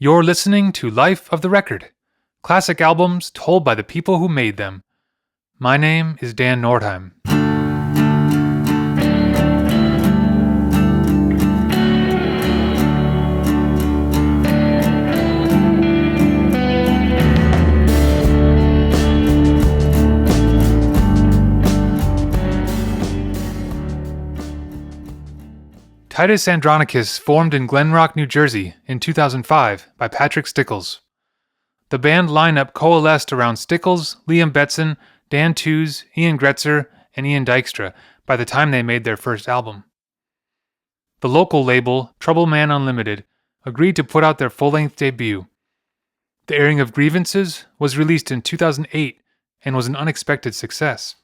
You're listening to Life of the Record, classic albums told by the people who made them. My name is Dan Nordheim. Titus Andronicus formed in Glen Rock, New Jersey in 2005 by Patrick Stickles. The band lineup coalesced around Stickles, Liam Betson, Dan Tews, Ian Graetzer and Ian Dykstra by the time they made their first album. The local label, Troubleman Unlimited, agreed to put out their full-length debut. The Airing of Grievances was released in 2008 and was an unexpected success.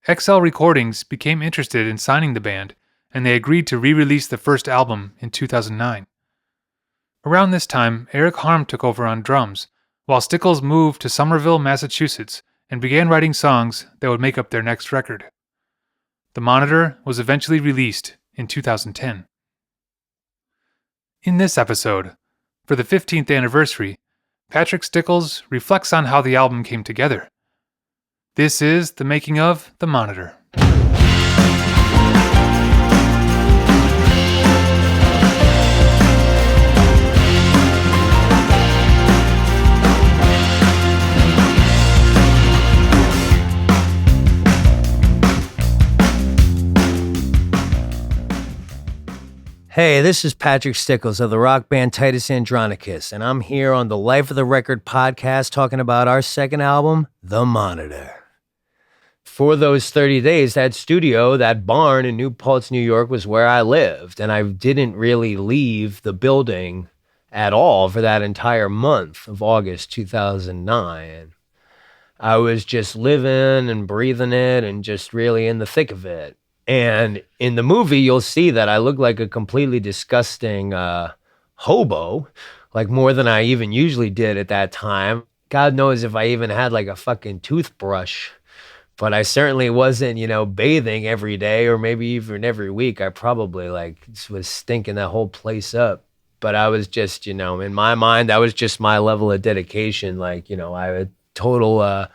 XL Recordings became interested in signing the band, and they agreed to re-release the first album in 2009. Around this time, Eric Harm took over on drums, while Stickles moved to Somerville, Massachusetts, and began writing songs that would make up their next record. The Monitor was eventually released in 2010. In this episode, for the 15th anniversary, Patrick Stickles reflects on how the album came together. This is the making of The Monitor. Hey, this is Patrick Stickles of the rock band Titus Andronicus, and I'm here on the Life of the Record podcast talking about our second album, The Monitor. For those 30 days, that studio, that barn in New Paltz, New York, was where I lived, and I didn't really leave the building at all for that entire month of August 2009. I was just living and breathing it and just really in the thick of it. And in the movie, you'll see that I look like a completely disgusting hobo, like more than I even usually did at that time. God knows if I even had like a fucking toothbrush, but I certainly wasn't, bathing every day or maybe even every week. I probably was stinking that whole place up. But I was just, in my mind, that was just my level of dedication. I had total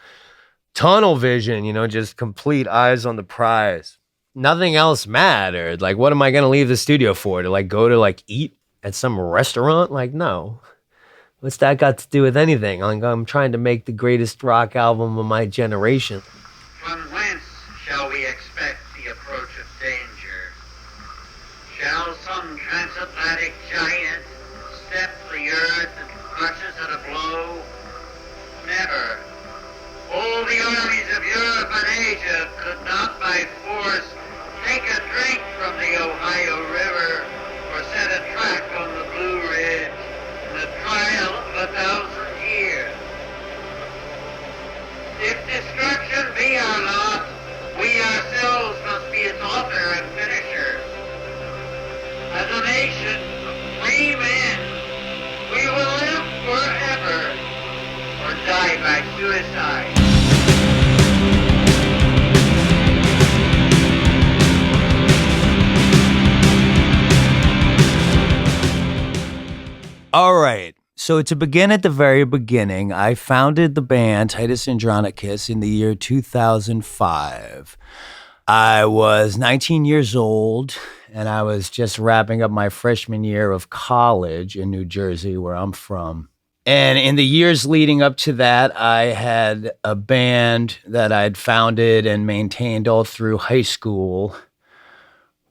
tunnel vision, just complete eyes on the prize. Nothing else mattered. What am I going to leave the studio for? To go to eat at some restaurant? No. What's that got to do with anything? I'm trying to make the greatest rock album of my generation. From whence shall we expect the approach of danger? Shall some transatlantic giant step the earth and crush us at a blow? Never. All the armies of Europe and Asia could not by force take a drink from the Ohio River or set a track on the Blue Ridge in the trial of 1,000 years. If destruction be our lot, we ourselves must be its author and finisher. As a nation of free men, we will live forever or die by suicide. All right, so to begin at the very beginning, I founded the band Titus Andronicus in the year 2005. I was 19 years old, and I was just wrapping up my freshman year of college in New Jersey, where I'm from. And in the years leading up to that, I had a band that I'd founded and maintained all through high school,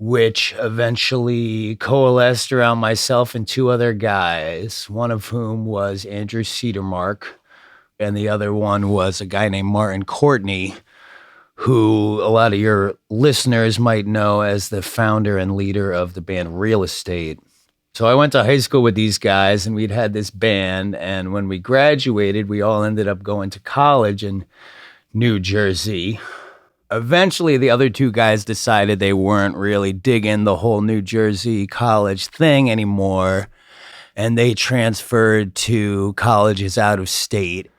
which eventually coalesced around myself and two other guys, one of whom was Andrew Cedarmark, and the other one was a guy named Martin Courtney, who a lot of your listeners might know as the founder and leader of the band Real Estate. So I went to high school with these guys, and we'd had this band, and when we graduated, we all ended up going to college in New Jersey. Eventually, the other two guys decided they weren't really digging the whole New Jersey college thing anymore, and they transferred to colleges out of state.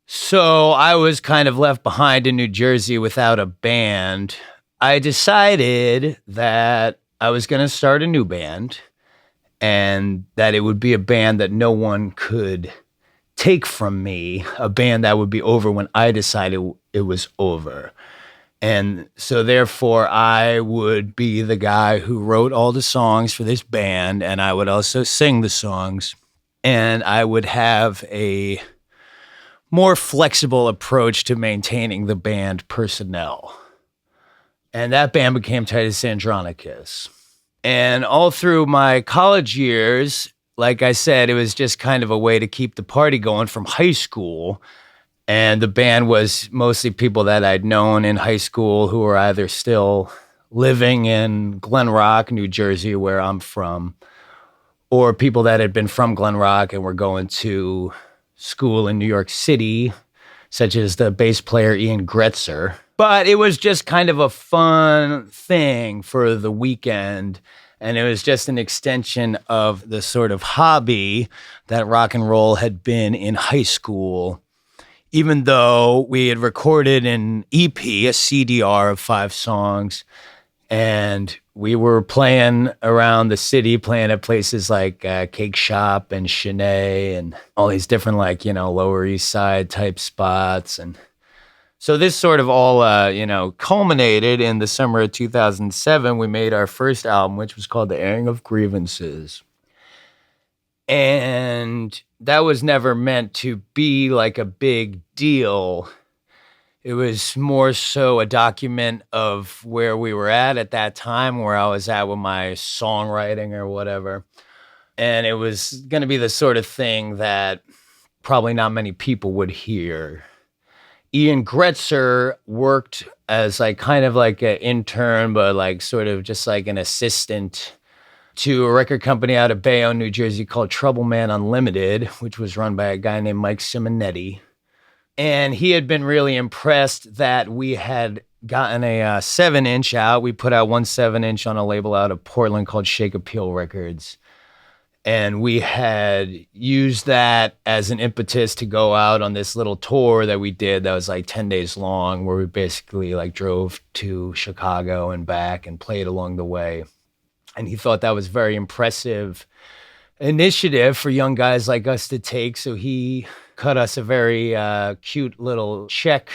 So I was kind of left behind in New Jersey without a band. I decided that I was going to start a new band, and that it would be a band that no one could take from me, a band that would be over when I decided it was over. And so therefore I would be the guy who wrote all the songs for this band, and I would also sing the songs, and I would have a more flexible approach to maintaining the band personnel. And that band became Titus Andronicus. And all through my college years, like I said, it was just kind of a way to keep the party going from high school. And the band was mostly people that I'd known in high school who were either still living in Glen Rock, New Jersey, where I'm from, or people that had been from Glen Rock and were going to school in New York City, such as the bass player Ian Graetzer. But it was just kind of a fun thing for the weekend. And it was just an extension of the sort of hobby that rock and roll had been in high school. Even though we had recorded an EP, a CDR of 5 songs, and we were playing around the city, playing at places like Cake Shop and Chenet and all these different, like, Lower East Side type spots. And so this sort of all, culminated in the summer of 2007. We made our first album, which was called The Airing of Grievances. And that was never meant to be like a big deal. It was more so a document of where we were at that time, where I was at with my songwriting or whatever. And it was going to be the sort of thing that probably not many people would hear. Ian Graetzer worked as kind of like an intern, but sort of just like an assistant to a record company out of Bayonne, New Jersey called Troubleman Unlimited, which was run by a guy named Mike Simonetti. And he had been really impressed that we had gotten a 7-inch out. We put out one 7-inch on a label out of Portland called Shake Appeal Records. And we had used that as an impetus to go out on this little tour that we did that was 10 days long, where we basically drove to Chicago and back and played along the way. And he thought that was very impressive initiative for young guys like us to take. So he cut us a very cute little check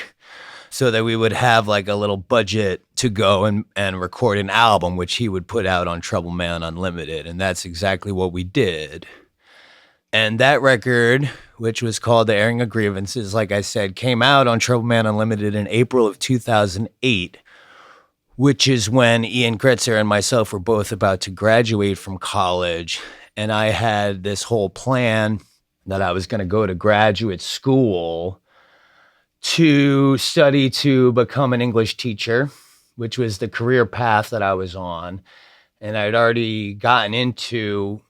so that we would have a little budget to go and record an album, which he would put out on Troubleman Unlimited. And that's exactly what we did. And that record, which was called The Airing of Grievances, like I said, came out on Troubleman Unlimited in April of 2008, which is when Ian Graetzer and myself were both about to graduate from college. And I had this whole plan that I was going to go to graduate school to study to become an English teacher, which was the career path that I was on. And I'd already gotten into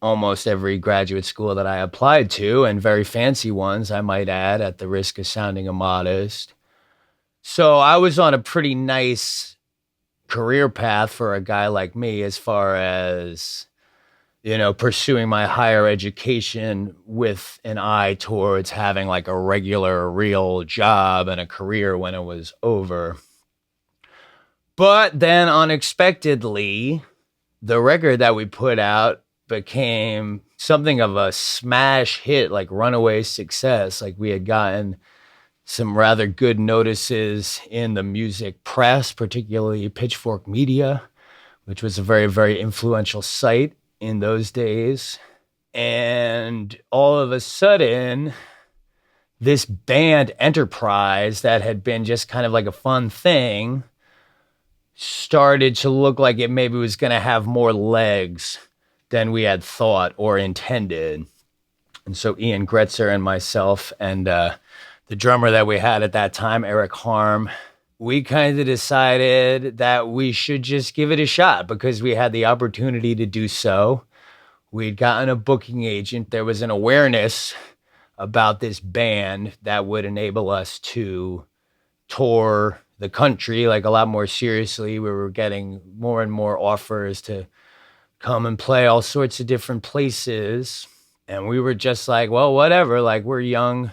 almost every graduate school that I applied to, and very fancy ones, I might add, at the risk of sounding immodest. So I was on a pretty nice career path for a guy like me as far as pursuing my higher education with an eye towards having a regular, real job and a career when it was over. But then unexpectedly, the record that we put out became something of a smash hit, runaway success. We had gotten some rather good notices in the music press, particularly Pitchfork Media, which was a very, very influential site in those days. And all of a sudden, this band enterprise that had been just kind of a fun thing started to look like it maybe was going to have more legs than we had thought or intended. And so Ian Graetzer and myself and the drummer that we had at that time, Eric Harm, we kind of decided that we should just give it a shot because we had the opportunity to do so. We'd gotten a booking agent. There was an awareness about this band that would enable us to tour the country a lot more seriously. We were getting more and more offers to come and play all sorts of different places. And we were just well, whatever, we're young.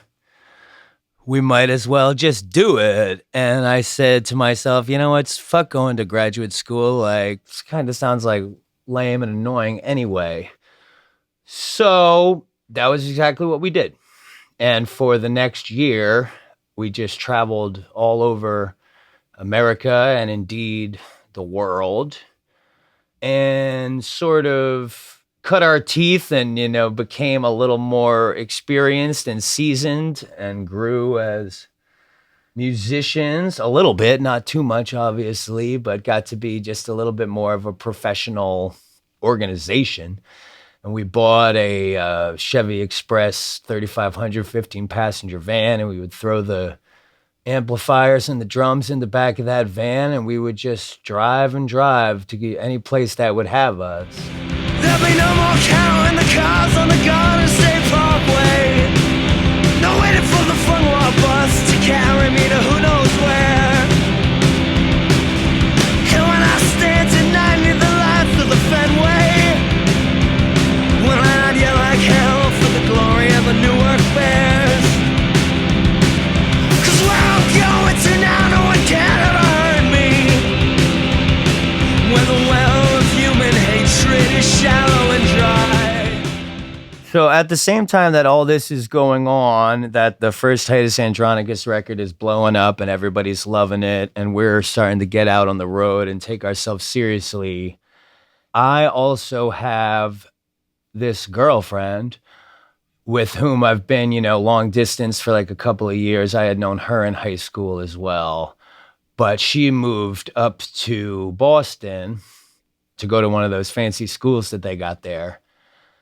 We might as well just do it. And I said to myself, it's fuck going to graduate school. It kind of sounds lame and annoying anyway. So that was exactly what we did. And for the next year, we just traveled all over America and indeed the world and sort of cut our teeth and, became a little more experienced and seasoned and grew as musicians a little bit, not too much, obviously, but got to be just a little bit more of a professional organization. And we bought a Chevy Express 3500 15-passenger van, and we would throw the amplifiers and the drums in the back of that van, and we would just drive and drive to get any place that would have us. There'll be no more counting the cars on the Garden State Parkway. No waiting for the fun walk bus to carry me to who knows where. And when I stand tonight near the lights of the Fenway, when I'd yell like hell for the glory of the Newark Bears. 'Cause where I'm going to now, no one can ever hurt me. Where the well of human hatred is shallow and dry. So at the same time that all this is going on, that the first Titus Andronicus record is blowing up and everybody's loving it, and we're starting to get out on the road and take ourselves seriously, I also have this girlfriend with whom I've been, long distance for like a couple of years. I had known her in high school as well, but she moved up to Boston to go to one of those fancy schools that they got there.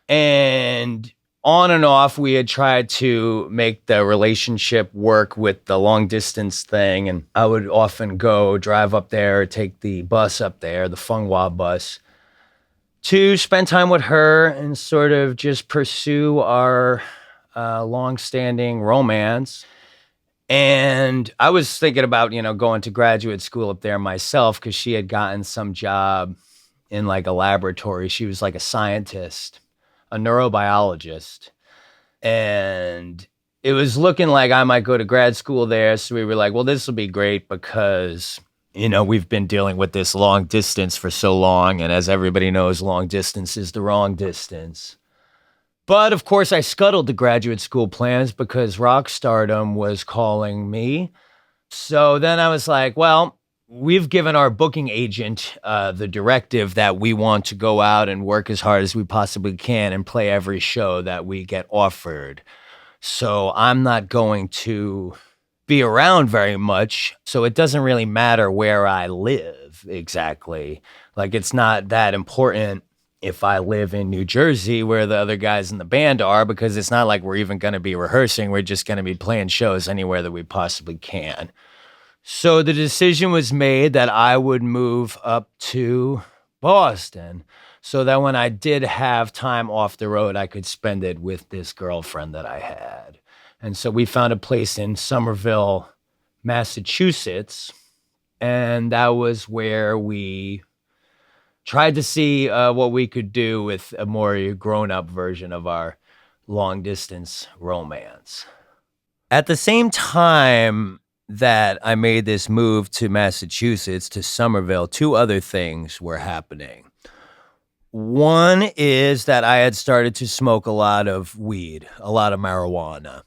And on and off, we had tried to make the relationship work with the long distance thing. And I would often go drive up there, take the bus up there, the Funghua bus, to spend time with her and sort of just pursue our long-standing romance. And I was thinking about, going to graduate school up there myself because she had gotten some job in like a laboratory. She was like a scientist, a neurobiologist. And it was looking like I might go to grad school there. So we were like, well, this will be great because we've been dealing with this long distance for so long. And as everybody knows, long distance is the wrong distance. But of course, I scuttled the graduate school plans because rock stardom was calling me. So then I was like, well, we've given our booking agent the directive that we want to go out and work as hard as we possibly can and play every show that we get offered. So I'm not going to be around very much, so it doesn't really matter where I live exactly. Like, it's not that important if I live in New Jersey where the other guys in the band are, because it's not like we're even going to be rehearsing. We're just going to be playing shows anywhere that we possibly can. So the decision was made that I would move up to Boston so that when I did have time off the road, I could spend it with this girlfriend that I had. And so we found a place in Somerville, Massachusetts, and that was where we tried to see what we could do with a more grown-up version of our long-distance romance. At the same time that I made this move to Massachusetts, to Somerville, two other things were happening. One is that I had started to smoke a lot of weed, a lot of marijuana,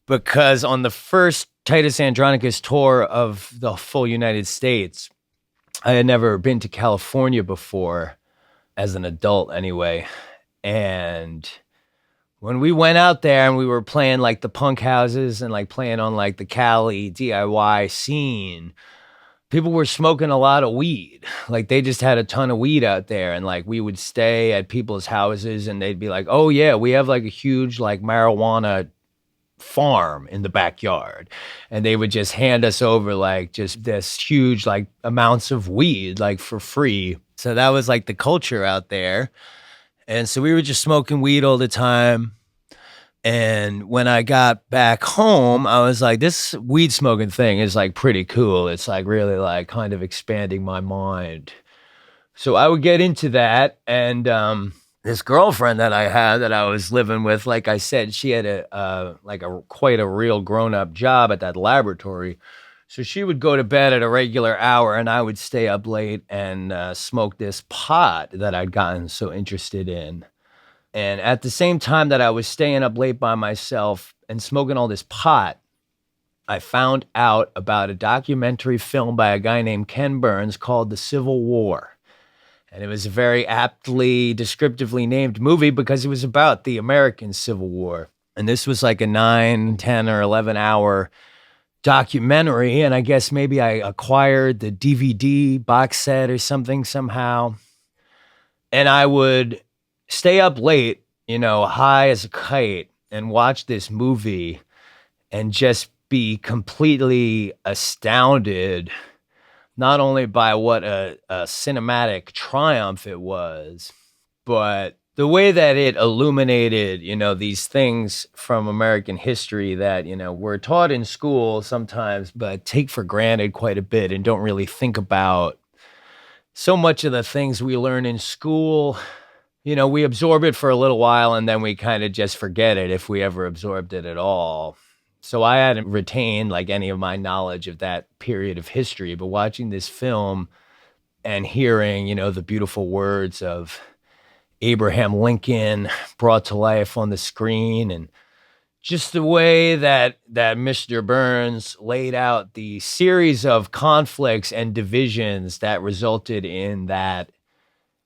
because on the first Titus Andronicus tour of the full United States, I had never been to California before, as an adult anyway. And when we went out there and we were playing like the punk houses and like playing on like the Cali DIY scene, people were smoking a lot of weed. Like, they just had a ton of weed out there. And like, we would stay at people's houses and they'd be like, oh yeah, we have like a huge like marijuana farm in the backyard. And they would just hand us over like just this huge like amounts of weed like for free. So that was like the culture out there. And so we were just smoking weed all the time. And when I got back home, I was like, this weed smoking thing is like pretty cool. It's like really like kind of expanding my mind. So I would get into that. And this girlfriend that I had that I was living with, like I said, she had quite a real grown-up job at that laboratory. So she would go to bed at a regular hour and I would stay up late and smoke this pot that I'd gotten so interested in. And at the same time that I was staying up late by myself and smoking all this pot, I found out about a documentary film by a guy named Ken Burns called The Civil War. And it was a very aptly, descriptively named movie because it was about the American Civil War. And this was like a 9, 10, or 11-hour documentary. And I guess maybe I acquired the DVD box set or something somehow. And I would stay up late, high as a kite, and watch this movie and just be completely astounded, not only by what a cinematic triumph it was, but the way that it illuminated, these things from American history that, we're taught in school sometimes, but take for granted quite a bit and don't really think about. So much of the things we learn in school, we absorb it for a little while and then we kind of just forget it if we ever absorbed it at all. So I hadn't retained like any of my knowledge of that period of history, but watching this film and hearing, the beautiful words of Abraham Lincoln brought to life on the screen, and just the way that Mr. Burns laid out the series of conflicts and divisions that resulted in that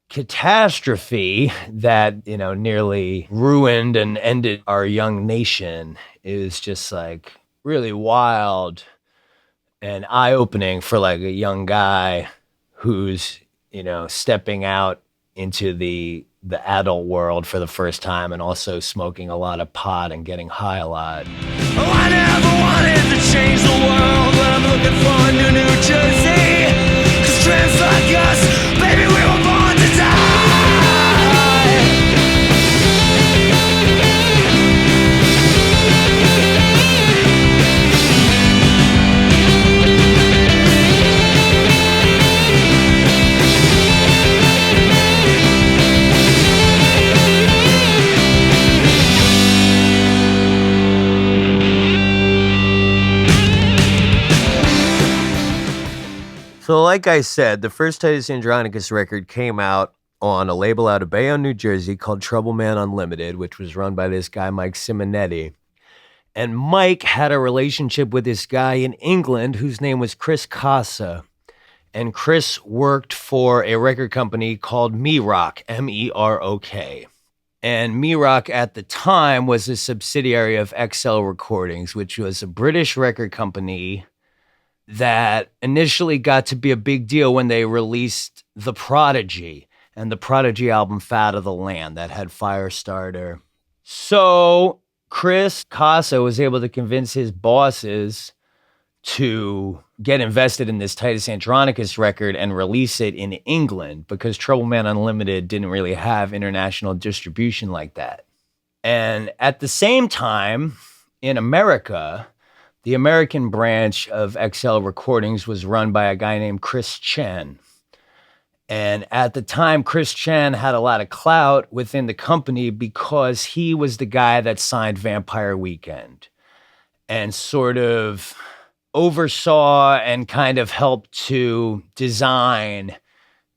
catastrophe that, nearly ruined and ended our young nation is just like really wild and eye-opening for like a young guy who's, stepping out into the adult world for the first time and also smoking a lot of pot and getting high a lot. Oh, I never wanted to change the world, but I'm looking for a New Jersey. 'Cause trends like us, baby, we were born to die. So like I said, the first Titus Andronicus record came out on a label out of Bayonne, New Jersey called Troubleman Unlimited, which was run by this guy, Mike Simonetti. And Mike had a relationship with this guy in England whose name was Chris Casa. And Chris worked for a record company called Me Rock, M-E-R-O-K. And Me Rock at the time was a subsidiary of XL Recordings, which was a British record company that initially got to be a big deal when they released The Prodigy and the Prodigy album Fat of the Land that had Firestarter. So Chris Casa was able to convince his bosses to get invested in this Titus Andronicus record and release it in England because Troubleman Unlimited didn't really have international distribution like that. And at the same time, in America, the American branch of XL Recordings was run by a guy named Chris Chen. And at the time, Chris Chen had a lot of clout within the company because he was the guy that signed Vampire Weekend and sort of oversaw and kind of helped to design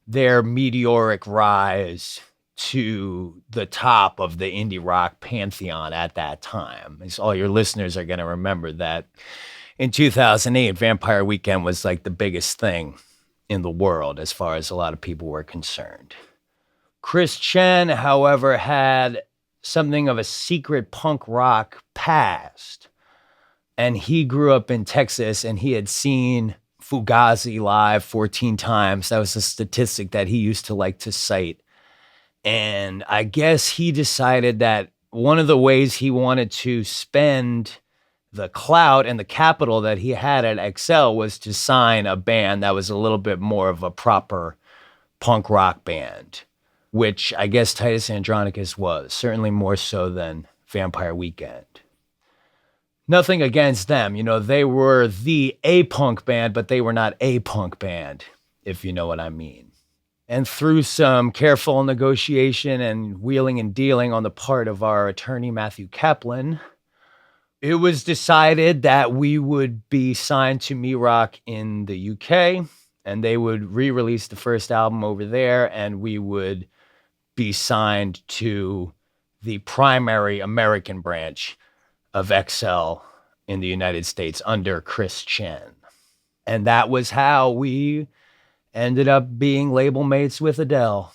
their meteoric rise to the top of the indie rock pantheon at that time. As all your listeners are going to remember that in 2008, Vampire Weekend was like the biggest thing in the world as far as a lot of people were concerned. Chris Chen, however, had something of a secret punk rock past. And he grew up in Texas and he had seen Fugazi live 14 times. That was a statistic that he used to like to cite. And I guess he decided that one of the ways he wanted to spend the clout and the capital that he had at XL was to sign a band that was a little bit more of a proper punk rock band, which I guess Titus Andronicus was, certainly more so than Vampire Weekend. Nothing against them. They were the A-punk band, but they were not a punk band, if you know what I mean. And through some careful negotiation and wheeling and dealing on the part of our attorney, Matthew Kaplan, it was decided that we would be signed to Me Rock in the UK, and they would re-release the first album over there, and we would be signed to the primary American branch of XL in the United States under Chris Chen. And that was how we ended up being label mates with Adele.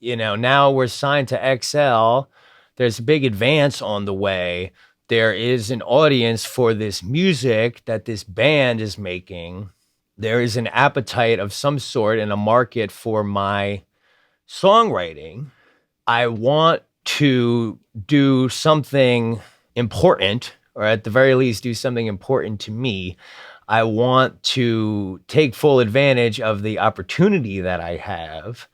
You know, now we're signed to XL. There's a big advance on the way. There is an audience for this music that this band is making. There is an appetite of some sort and a market for my songwriting. I want to do something important, or at the very least, do something important to me. I want to take full advantage of the opportunity that I have.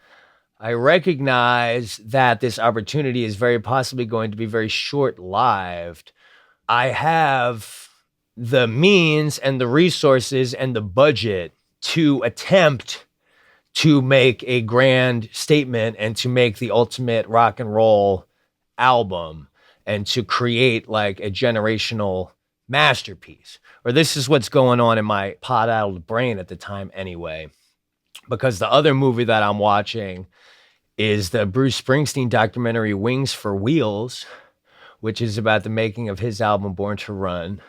I recognize that this opportunity is very possibly going to be very short-lived. I have the means and the resources and the budget to attempt to make a grand statement and to make the ultimate rock and roll album and to create like a generational masterpiece. Or this is what's going on in my pot-addled brain at the time anyway. Because the other movie that I'm watching is the Bruce Springsteen documentary Wings for Wheels, which is about the making of his album Born to Run.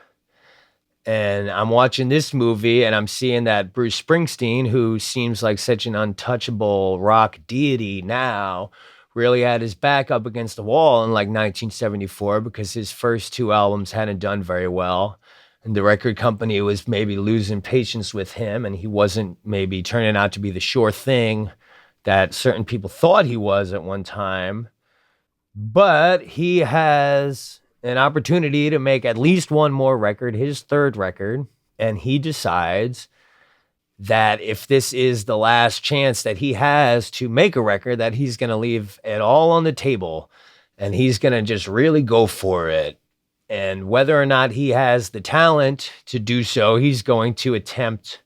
And I'm watching this movie and I'm seeing that Bruce Springsteen, who seems like such an untouchable rock deity now, really had his back up against the wall in like 1974 because his first two albums hadn't done very well. And the record company was maybe losing patience with him, and he wasn't maybe turning out to be the sure thing that certain people thought he was at one time. But he has an opportunity to make at least one more record, his third record, and he decides that if this is the last chance that he has to make a record, that he's going to leave it all on the table and he's going to just really go for it. And whether or not he has the talent to do so, he's going to attempt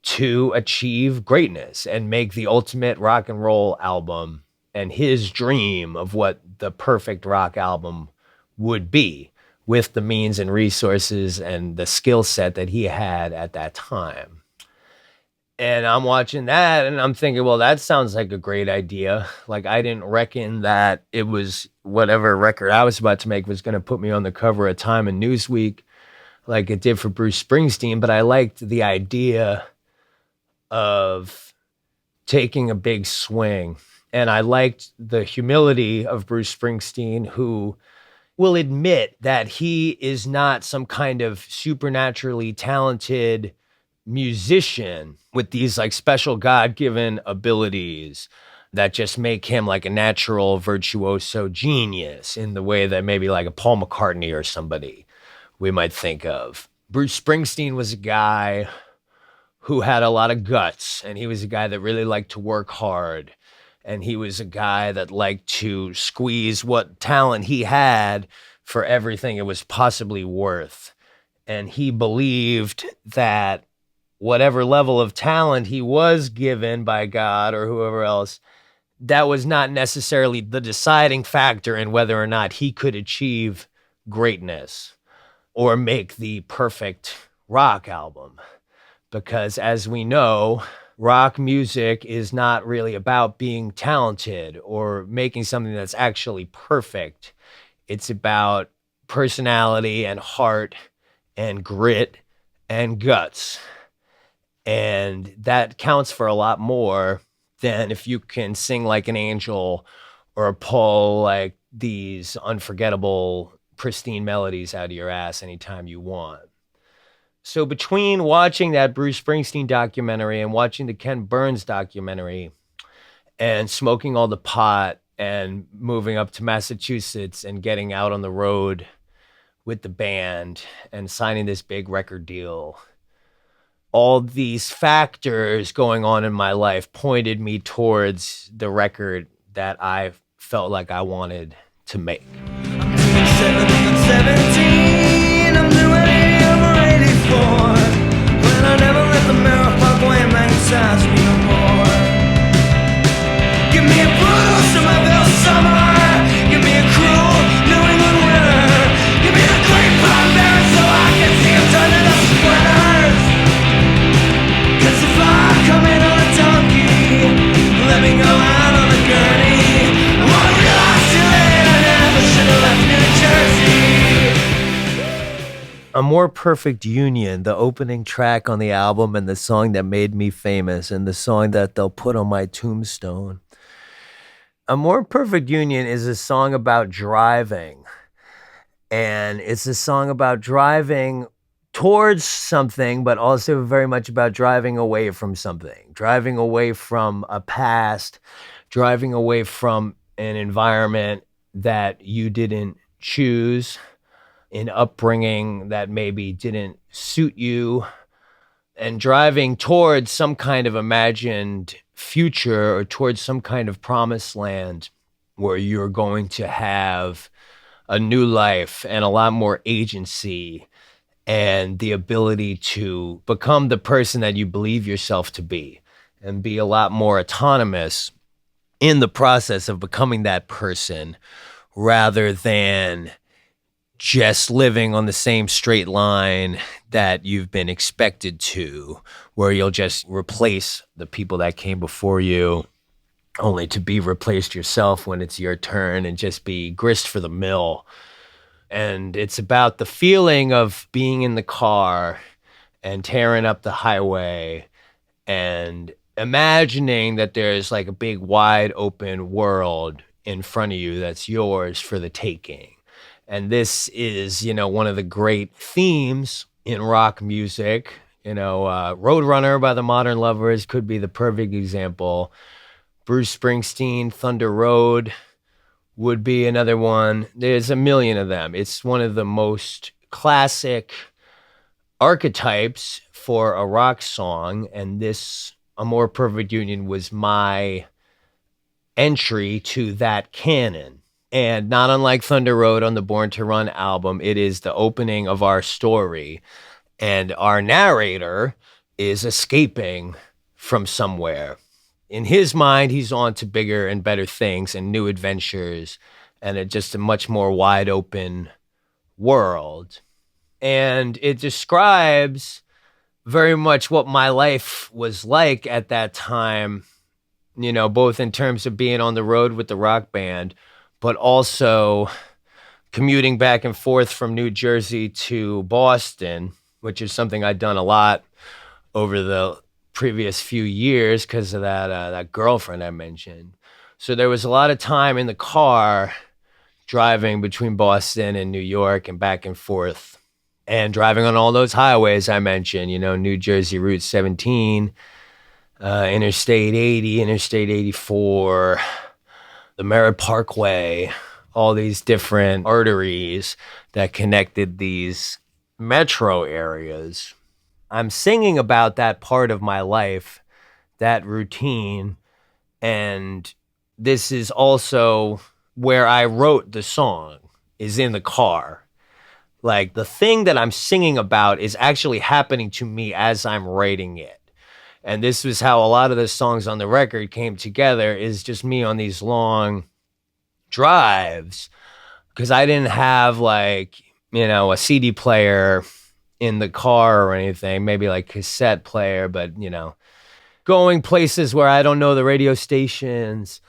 to achieve greatness and make the ultimate rock and roll album and his dream of what the perfect rock album would be with the means and resources and the skill set that he had at that time. And I'm watching that and I'm thinking, well, that sounds like a great idea. Like, I didn't reckon that it was whatever record I was about to make was going to put me on the cover of Time and Newsweek like it did for Bruce Springsteen. But I liked the idea of taking a big swing. And I liked the humility of Bruce Springsteen, who will admit that he is not some kind of supernaturally talented musician with these like special God-given abilities that just make him like a natural virtuoso genius in the way that maybe like a Paul McCartney or somebody we might think of. Bruce Springsteen was a guy who had a lot of guts, and he was a guy that really liked to work hard, and he was a guy that liked to squeeze what talent he had for everything it was possibly worth. And he believed that whatever level of talent he was given by God or whoever else, that was not necessarily the deciding factor in whether or not he could achieve greatness or make the perfect rock album. Because as we know, rock music is not really about being talented or making something that's actually perfect. It's about personality and heart and grit and guts. And that counts for a lot more than if you can sing like an angel or pull like these unforgettable, pristine melodies out of your ass anytime you want. So between watching that Bruce Springsteen documentary and watching the Ken Burns documentary and smoking all the pot and moving up to Massachusetts and getting out on the road with the band and signing this big record deal, all these factors going on in my life pointed me towards the record that I felt like I wanted to make. I'm doing 17, I'm doing 80 over 84. When I never let the mirror parkway magnetize me no more. Give me a brutal Somerville summer. Give me a cruel New England winter. Give me the grapevine berries so I can see them turn into splinters. Cause if I come in on a donkey, let me go out on a gurney. I wanna realize A More Perfect Union, the opening track on the album and the song that made me famous and the song that they'll put on my tombstone. A More Perfect Union is a song about driving. And it's a song about driving towards something, but also very much about driving away from something, driving away from a past, driving away from an environment that you didn't choose, an upbringing that maybe didn't suit you, and driving towards some kind of imagined future or towards some kind of promised land where you're going to have a new life and a lot more agency and the ability to become the person that you believe yourself to be and be a lot more autonomous in the process of becoming that person rather than just living on the same straight line that you've been expected to, where you'll just replace the people that came before you only to be replaced yourself when it's your turn and just be grist for the mill. And it's about the feeling of being in the car and tearing up the highway and imagining that there's like a big wide open world in front of you that's yours for the taking. And this is, one of the great themes in rock music. Roadrunner by the Modern Lovers could be the perfect example. Bruce Springsteen, Thunder Road would be another one. There's a million of them. It's one of the most classic archetypes for a rock song. And this, A More Perfect Union, was my entry to that canon. And not unlike Thunder Road on the Born to Run album, it is the opening of our story. And our narrator is escaping from somewhere. In his mind, he's on to bigger and better things and new adventures and just a much more wide open world. And it describes very much what my life was like at that time, both in terms of being on the road with the rock band, but also commuting back and forth from New Jersey to Boston, which is something I'd done a lot over the previous few years because of that girlfriend I mentioned. So there was a lot of time in the car driving between Boston and New York and back and forth and driving on all those highways I mentioned, New Jersey Route 17, Interstate 80, Interstate 84, the Merritt Parkway, all these different arteries that connected these metro areas. I'm singing about that part of my life, that routine, and this is also where I wrote the song, is in the car. Like, the thing that I'm singing about is actually happening to me as I'm writing it. And this was how a lot of the songs on the record came together, is just me on these long drives. Because I didn't have a CD player in the car or anything, maybe like cassette player, but, going places where I don't know the radio stations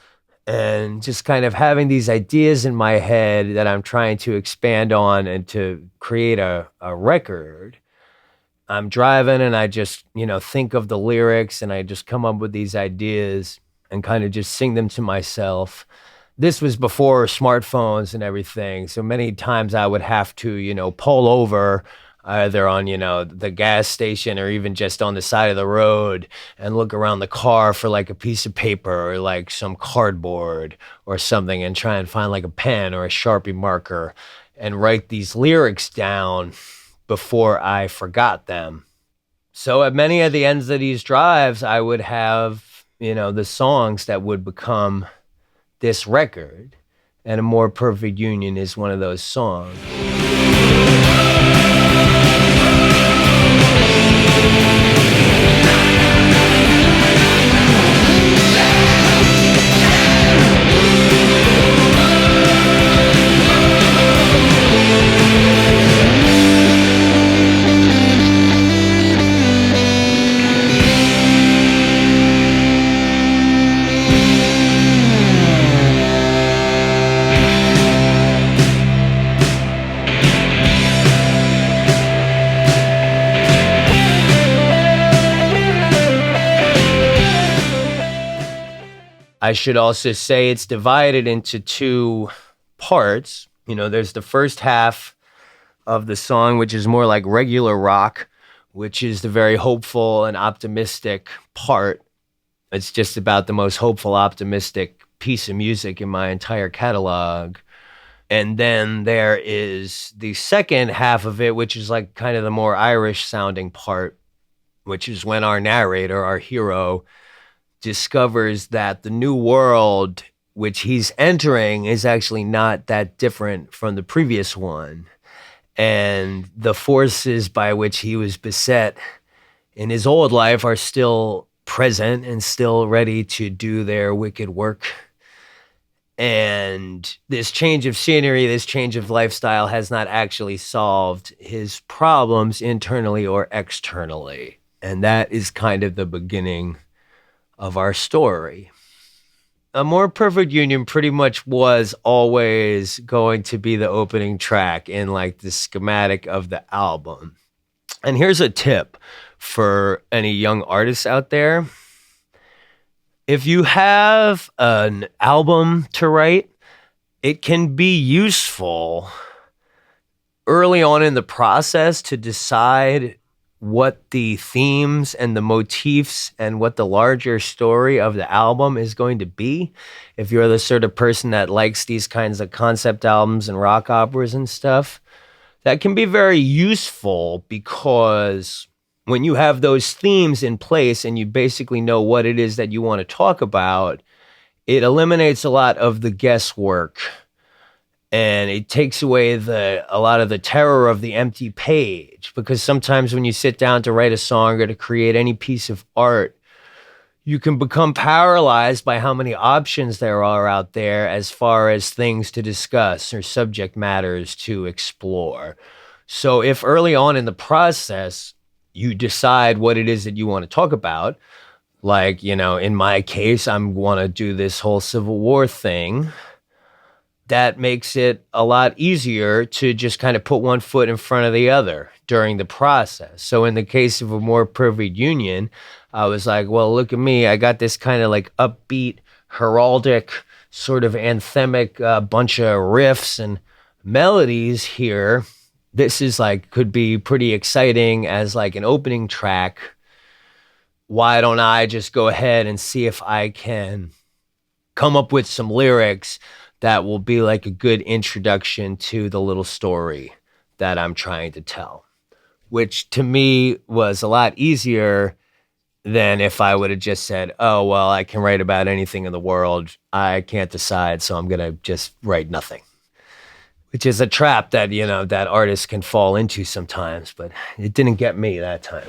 and just kind of having these ideas in my head that I'm trying to expand on and to create a record. I'm driving and I just, think of the lyrics and I just come up with these ideas and kind of just sing them to myself. This was before smartphones and everything. So many times I would have to, pull over either on, the gas station or even just on the side of the road and look around the car for like a piece of paper or like some cardboard or something and try and find like a pen or a Sharpie marker and write these lyrics down before I forgot them. So at many of the ends of these drives, I would have, the songs that would become this record. And A More Perfect Union is one of those songs. I should also say it's divided into two parts. You know, there's the first half of the song, which is more like regular rock, which is the very hopeful and optimistic part. It's just about the most hopeful, optimistic piece of music in my entire catalog. And then there is the second half of it, which is like kind of the more Irish sounding part, which is when our narrator, our hero, discovers that the new world which he's entering is actually not that different from the previous one. And the forces by which he was beset in his old life are still present and still ready to do their wicked work. And this change of scenery, this change of lifestyle has not actually solved his problems internally or externally. And that is kind of the beginning of our story. A More Perfect Union pretty much was always going to be the opening track in like the schematic of the album. And here's a tip for any young artists out there. If you have an album to write, it can be useful early on in the process to decide what the themes and the motifs and what the larger story of the album is going to be. If you're the sort of person that likes these kinds of concept albums and rock operas and stuff, that can be very useful, because when you have those themes in place and you basically know what it is that you want to talk about, it eliminates a lot of the guesswork. And it takes away a lot of the terror of the empty page, because sometimes when you sit down to write a song or to create any piece of art, you can become paralyzed by how many options there are out there as far as things to discuss or subject matters to explore. So if early on in the process, you decide what it is that you want to talk about, like, you know, in my case, I want to do this whole Civil War thing, that makes it a lot easier to just kind of put one foot in front of the other during the process. So in the case of A More Perfect Union, I was like, well, look at me. I got this kind of like upbeat, heraldic, sort of anthemic bunch of riffs and melodies here. This is like, could be pretty exciting as like an opening track. Why don't I just go ahead and see if I can come up with some lyrics that will be like a good introduction to the little story that I'm trying to tell, which to me was a lot easier than if I would have just said, oh, well, I can write about anything in the world. I can't decide, so I'm going to just write nothing, which is a trap that, you know, that artists can fall into sometimes, but it didn't get me that time.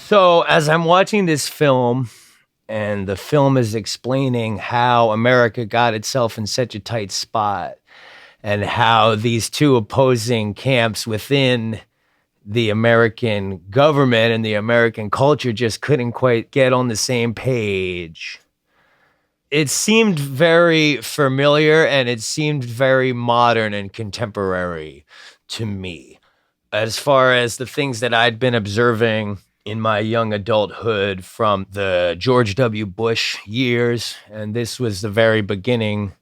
So as I'm watching this film, and the film is explaining how America got itself in such a tight spot, and how these two opposing camps within the American government and the American culture just couldn't quite get on the same page, it seemed very familiar and it seemed very modern and contemporary to me, as far as the things that I'd been observing in my young adulthood from the George W. Bush years. And this was the very beginning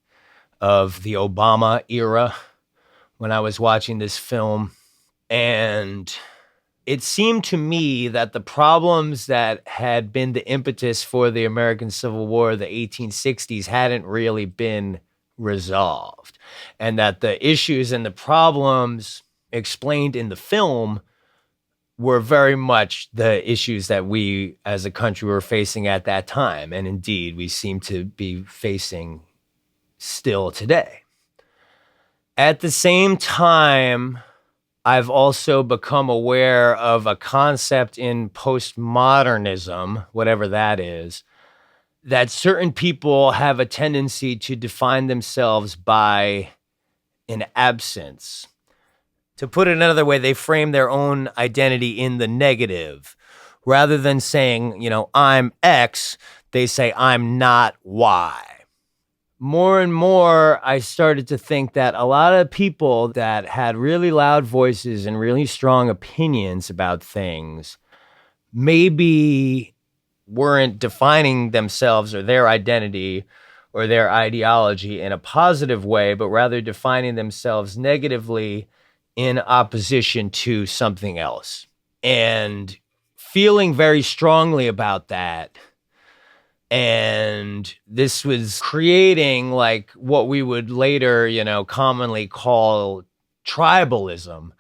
of the Obama era when I was watching this film. And it seemed to me that the problems that had been the impetus for the American Civil War, the 1860s, hadn't really been resolved. And that the issues and the problems explained in the film were very much the issues that we as a country were facing at that time. And indeed, we seem to be facing still today. At the same time, I've also become aware of a concept in postmodernism, whatever that is, that certain people have a tendency to define themselves by an absence. To put it another way, they frame their own identity in the negative. Rather than saying, I'm X, they say, I'm not Y. More and more, I started to think that a lot of people that had really loud voices and really strong opinions about things maybe weren't defining themselves or their identity or their ideology in a positive way, but rather defining themselves negatively in opposition to something else. And feeling very strongly about that. And this was creating like what we would later, commonly call tribalism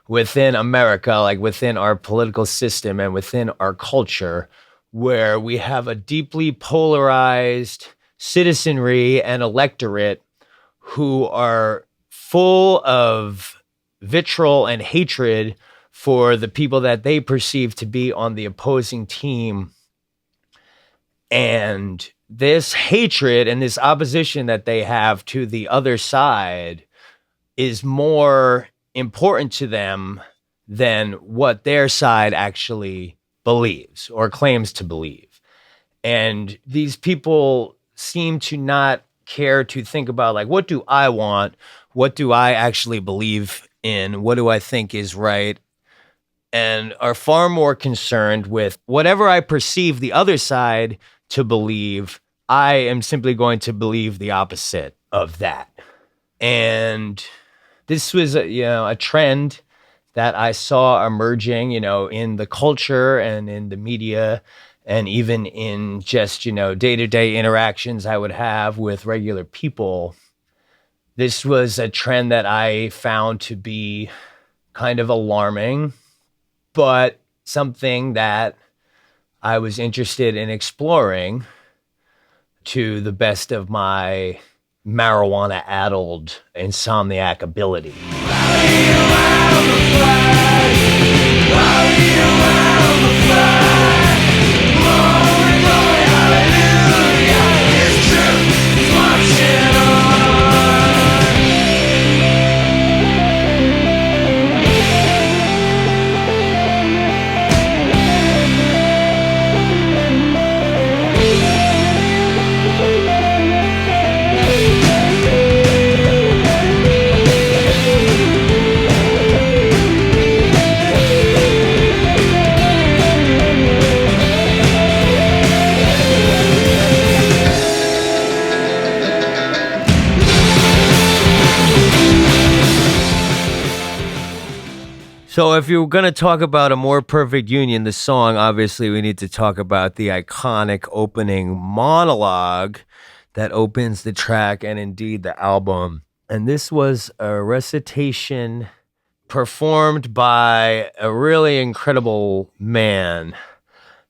within America, like within our political system and within our culture, where we have a deeply polarized citizenry and electorate who are full of vitriol and hatred for the people that they perceive to be on the opposing team. And this hatred and this opposition that they have to the other side is more important to them than what their side actually believes or claims to believe. And these people seem to not care to think about, like, what do I want? What do I actually believe in? What do I think is right? And are far more concerned with whatever I perceive the other side to believe, I am simply going to believe the opposite of that. And this was a trend that I saw emerging, in the culture and in the media, and even in just, day-to-day interactions I would have with regular people. This was a trend that I found to be kind of alarming, but something that I was interested in exploring to the best of my marijuana-addled insomniac ability. So if you're going to talk about A More Perfect Union, the song, obviously we need to talk about the iconic opening monologue that opens the track and indeed the album. And this was a recitation performed by a really incredible man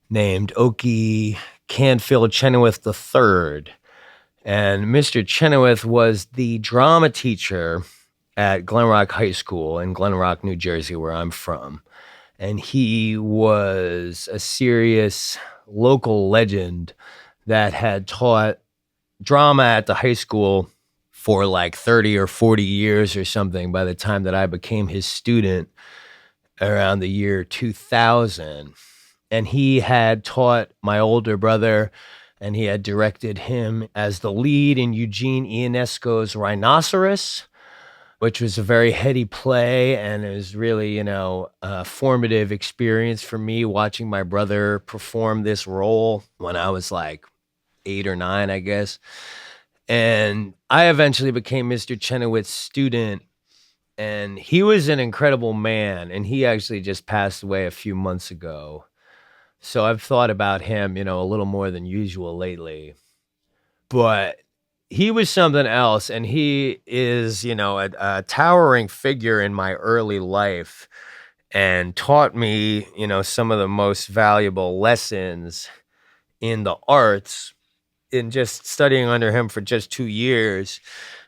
named Oki Canfield Chenoweth III. And Mr. Chenoweth was the drama teacher at Glen Rock High School in Glen Rock, New Jersey, where I'm from. And he was a serious local legend that had taught drama at the high school for like 30 or 40 years or something by the time that I became his student around the year 2000. And he had taught my older brother, and he had directed him as the lead in Eugene Ionesco's Rhinoceros, which was a very heady play, and it was really, a formative experience for me watching my brother perform this role when I was like 8 or 9, I guess. And I eventually became Mr. Chenoweth's student, and he was an incredible man, and he actually just passed away a few months ago. So I've thought about him, a little more than usual lately. But he was something else, and he is, a towering figure in my early life and taught me, some of the most valuable lessons in the arts. in just studying under him for just 2 years,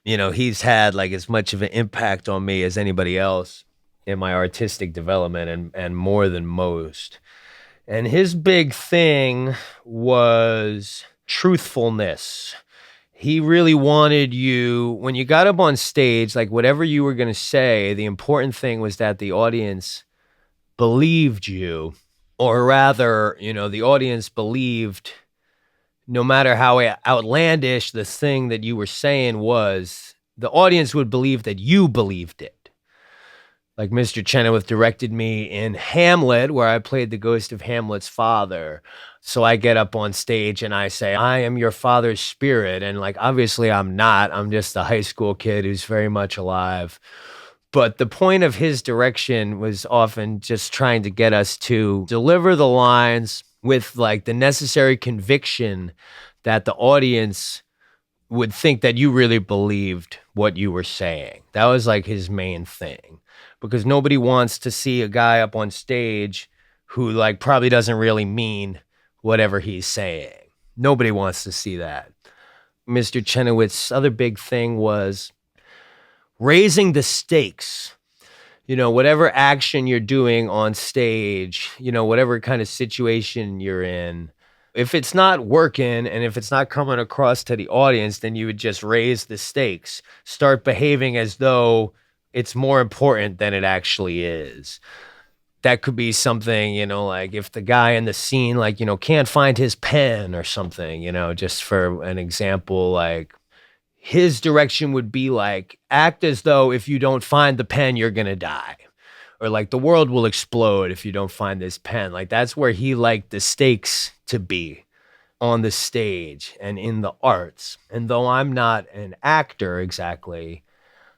he's had like as much of an impact on me as anybody else in my artistic development, and more than most. And his big thing was truthfulness. He really wanted you, when you got up on stage, like whatever you were going to say, the important thing was that the audience believed you, or rather, the audience believed, no matter how outlandish the thing that you were saying was, the audience would believe that you believed it. Like Mr. Chenoweth directed me in Hamlet, where I played the ghost of Hamlet's father. So I get up on stage and I say, I am your father's spirit. And like, obviously I'm not. I'm just a high school kid who's very much alive. But the point of his direction was often just trying to get us to deliver the lines with like the necessary conviction that the audience would think that you really believed what you were saying. That was like his main thing. Because nobody wants to see a guy up on stage who like probably doesn't really mean whatever he's saying. Nobody wants to see that. Mr. Chenoweth's other big thing was raising the stakes. Whatever action you're doing on stage, whatever kind of situation you're in, if it's not working and if it's not coming across to the audience, then you would just raise the stakes. Start behaving as though it's more important than it actually is. That could be something, like if the guy in the scene, like, can't find his pen or something, just for an example, like his direction would be like, act as though if you don't find the pen, you're going to die. Or like the world will explode if you don't find this pen. Like that's where he liked the stakes to be, on the stage and in the arts. And though I'm not an actor exactly,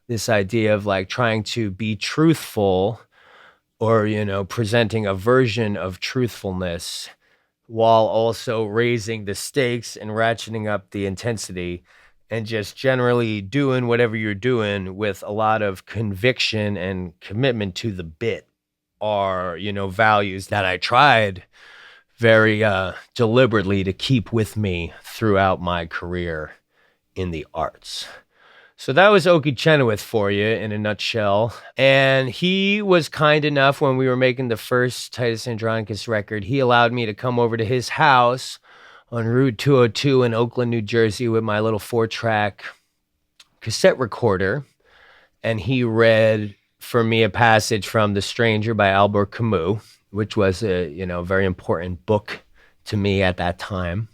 this idea of like trying to be truthful or, presenting a version of truthfulness while also raising the stakes and ratcheting up the intensity and just generally doing whatever you're doing with a lot of conviction and commitment to the bit are, values that I tried very deliberately to keep with me throughout my career in the arts. So that was Okie Chenoweth for you in a nutshell. And he was kind enough when we were making the first Titus Andronicus record, he allowed me to come over to his house on Route 202 in Oakland, New Jersey with my little 4-track cassette recorder. And he read for me a passage from The Stranger by Albert Camus, which was a, very important book to me at that time.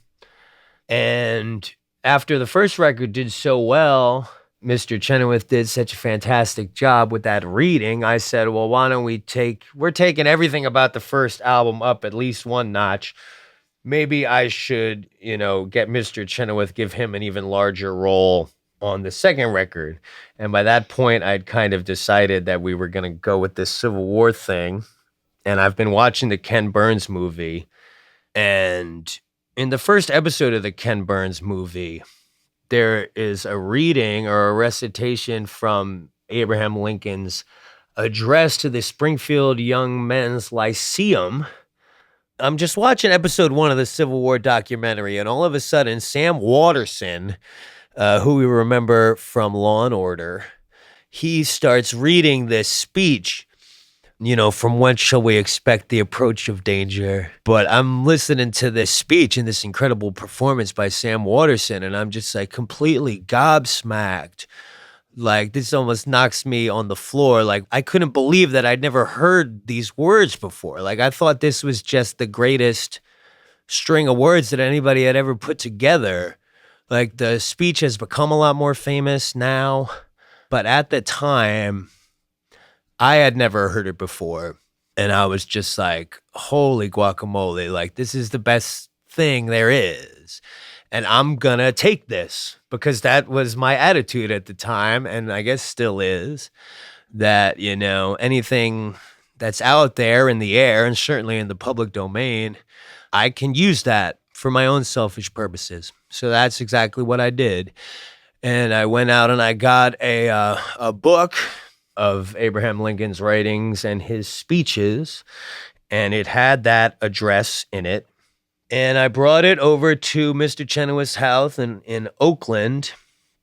And after the first record did so well, Mr. Chenoweth did such a fantastic job with that reading, I said, well, why don't we're taking everything about the first album up at least one notch. Maybe I should, get Mr. Chenoweth, give him an even larger role on the second record. And by that point, I'd kind of decided that we were going to go with this Civil War thing. And I've been watching the Ken Burns movie. And in the first episode of the Ken Burns movie, there is a reading or a recitation from Abraham Lincoln's address to the Springfield Young Men's Lyceum. I'm just watching episode 1 of the Civil War documentary, and all of a sudden, Sam Waterston, who we remember from Law and Order, he starts reading this speech, from whence shall we expect the approach of danger? But I'm listening to this speech and this incredible performance by Sam Waterston, and I'm just like completely gobsmacked. Like this almost knocks me on the floor. Like I couldn't believe that I'd never heard these words before. Like I thought this was just the greatest string of words that anybody had ever put together. Like the speech has become a lot more famous now, but at the time, I had never heard it before, and I was just like, holy guacamole, like this is the best thing there is, and I'm gonna take this, because that was my attitude at the time, and I guess still is, that, anything that's out there in the air, and certainly in the public domain, I can use that for my own selfish purposes. So that's exactly what I did, and I went out and I got a book of Abraham Lincoln's writings and his speeches, and it had that address in it. And I brought it over to Mr. Chenoweth's house in Oakland,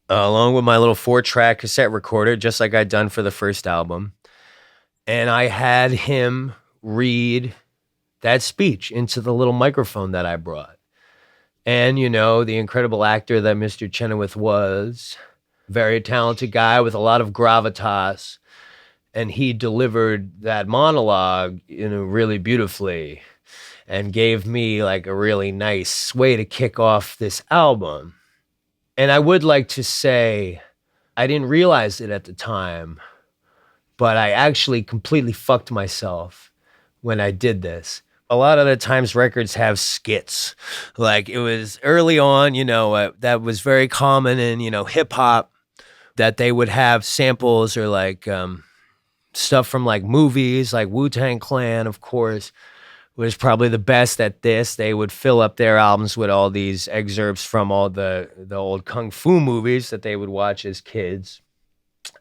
along with my little 4-track cassette recorder, just like I'd done for the first album. And I had him read that speech into the little microphone that I brought. And, you know, the incredible actor that Mr. Chenoweth was, very talented guy with a lot of gravitas. And he delivered that monologue, you know, really beautifully and gave me like a really nice way to kick off this album. And I would like to say, I didn't realize it at the time, but I actually completely fucked myself when I did this. A lot of the times records have skits. Like it was early on, you know, that was very common in, you know, hip hop, that they would have samples or like stuff from like movies, like Wu-Tang Clan, of course, was probably the best at this. They would fill up their albums with all these excerpts from all the old kung fu movies that they would watch as kids.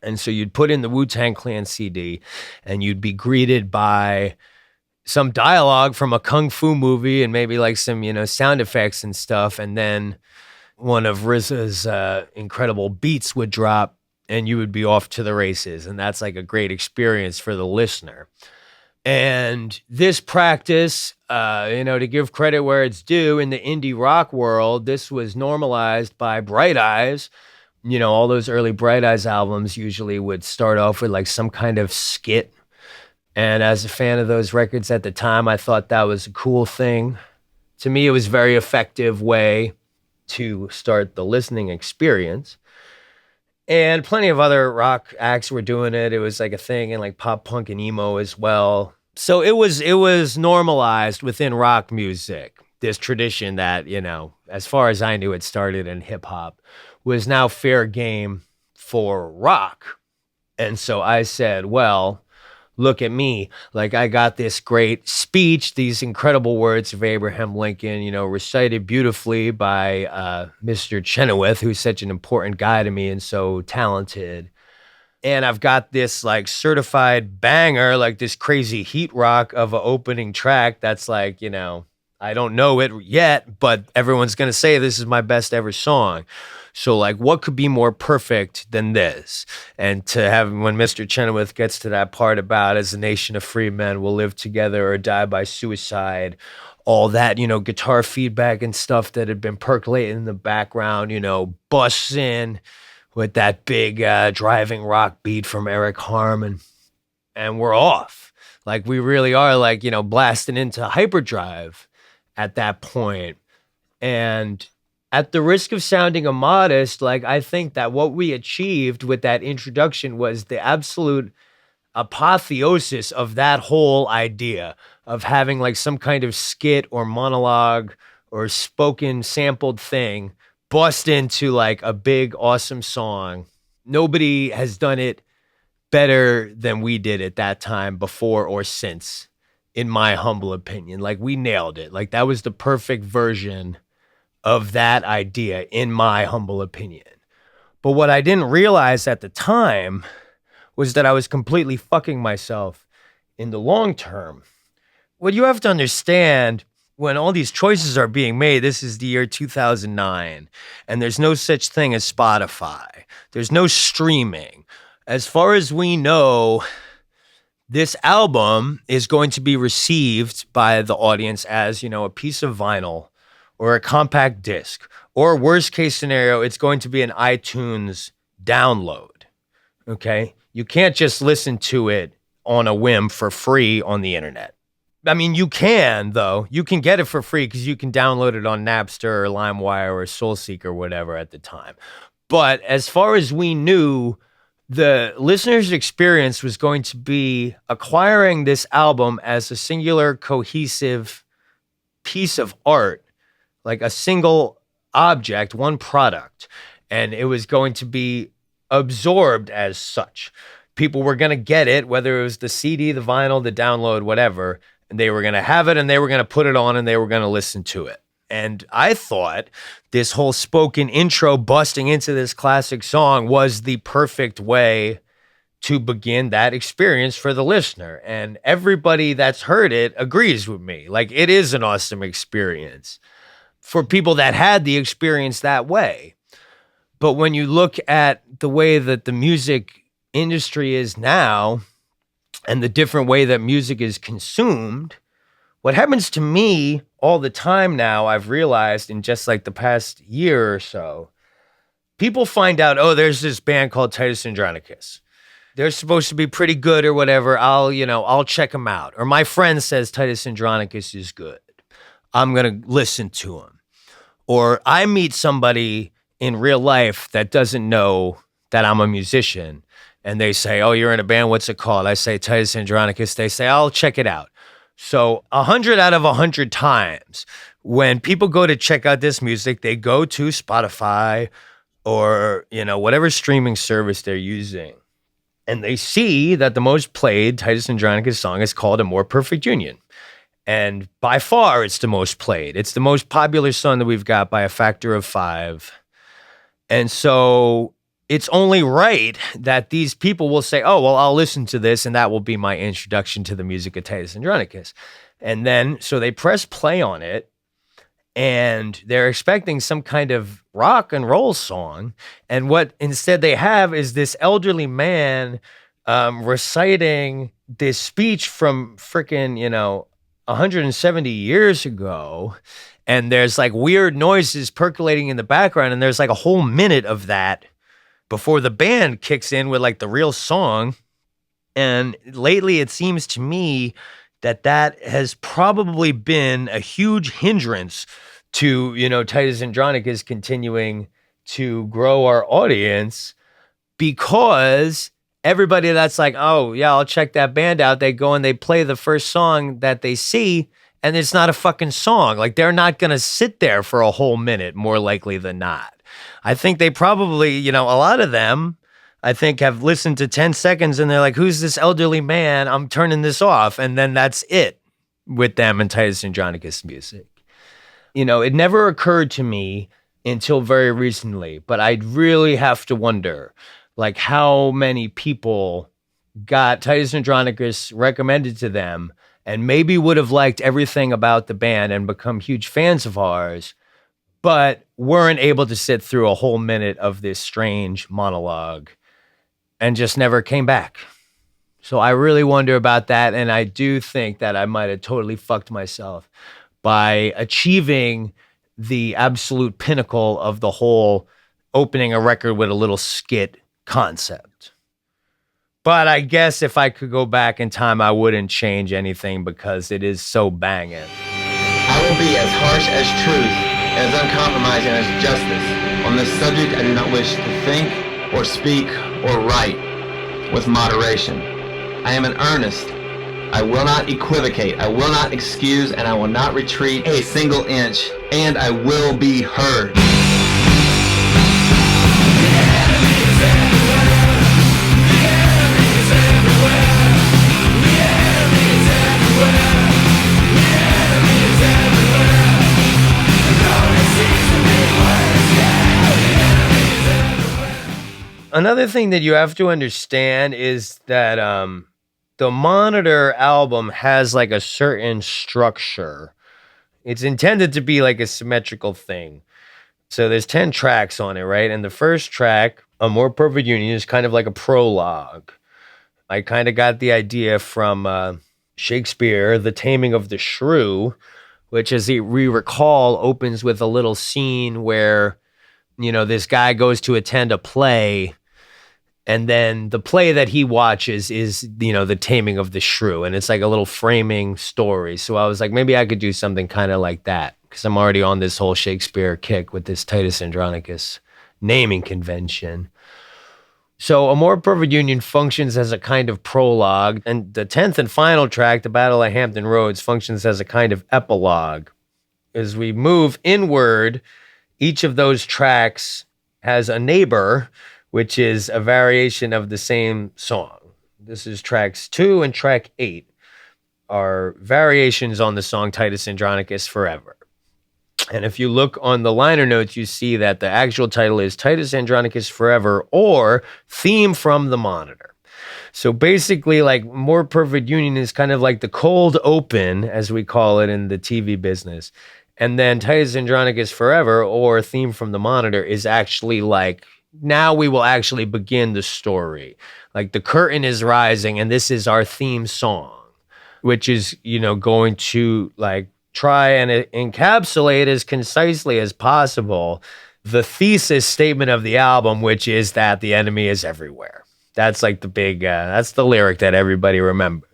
And so you'd put in the Wu-Tang Clan CD and you'd be greeted by some dialogue from a kung fu movie and maybe like some, you know, sound effects and stuff. And then one of RZA's incredible beats would drop and you would be off to the races. And that's like a great experience for the listener. And this practice, you know, to give credit where it's due, in the indie rock world, this was normalized by Bright Eyes. You know, all those early Bright Eyes albums usually would start off with like some kind of skit. And as a fan of those records at the time, I thought that was a cool thing. To me, it was a very effective way to start the listening experience. And plenty of other rock acts were doing it. It was like a thing in like pop punk and emo as well. So it was normalized within rock music. This tradition that, you know, as far as I knew, it started in hip hop, was now fair game for rock. And so I said, well, look at me. Like I got this great speech, these incredible words of Abraham Lincoln, you know, recited beautifully by Mr. Chenoweth, who's such an important guy to me and so talented. And I've got this like certified banger, like this crazy heat rock of an opening track that's like, you know, I don't know it yet, but everyone's going to say this is my best ever song. So like, what could be more perfect than this? And to have, when Mr. Chenoweth gets to that part about as a nation of free men will live together or die by suicide, all that, you know, guitar feedback and stuff that had been percolating in the background, you know, busts in with that big driving rock beat from Eric Harmon. And we're off. Like we really are like, you know, blasting into hyperdrive at that point. And at the risk of sounding immodest, like I think that what we achieved with that introduction was the absolute apotheosis of that whole idea of having like some kind of skit or monologue or spoken sampled thing bust into like a big, awesome song. Nobody has done it better than we did at that time, before or since, in my humble opinion. Like we nailed it. Like that was the perfect version of that idea, in my humble opinion. But what I didn't realize at the time was that I was completely fucking myself in the long term. What you have to understand, when all these choices are being made, this is the year 2009, and there's no such thing as Spotify. There's no streaming. As far as we know, this album is going to be received by the audience as, you know, a piece of vinyl or a compact disc, or worst case scenario, it's going to be an iTunes download, okay? You can't just listen to it on a whim for free on the internet. I mean, you can, though. You can get it for free because you can download it on Napster or LimeWire or SoulSeek or whatever at the time. But as far as we knew, the listener's experience was going to be acquiring this album as a singular, cohesive piece of art, like a single object, one product, and it was going to be absorbed as such. People were going to get it, whether it was the CD, the vinyl, the download, whatever, and they were going to have it and they were going to put it on and they were going to listen to it. And I thought this whole spoken intro busting into this classic song was the perfect way to begin that experience for the listener. And everybody that's heard it agrees with me. Like, it is an awesome experience for people that had the experience that way. But when you look at the way that the music industry is now and the different way that music is consumed, what happens to me all the time now, I've realized in just like the past year or so, people find out, oh, there's this band called Titus Andronicus. They're supposed to be pretty good or whatever. I'll check them out. Or my friend says Titus Andronicus is good. I'm going to listen to him. Or I meet somebody in real life that doesn't know that I'm a musician. And they say, oh, you're in a band. What's it called? I say Titus Andronicus. They say, I'll check it out. So 100 out of 100 times when people go to check out this music, they go to Spotify or, whatever streaming service they're using. And they see that the most played Titus Andronicus song is called A More Perfect Union. And by far, it's the most played. It's the most popular song that we've got by a factor of 5. And so it's only right that these people will say, oh, well, I'll listen to this, and that will be my introduction to the music of Titus Andronicus. And then, so they press play on it, and they're expecting some kind of rock and roll song. And what instead they have is this elderly man reciting this speech from freaking, 170 years ago. And there's like weird noises percolating in the background. And there's like a whole minute of that before the band kicks in with like the real song. And lately it seems to me that has probably been a huge hindrance to, Titus Andronicus continuing to grow our audience, because everybody that's like, oh yeah, I'll check that band out, they go and they play the first song that they see, and it's not a fucking song. Like, they're not going to sit there for a whole minute, more likely than not. I think they probably, a lot of them, I think, have listened to 10 seconds and they're like, who's this elderly man? I'm turning this off. And then that's it with them and Titus Andronicus music. It never occurred to me until very recently, but I'd really have to wonder, like, how many people got Titus Andronicus recommended to them and maybe would have liked everything about the band and become huge fans of ours, but weren't able to sit through a whole minute of this strange monologue and just never came back. So I really wonder about that, and I do think that I might have totally fucked myself by achieving the absolute pinnacle of the whole opening a record with a little skit concept. But I guess if I could go back in time, I wouldn't change anything because it is so banging. I will be as harsh as truth, as uncompromising as justice. On this subject, I do not wish to think or speak or write with moderation. I am in earnest. I will not equivocate. I will not excuse, and I will not retreat a single inch, and I will be heard. Another thing that you have to understand is that the Monitor album has like a certain structure. It's intended to be like a symmetrical thing. So there's 10 tracks on it, right? And the first track, A More Perfect Union, is kind of like a prologue. I kind of got the idea from Shakespeare, The Taming of the Shrew, which, as we recall, opens with a little scene where, this guy goes to attend a play. And then the play that he watches is, The Taming of the Shrew. And it's like a little framing story. So I was like, maybe I could do something kind of like that, because I'm already on this whole Shakespeare kick with this Titus Andronicus naming convention. So A More Perfect Union functions as a kind of prologue. And the 10th and final track, The Battle of Hampton Roads, functions as a kind of epilogue. As we move inward, each of those tracks has a neighbor, which is a variation of the same song. This is tracks 2 and track 8 are variations on the song Titus Andronicus Forever. And if you look on the liner notes, you see that the actual title is Titus Andronicus Forever, or Theme from the Monitor. So basically, like, More Perfect Union is kind of like the cold open, as we call it in the TV business. And then Titus Andronicus Forever, or Theme from the Monitor, is actually like, now we will actually begin the story. Like, the curtain is rising, and this is our theme song, which is, going to, like, try and encapsulate as concisely as possible the thesis statement of the album, which is that the enemy is everywhere. That's like the big, that's the lyric that everybody remembers.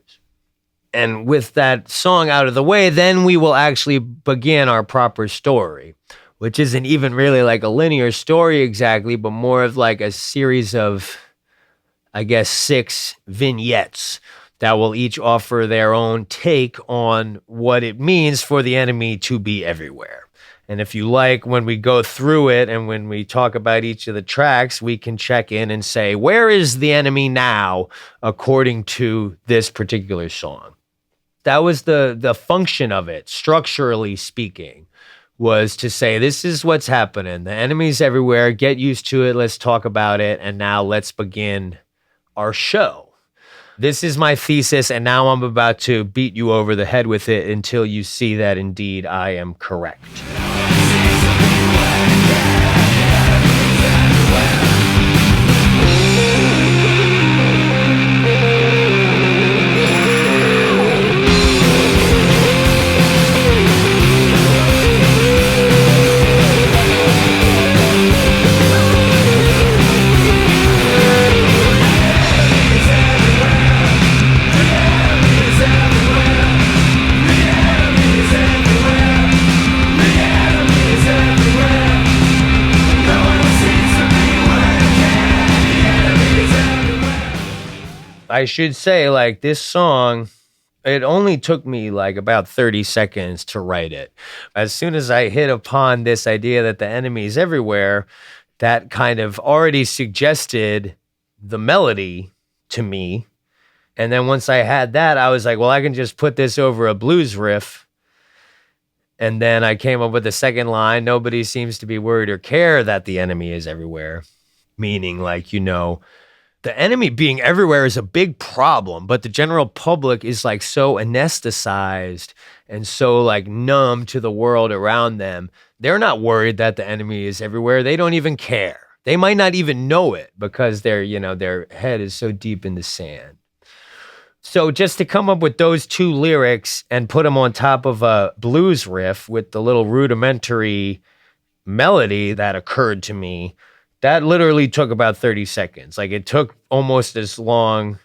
And with that song out of the way, then we will actually begin our proper story, which isn't even really like a linear story exactly, but more of like a series of, I guess, 6 vignettes that will each offer their own take on what it means for the enemy to be everywhere. And if you like, when we go through it and when we talk about each of the tracks, we can check in and say, where is the enemy now according to this particular song? That was the function of it, structurally speaking, was to say, this is what's happening. The enemy's everywhere. Get used to it. Let's talk about it. And now let's begin our show. This is my thesis, and now I'm about to beat you over the head with it until you see that indeed I am correct. I should say, like, this song, it only took me like about 30 seconds to write it. As soon as I hit upon this idea that the enemy is everywhere, that kind of already suggested the melody to me. And then once I had that, I was like, well, I can just put this over a blues riff. And then I came up with the second line. Nobody seems to be worried or care that the enemy is everywhere. Meaning, like, the enemy being everywhere is a big problem, but the general public is like so anesthetized and so like numb to the world around them. They're not worried that the enemy is everywhere. They don't even care. They might not even know it because their head is so deep in the sand. So just to come up with those 2 lyrics and put them on top of a blues riff with the little rudimentary melody that occurred to me, that literally took about 30 seconds. Like, it took almost as long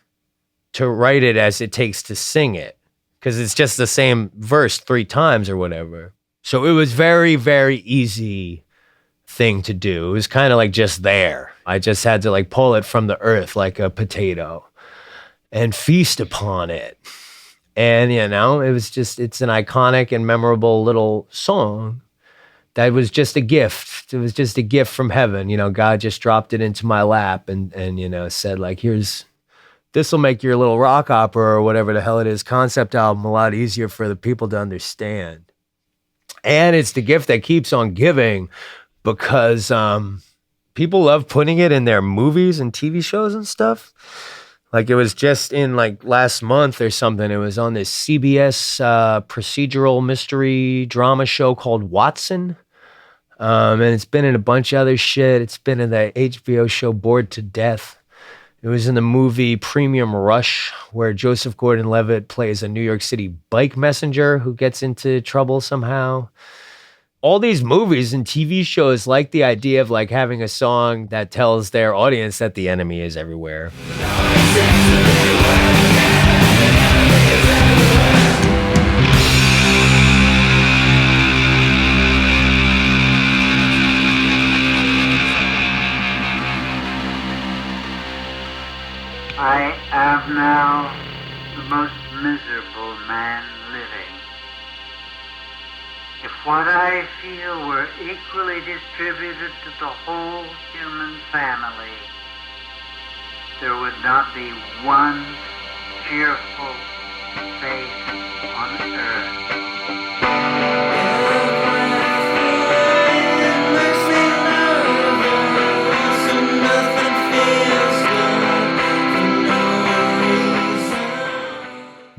to write it as it takes to sing it, because it's just the same verse 3 times or whatever. So it was very, very easy thing to do. It was kind of like just there. I just had to like pull it from the earth like a potato and feast upon it. And, it was just, it's an iconic and memorable little song. That was just a gift. It was just a gift from heaven. God just dropped it into my lap and said, like, this will make your little rock opera or whatever the hell it is, concept album, a lot easier for the people to understand. And it's the gift that keeps on giving, because people love putting it in their movies and TV shows and stuff. Like, it was just in like last month or something. It was on this CBS procedural mystery drama show called Watson. And it's been in a bunch of other shit. It's been in the HBO show Bored to Death. It was in the movie Premium Rush, where Joseph Gordon-Levitt plays a New York City bike messenger who gets into trouble somehow. All these movies and TV shows like the idea of like having a song that tells their audience that the enemy is everywhere. I am now the most miserable man living. If what I feel were equally distributed to the whole human family, there would not be one cheerful face on earth.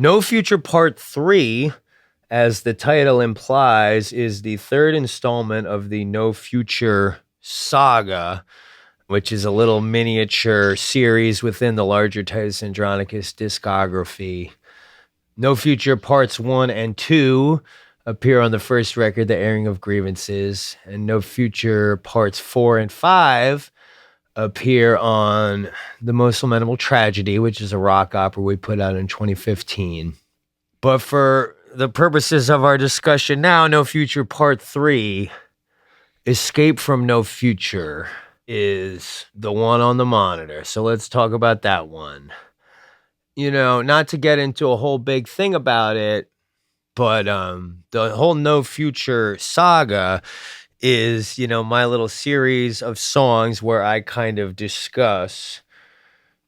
No Future Part 3, as the title implies, is the third installment of the No Future saga, which is a little miniature series within the larger Titus Andronicus discography. No Future Parts 1 and 2 appear on the first record, The Airing of Grievances, and No Future Parts 4 and 5 appear on The Most Lamentable Tragedy, which is a rock opera we put out in 2015. But for the purposes of our discussion now, No Future Part 3, Escape from No Future, is the one on the monitor. So let's talk about that one. You know, not to get into a whole big thing about it, but the whole No Future saga is, you know, my little series of songs where I kind of discuss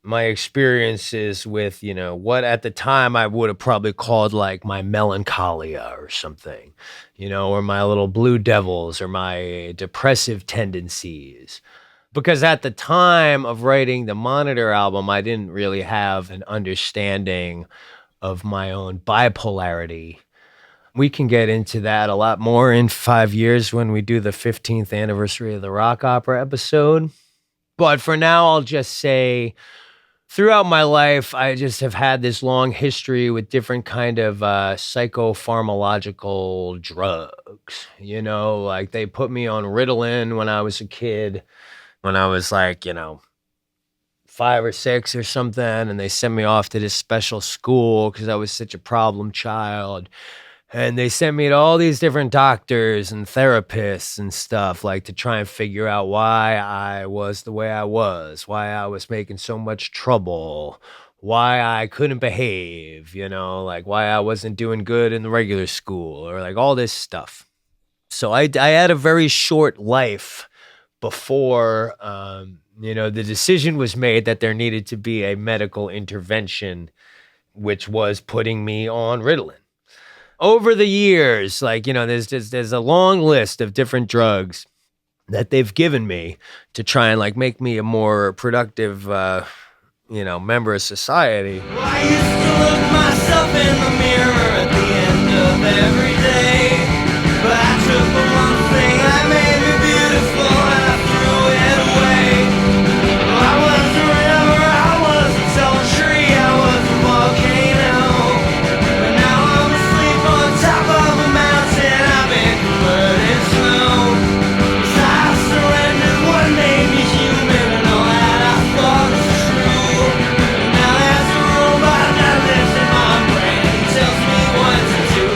my experiences with, you know, what at the time I would have probably called like my melancholia or something, you know, or my little blue devils or my depressive tendencies. Because at the time of writing the Monitor album, I didn't really have an understanding of my own bipolarity. We can get into that a lot more in 5 years when we do the 15th anniversary of the rock opera episode. But for now, I'll just say throughout my life, I just have had this long history with different kind of psychopharmacological drugs. You know, like they put me on Ritalin when I was a kid, when I was like, you know, 5 or 6 or something, and they sent me off to this special school because I was such a problem child. And they sent me to all these different doctors and therapists and stuff, like to try and figure out why I was the way I was, why I was making so much trouble, why I couldn't behave, you know, like why I wasn't doing good in the regular school, or like all this stuff. So I had a very short life before, you know, the decision was made that there needed to be a medical intervention, which was putting me on Ritalin. Over the years, like, you know, there's a long list of different drugs that they've given me to try and like make me a more productive, you know, member of society. I used to look myself in the mirror at the end of every day, but I took the one thing that made me beautiful and I threw it away. I was a river, I was a tall tree, I was a volcano, but now I'm asleep on top of a mountain. I've been covered in snow. So I surrendered what made me human, and all that I thought was true. Now there's a robot that lives in my brain and tells me what to do.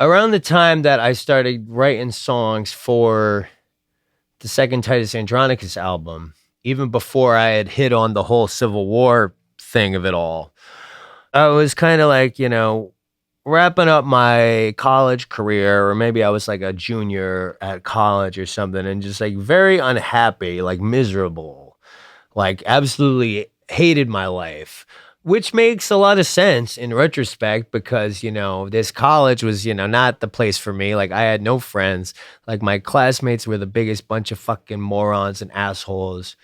Around the time that I started writing songs for the second Titus Andronicus album, even before I had hit on the whole Civil War thing of it all, I was kind of like, you know, wrapping up my college career, or maybe I was like a junior at college or something, and just like very unhappy, like miserable, like absolutely hated my life, which makes a lot of sense in retrospect because, you know, this college was, you know, not the place for me. Like I had no friends. Like my classmates were the biggest bunch of fucking morons and assholes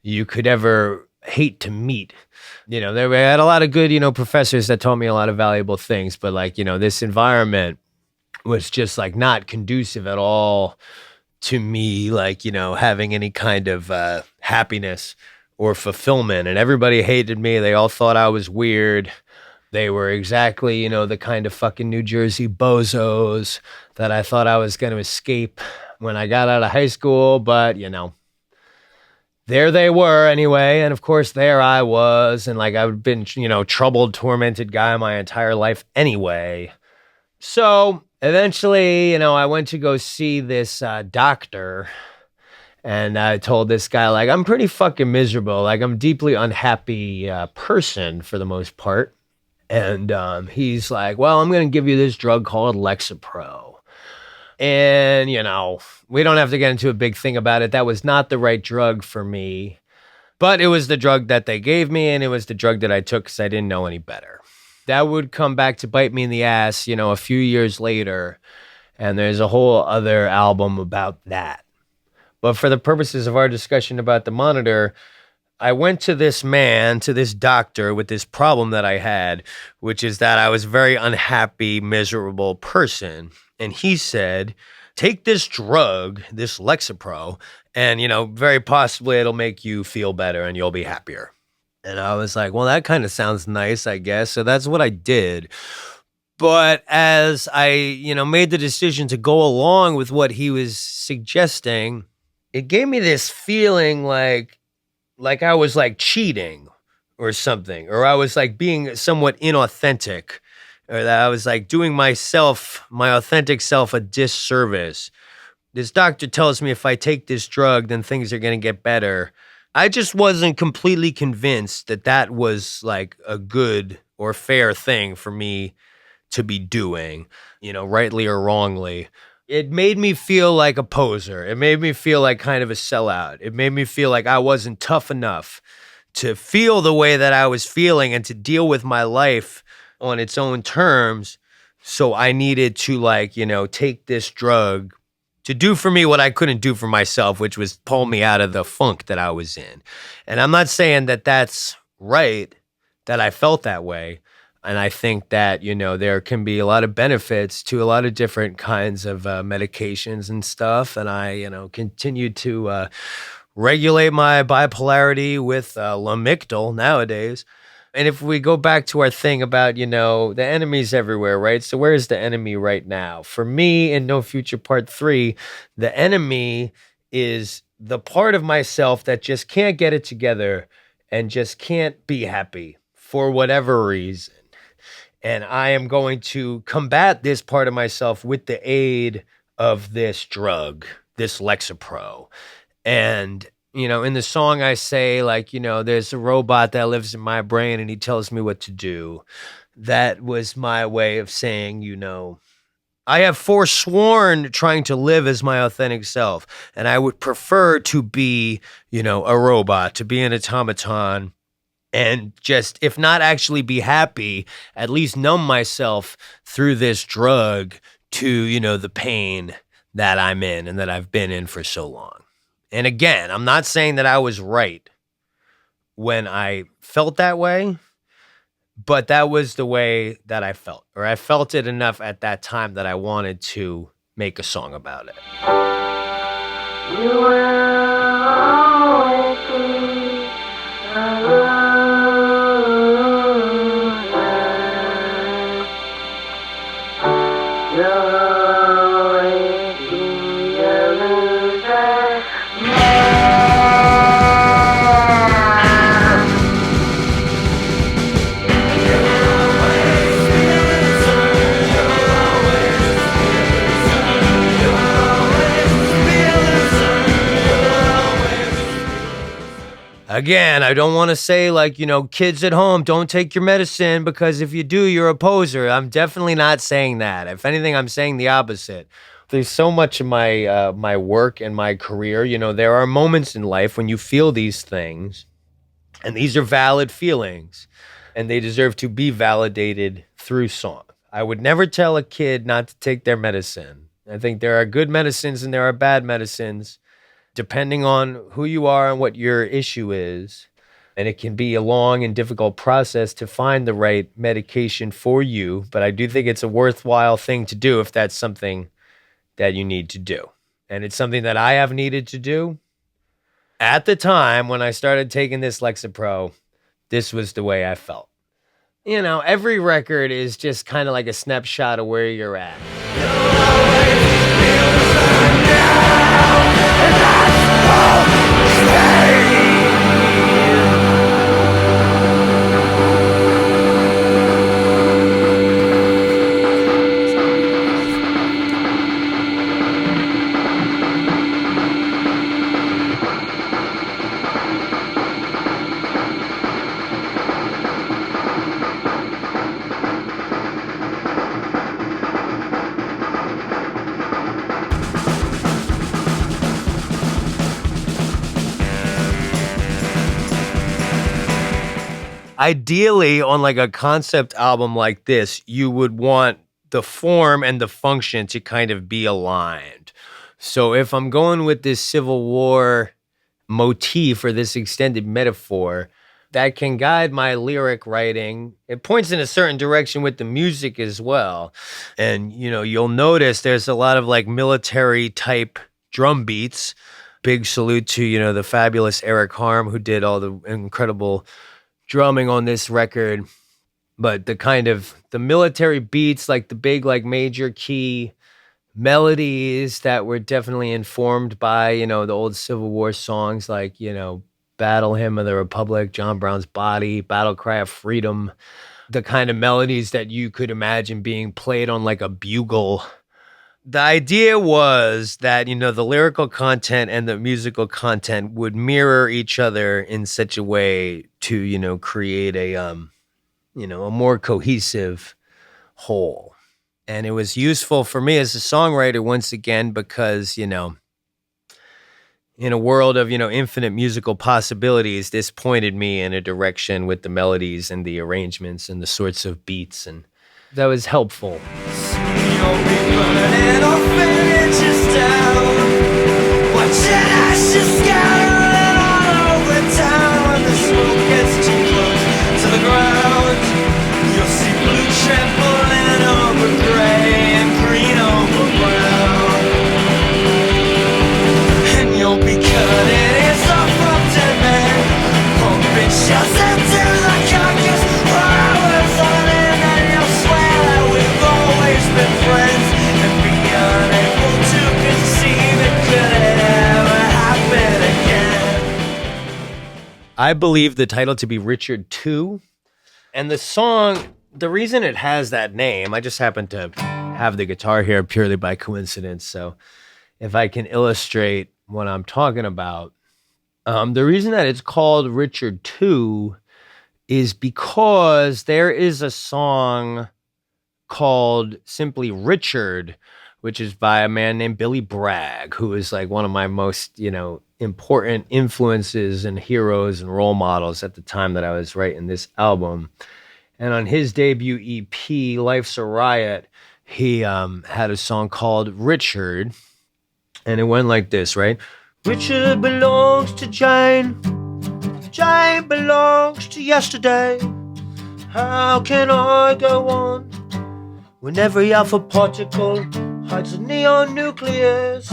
you could ever hate to meet. You know, I had a lot of good, you know, professors that taught me a lot of valuable things, but like, you know, this environment was just like not conducive at all to me, like, you know, having any kind of happiness or fulfillment. And everybody hated me. They all thought I was weird. They were exactly, you know, the kind of fucking New Jersey bozos that I thought I was going to escape when I got out of high school. But, you know, there they were anyway. And of course, there I was. And like I've been, you know, troubled, tormented guy my entire life anyway. So eventually, you know, I went to go see this doctor. And I told this guy, like, I'm pretty fucking miserable. Like, I'm a deeply unhappy person for the most part. And he's like, well, I'm going to give you this drug called Lexapro. And, you know, we don't have to get into a big thing about it. That was not the right drug for me. But it was the drug that they gave me, and it was the drug that I took because I didn't know any better. That would come back to bite me in the ass, you know, a few years later. And there's a whole other album about that. But for the purposes of our discussion about the Monitor, I went to this doctor with this problem that I had, which is that I was a very unhappy, miserable person. And he said, take this drug, this Lexapro, and, very possibly it'll make you feel better and you'll be happier. And I was like, well, that kind of sounds nice, I guess. So that's what I did. But as I, made the decision to go along with what he was suggesting, it gave me this feeling like I was like cheating or something, or I was like being somewhat inauthentic, or that I was like doing my authentic self, a disservice. This doctor tells me if I take this drug, then things are going to get better. I just wasn't completely convinced that that was like a good or fair thing for me to be doing, rightly or wrongly. It made me feel like a poser. It made me feel like kind of a sellout. It made me feel like I wasn't tough enough to feel the way that I was feeling and to deal with my life on its own terms. So I needed to take this drug to do for me what I couldn't do for myself, which was pull me out of the funk that I was in. And I'm not saying that that's right, that I felt that way. And I think that, there can be a lot of benefits to a lot of different kinds of medications and stuff. And I, continue to regulate my bipolarity with Lamictal nowadays. And if we go back to our thing about, the enemy's everywhere, right? So where is the enemy right now? For me, in No Future Part 3, the enemy is the part of myself that just can't get it together and just can't be happy for whatever reason. And I am going to combat this part of myself with the aid of this drug, this Lexapro. And in the song I say, there's a robot that lives in my brain and he tells me what to do. That was my way of saying, I have forsworn trying to live as my authentic self. And I would prefer to be, a robot, to be an automaton, and just, if not actually be happy, at least numb myself through this drug to, the pain that I'm in and that I've been in for so long. And again, I'm not saying that I was right when I felt that way, but that was the way that I felt, or I felt it enough at that time that I wanted to make a song about it. You will always be a loser. You'll always be a loser. Again, I don't want to say kids at home, don't take your medicine because if you do, you're a poser. I'm definitely not saying that. If anything, I'm saying the opposite. There's so much of my my work and my career. There are moments in life when you feel these things, and these are valid feelings, and they deserve to be validated through song. I would never tell a kid not to take their medicine. I think there are good medicines and there are bad medicines, depending on who you are and what your issue is. And it can be a long and difficult process to find the right medication for you. But I do think it's a worthwhile thing to do if that's something that you need to do. And it's something that I have needed to do. At the time when I started taking this Lexapro, this was the way I felt. Every record is just kind of like a snapshot of where you're at. Ideally, on a concept album like this, you would want the form and the function to kind of be aligned. So if I'm going with this Civil War motif or this extended metaphor that can guide my lyric writing. It points in a certain direction with the music as well. And, you'll notice there's a lot of like military type drum beats. Big salute to, the fabulous Eric Harm, who did all the incredible drumming on this record. But the military beats, like the big, like major key melodies that were definitely informed by, the old Civil War songs like, Battle Hymn of the Republic, John Brown's Body, Battle Cry of Freedom, the kind of melodies that you could imagine being played on like a bugle. The idea was that, the lyrical content and the musical content would mirror each other in such a way to, create a more cohesive whole. And it was useful for me as a songwriter once again because, in a world of, infinite musical possibilities, this pointed me in a direction with the melodies and the arrangements and the sorts of beats, and that was helpful. You'll be burning orphanages down, watching ashes scattering all over town. When the smoke gets too close to the ground, you'll see blue trampling over gray and green over brown, and you'll be cutting ears off from dead men, pumping shells into the carcass for hours on end, and you'll swear that we've always been friends and be unable to conceive it could ever happen again. I believe the title to be Richard II. And the song, the reason it has that name, I just happen to have the guitar here purely by coincidence. So if I can illustrate what I'm talking about, the reason that it's called Richard II is because there is a song called simply Richard, which is by a man named Billy Bragg, who is like one of my most, important influences and heroes and role models at the time that I was writing this album. And on his debut EP, Life's a Riot, he had a song called Richard, and it went like this, right? Richard belongs to Jane, Jane belongs to yesterday. How can I go on when every alpha particle hides a neon nucleus?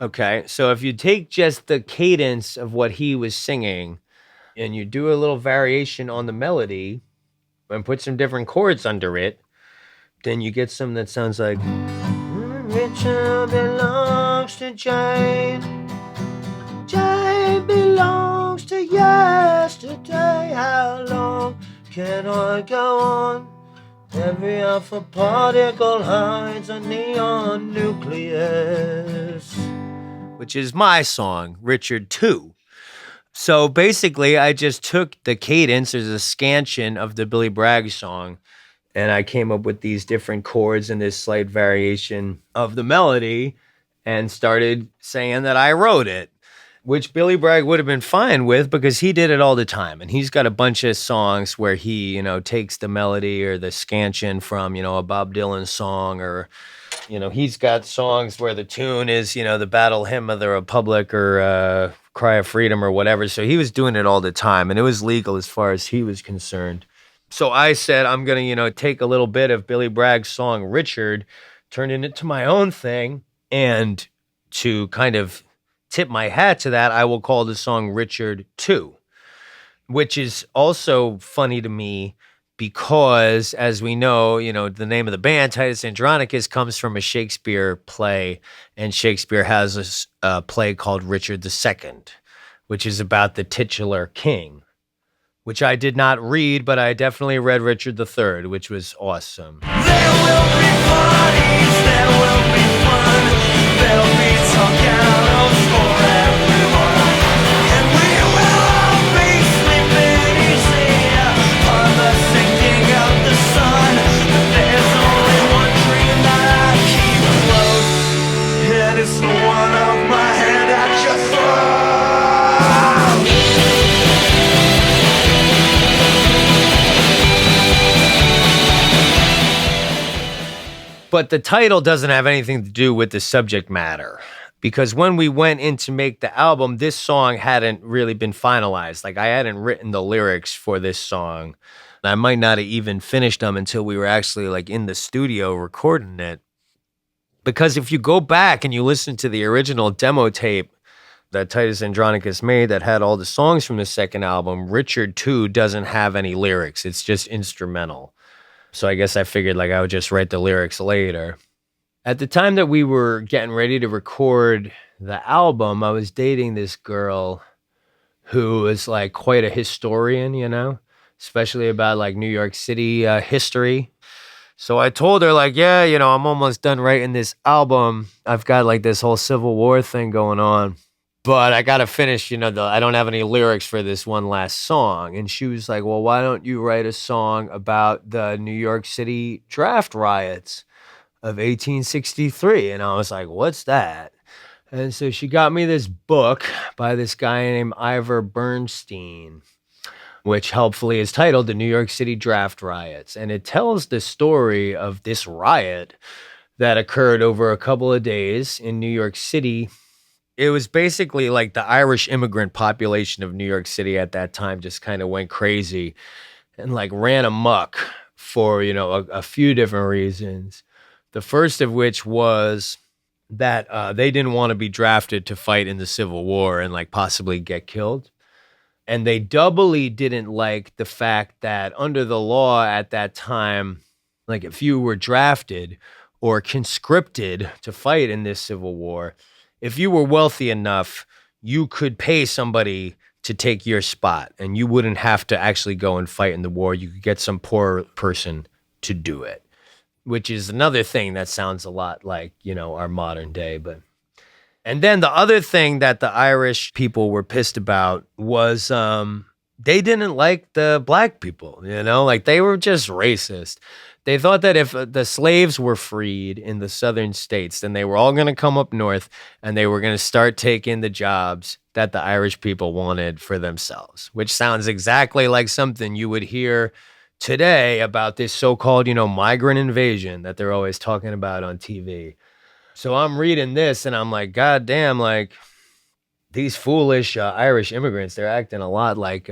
Okay, so if you take just the cadence of what he was singing and you do a little variation on the melody and put some different chords under it, then you get something that sounds like Richard belongs to Jane, Jane belongs to yesterday. How long can I go on? Every alpha particle hides a neon nucleus. Which is my song, Richard II. So basically, I just took the cadence as a scansion of the Billy Bragg song, and I came up with these different chords and this slight variation of the melody and started saying that I wrote it, which Billy Bragg would have been fine with because he did it all the time. And he's got a bunch of songs where he, takes the melody or the scansion from, a Bob Dylan song, or, he's got songs where the tune is, the Battle Hymn of the Republic or Cry of Freedom or whatever. So he was doing it all the time, and it was legal as far as he was concerned. So I said, I'm going to, take a little bit of Billy Bragg's song, Richard, turn it into my own thing, and to kind of tip my hat to that, I will call the song Richard II, which is also funny to me because, as we know, the name of the band, Titus Andronicus, comes from a Shakespeare play, and Shakespeare has a play called Richard II, which is about the titular king, which I did not read, but I definitely read Richard III, which was awesome. There will be parties, there will be fun, there'll be talk-outs for everyone, and we will all be sleeping easy on the sinking of the sun. But there's only one dream that I keep close, and it's the one of my hand I just throw. But the title doesn't have anything to do with the subject matter, because when we went in to make the album, this song hadn't really been finalized. Like I hadn't written the lyrics for this song. I might not have even finished them until we were actually like in the studio recording it. Because if you go back and you listen to the original demo tape that Titus Andronicus made that had all the songs from the second album, Richard 2 doesn't have any lyrics. It's just instrumental. So I guess I figured like I would just write the lyrics later. At the time that we were getting ready to record the album, I was dating this girl who was like quite a historian, you know, especially about like New York City history. So I told her like, yeah, you know, I'm almost done writing this album. I've got like this whole Civil War thing going on, but I got to finish, you know, I don't have any lyrics for this one last song. And she was like, well, why don't you write a song about the New York City draft riots of 1863? And I was like, what's that? And so she got me this book by this guy named Ivor Bernstein, which helpfully is titled The New York City Draft Riots. And it tells the story of this riot that occurred over a couple of days in New York City. It was basically like the Irish immigrant population of New York City at that time just kind of went crazy and like ran amok for, you know, a few different reasons. The first of which was that they didn't want to be drafted to fight in the Civil War and like possibly get killed. And they doubly didn't like the fact that under the law at that time, like if you were drafted or conscripted to fight in this Civil War, if you were wealthy enough, you could pay somebody to take your spot and you wouldn't have to actually go and fight in the war. You could get some poor person to do it, which is another thing that sounds a lot like, you know, our modern day, but... And then the other thing that the Irish people were pissed about was they didn't like the black people, you know, like they were just racist. They thought that if the slaves were freed in the southern states, then they were all going to come up north and they were going to start taking the jobs that the Irish people wanted for themselves, which sounds exactly like something you would hear today about this so-called, you know, migrant invasion that they're always talking about on TV. So I'm reading this and I'm like, God damn, like these foolish Irish immigrants, they're acting a lot like,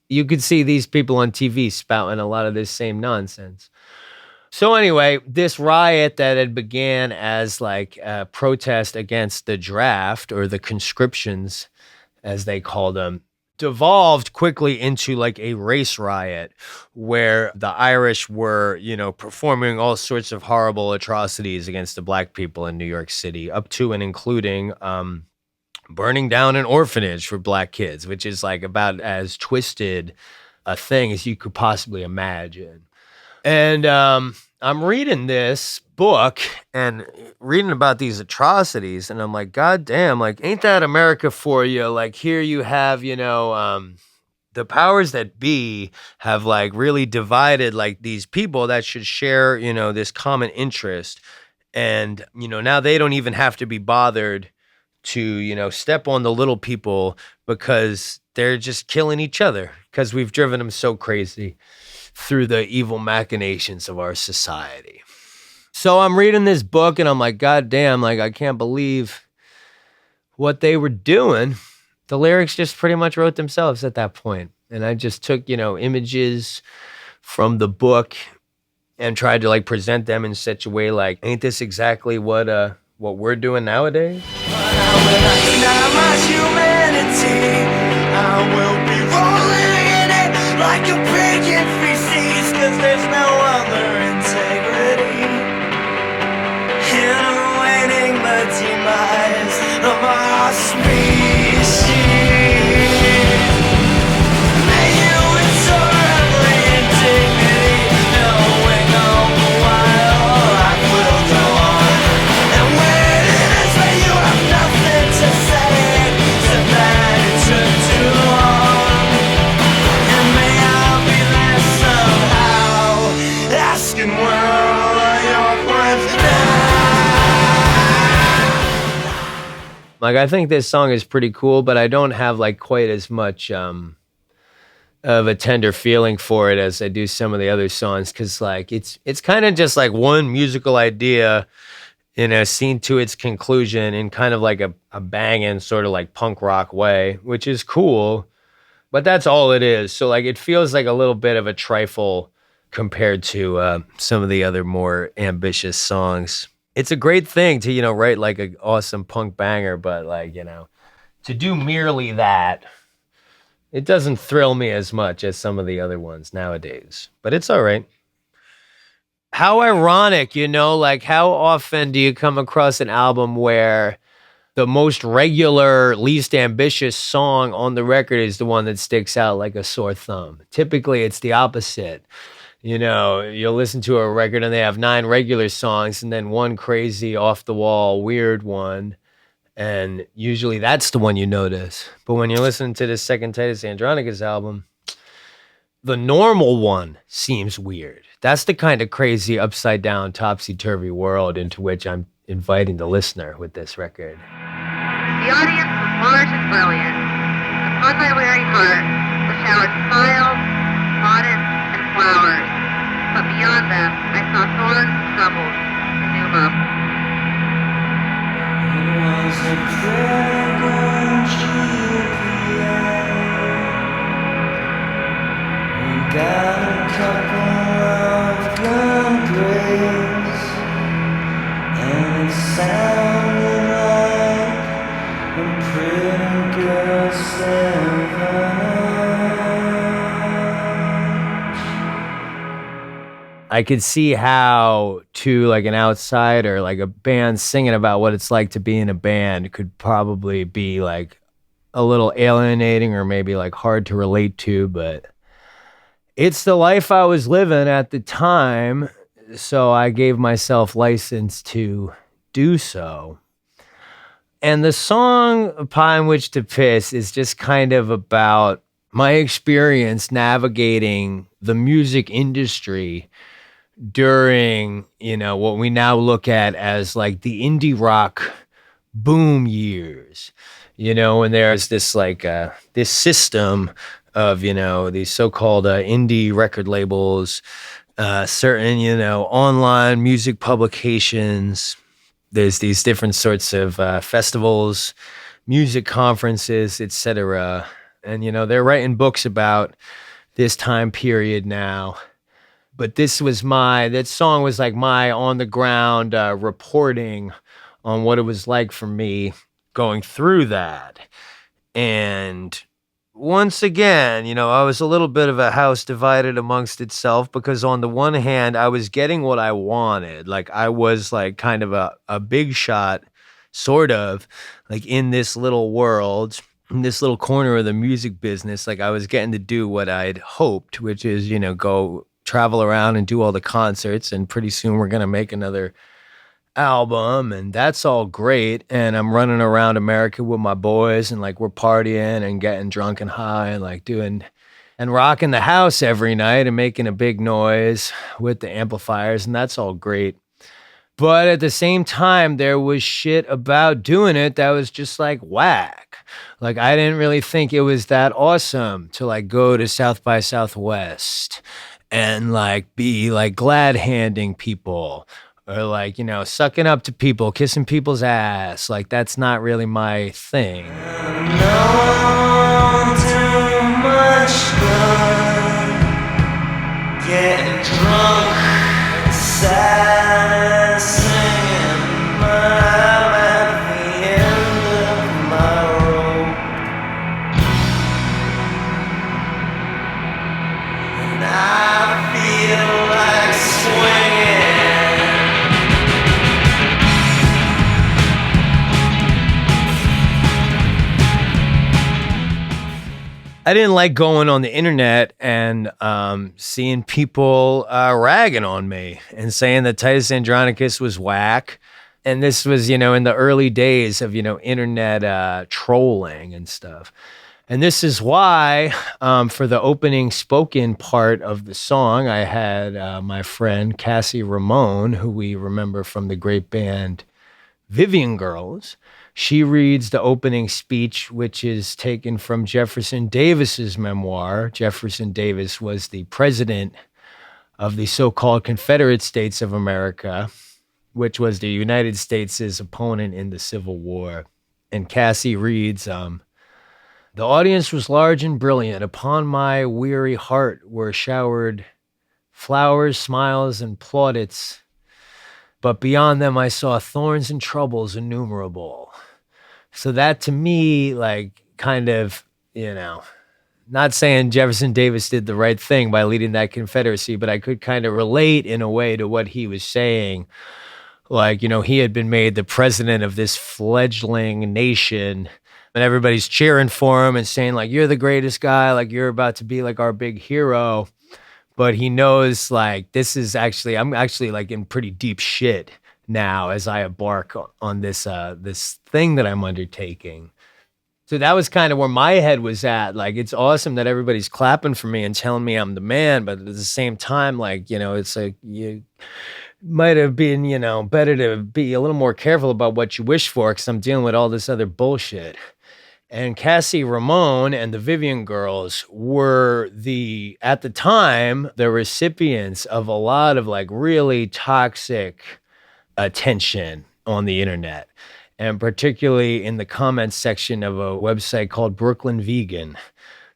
you could see these people on TV spouting a lot of this same nonsense. So anyway, this riot that had began as like a protest against the draft or the conscriptions, as they called them, devolved quickly into like a race riot where the Irish were, you know, performing all sorts of horrible atrocities against the black people in New York City, up to and including burning down an orphanage for black kids, which is like about as twisted a thing as you could possibly imagine. And I'm reading this book and reading about these atrocities, and I'm like, God damn, like, ain't that America for you? Like, here you have, you know, the powers that be have like really divided like these people that should share, you know, this common interest. And, you know, now they don't even have to be bothered to, you know, step on the little people because they're just killing each other because we've driven them so crazy through the evil machinations of our society. So I'm reading this book and I'm like, God damn, like I can't believe what they were doing. The lyrics just pretty much wrote themselves at that point. And I just took, you know, images from the book and tried to like present them in such a way like, ain't this exactly what we're doing nowadays? I will deny my humanity. I will be rolling in it like a pig in feces, 'cause there's no other integrity in awaiting the demise of our species. May you endure every indignity, knowing all the while life will go on. And when it ends, may you have nothing to say, except that it took too long. And may I be there somehow, asking where all of your words now. Like, I think this song is pretty cool, but I don't have like quite as much of a tender feeling for it as I do some of the other songs, because like it's kind of just like one musical idea seen to its conclusion in kind of like a banging sort of like punk rock way, which is cool, but that's all it is. So like it feels like a little bit of a trifle compared to some of the other more ambitious songs. It's a great thing to, write like an awesome punk banger, but like, to do merely that, it doesn't thrill me as much as some of the other ones nowadays, but it's all right. How ironic, like how often do you come across an album where the most regular, least ambitious song on the record is the one that sticks out like a sore thumb? Typically, it's the opposite. You'll listen to a record and they have 9 regular songs and then one crazy off-the-wall weird one, and usually that's the one you notice. But when you're listening to the second Titus Andronicus album, the normal one seems weird. That's the kind of crazy, upside-down, topsy-turvy world into which I'm inviting the listener with this record. The audience was large and brilliant. Upon my weary heart was showered smiles, audits, and flowers. But beyond them, I saw thorns, troubles, and doom up. It was a dragon GPA. We got a couple of gun graves, and it sounded like a pretty girl seven. I could see how, to like an outsider, like a band singing about what it's like to be in a band could probably be like a little alienating or maybe like hard to relate to, but it's the life I was living at the time, so I gave myself license to do so. And the song Upon Which to Piss is just kind of about my experience navigating the music industry during, what we now look at as like the indie rock boom years, and there's this like, this system of, these so-called indie record labels, certain, online music publications. There's these different sorts of festivals, music conferences, etc. And, they're writing books about this time period now. But that song was like my on the ground reporting on what it was like for me going through that. And once again, I was a little bit of a house divided amongst itself, because on the one hand, I was getting what I wanted. Like I was like kind of a big shot, sort of like in this little world, in this little corner of the music business. Like I was getting to do what I'd hoped, which is, go travel around and do all the concerts, and pretty soon we're going to make another album, and that's all great. And I'm running around America with my boys, and like we're partying and getting drunk and high and like doing and rocking the house every night and making a big noise with the amplifiers, and that's all great. But at the same time, there was shit about doing it that was just like whack. Like I didn't really think it was that awesome to like go to South by Southwest and like be like glad handing people, or like, sucking up to people, kissing people's ass. Like that's not really my thing. No, too much fun, getting drunk, sad and singing. I'm at the end of my rope, and I feel like swinging. I didn't like going on the internet and seeing people ragging on me and saying that Titus Andronicus was whack. And this was, in the early days of, internet trolling and stuff. And this is why, for the opening spoken part of the song, I had my friend Cassie Ramone, who we remember from the great band Vivian Girls. She reads the opening speech, which is taken from Jefferson Davis's memoir. Jefferson Davis was the president of the so-called Confederate States of America, which was the United States' opponent in the Civil War. And Cassie reads, the audience was large and brilliant. Upon my weary heart were showered flowers, smiles, and plaudits. But beyond them I saw thorns and troubles innumerable. So that to me, like, kind of, not saying Jefferson Davis did the right thing by leading that Confederacy, but I could kind of relate in a way to what he was saying. Like, he had been made the president of this fledgling nation, and everybody's cheering for him and saying, like, you're the greatest guy, like, you're about to be like our big hero. But he knows, like, I'm actually like in pretty deep shit now as I embark on this thing that I'm undertaking. So that was kind of where my head was at. Like, it's awesome that everybody's clapping for me and telling me I'm the man, but at the same time, like, it's like you might have been, better to be a little more careful about what you wish for, because I'm dealing with all this other bullshit. And Cassie Ramone and the Vivian Girls were at the time, the recipients of a lot of like really toxic attention on the internet, and particularly in the comments section of a website called Brooklyn Vegan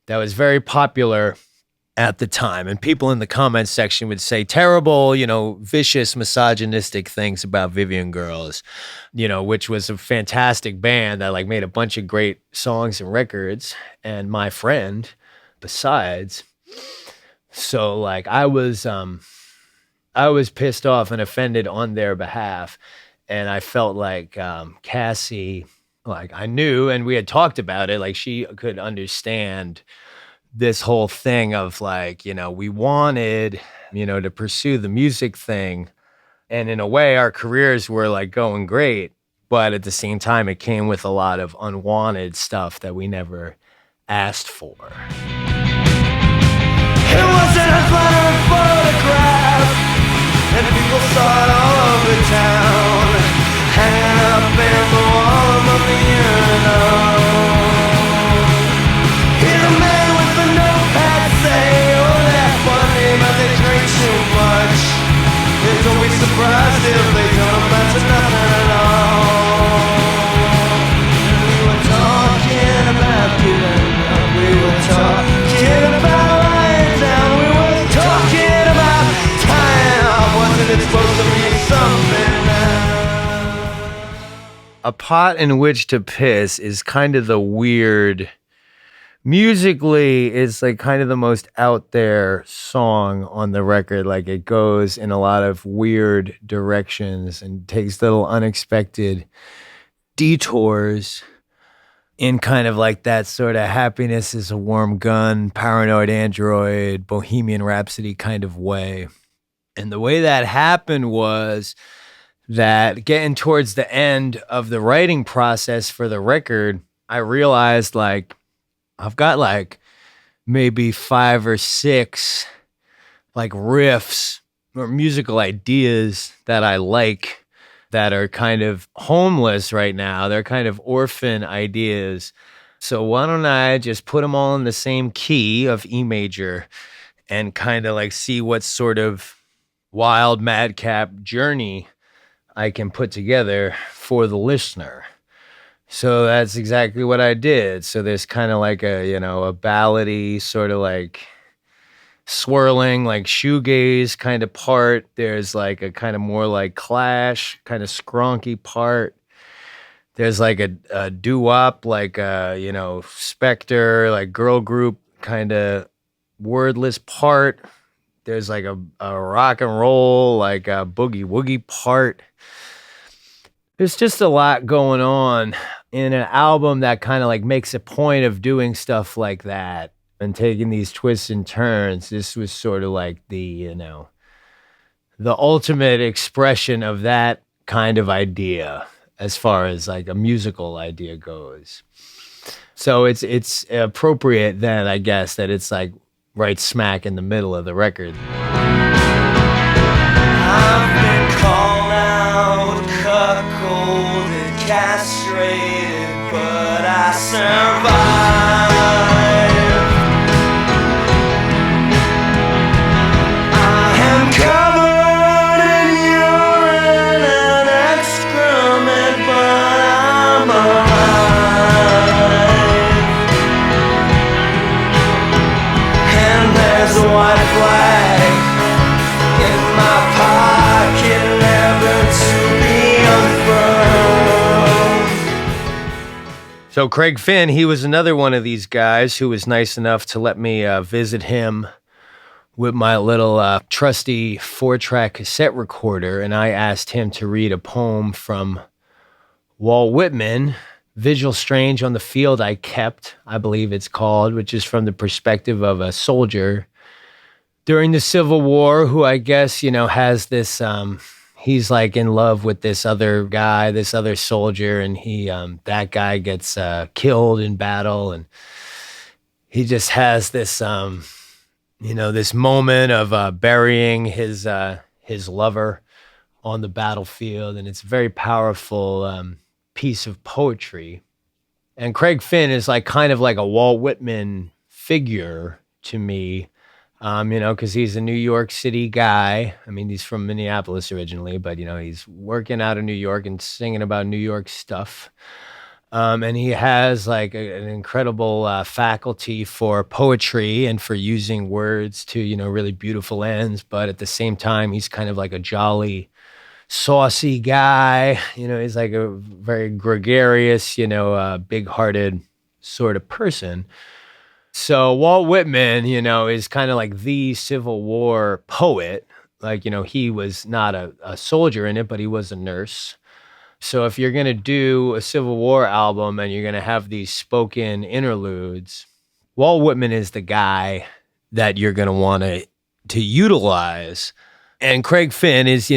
that was very popular at the time. And people in the comments section would say terrible, vicious, misogynistic things about Vivian Girls, which was a fantastic band that like made a bunch of great songs and records. And my friend, besides, so like I was pissed off and offended on their behalf. And I felt like Cassie, like I knew, and we had talked about it, like she could understand this whole thing of like, we wanted, to pursue the music thing. And in a way, our careers were like going great. But at the same time, it came with a lot of unwanted stuff that we never asked for. It was an unflattering photograph, and people saw it all over town, hanging up in the wall above the urinal. Hear a man with a notepad say, oh, that's funny, but they drink too much. And don't be surprised if they don't amount to nothing at all. And we were talking about giving up, we were talking about lying down, we were talking about tying up. Wasn't it supposed to be something now? A Pot in Which to Piss is kind of the weird, musically, it's like kind of the most out there song on the record. Like it goes in a lot of weird directions and takes little unexpected detours in kind of like that sort of happiness is a warm gun, paranoid android, Bohemian Rhapsody kind of way. And the way that happened was that getting towards the end of the writing process for the record, I realized like I've got like maybe 5 or 6 like riffs or musical ideas that I like that are kind of homeless right now. They're kind of orphan ideas. So why don't I just put them all in the same key of E major and kind of like see what sort of wild madcap journey I can put together for the listener. So that's exactly what I did. So there's kind of like a ballady sort of like swirling, like shoegaze kind of part. There's like a kind of more like Clash, kind of skronky part. There's like a doo-wop, like a, Spectre, like girl group kind of wordless part. There's like a rock and roll, like a boogie woogie part. There's just a lot going on in an album that kind of like makes a point of doing stuff like that and taking these twists and turns. This was sort of like the ultimate expression of that kind of idea as far as like a musical idea goes. So it's appropriate then, I guess, that it's like right smack in the middle of the record. I've been called out, cuckolded, and castrated, but I survived. I am covered in urine So Craig Finn, he was another one of these guys who was nice enough to let me visit him with my little trusty 4-track cassette recorder, and I asked him to read a poem from Walt Whitman, Vigil Strange on the Field I Kept, I believe it's called, which is from the perspective of a soldier during the Civil War who I guess, has this... he's like in love with this other guy, this other soldier, and that guy gets killed in battle, and he just has this, this moment of burying his lover on the battlefield, and it's a very powerful piece of poetry. And Craig Finn is like kind of like a Walt Whitman figure to me. Because he's a New York City guy. I mean, he's from Minneapolis originally, but, he's working out of New York and singing about New York stuff. And he has like an incredible faculty for poetry and for using words to, really beautiful ends. But at the same time, he's kind of like a jolly, saucy guy. He's like a very gregarious, big-hearted sort of person. So Walt Whitman, is kind of like the Civil War poet. Like, he was not a soldier in it, but he was a nurse. So if you're going to do a Civil War album and you're going to have these spoken interludes, Walt Whitman is the guy that you're going to want to utilize. And Craig Finn is,